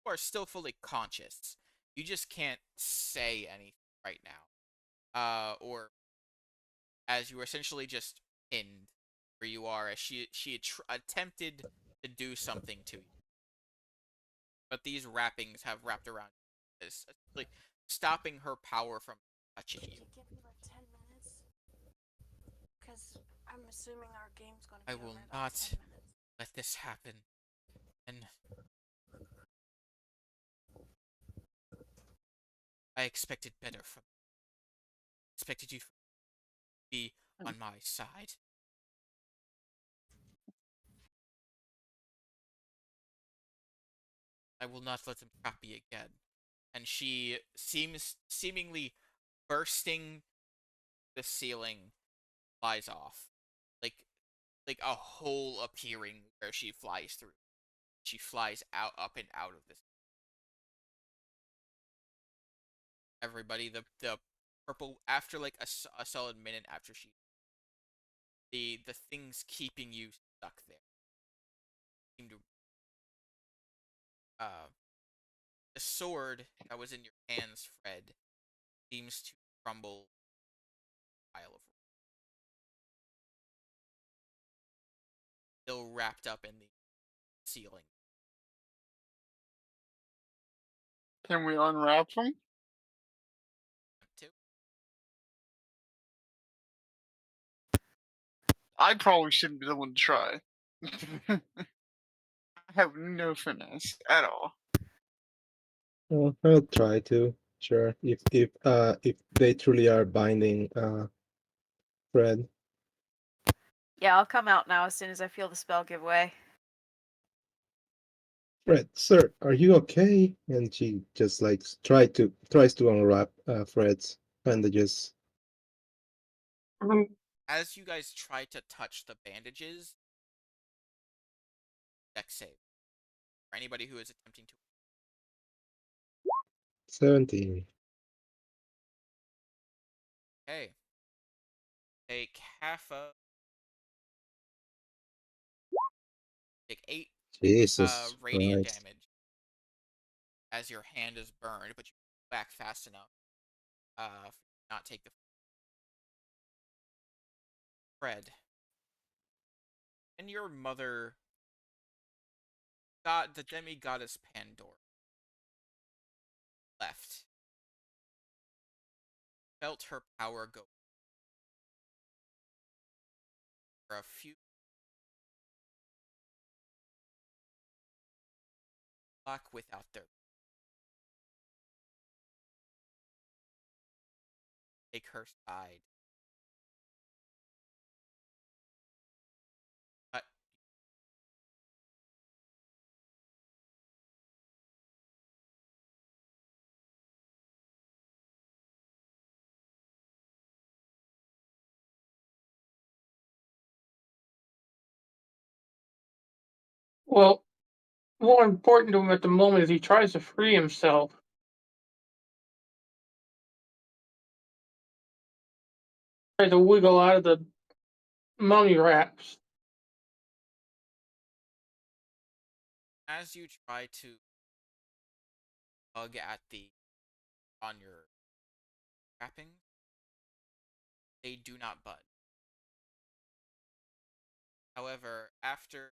are still fully conscious. You just can't say anything right now. Or as you are essentially just pinned where you are, as she attempted to do something to you, but these wrappings have wrapped around you, essentially stopping her power from touching Could you. you give me like 10 minutes? Because I'm assuming our game's gonna I be over will in about not 10 minutes. let this happen, and I expected better from. Expected you to be on my side. I will not let them trap me again. And she seems seemingly bursting the ceiling, flies off, like like a hole appearing where she flies through. She flies out, up and out of this. Everybody, the purple after like a solid minute after she, the things keeping you stuck there seem to uh the sword that was in your hands, Fred, seems to crumble pile of still wrapped up in the ceiling. Can we unwrap them? Too. I probably shouldn't be the one to try. I have no finesse at all. Well, I'll try to. Sure. If they truly are binding Fred. Yeah, I'll come out now as soon as I feel the spell give way. Fred, sir, are you okay? And she just like tries to unwrap Fred's bandages. As you guys try to touch the bandages, dex save for anybody who is attempting to. 17. Okay, take half of take 8 Jesus radiant Christ. damage as your hand is burned, but you go back fast enough not take the Fred. And your mother, God, the demi-goddess Pandora, left. Felt her power go for a few luck without their take her side. Well, more important to him at the moment is he tries to free himself. Tries to wiggle out of the mummy wraps. As you try to tug at the on your wrapping, they do not budge. However, after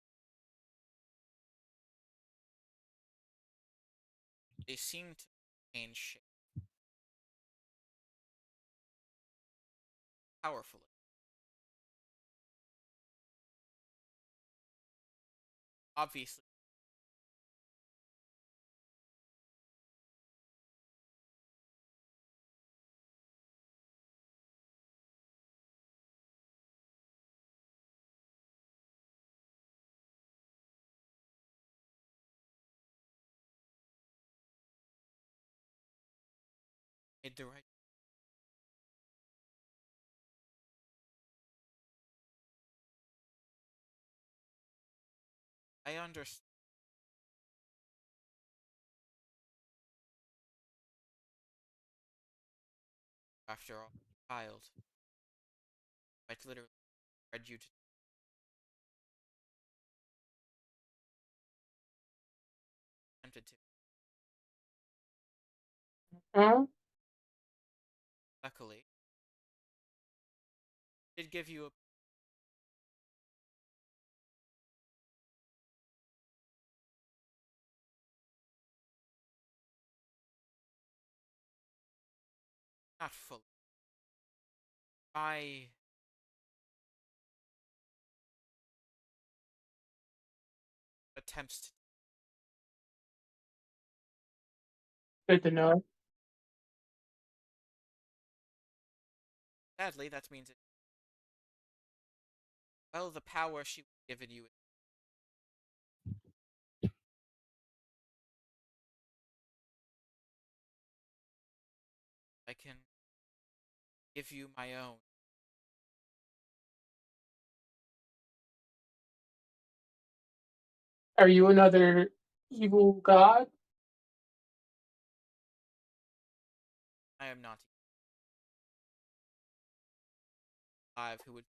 they seem to change shape powerfully. Obviously, made the right. I understand. After all, child, I literally bred you to tempted to. Huh? Luckily, did give you a not fully. My attempts to Good to know. sadly, that means it. Well, the power she was given you, I can give you my own. Are you another evil god? I am not alive who would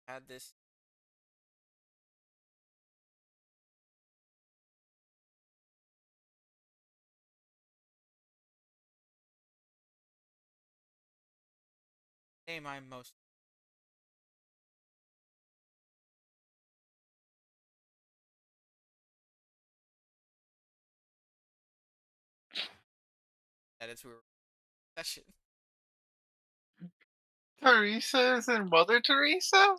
had this. Name I'm most. That is where session. Teresa is in Mother Teresa?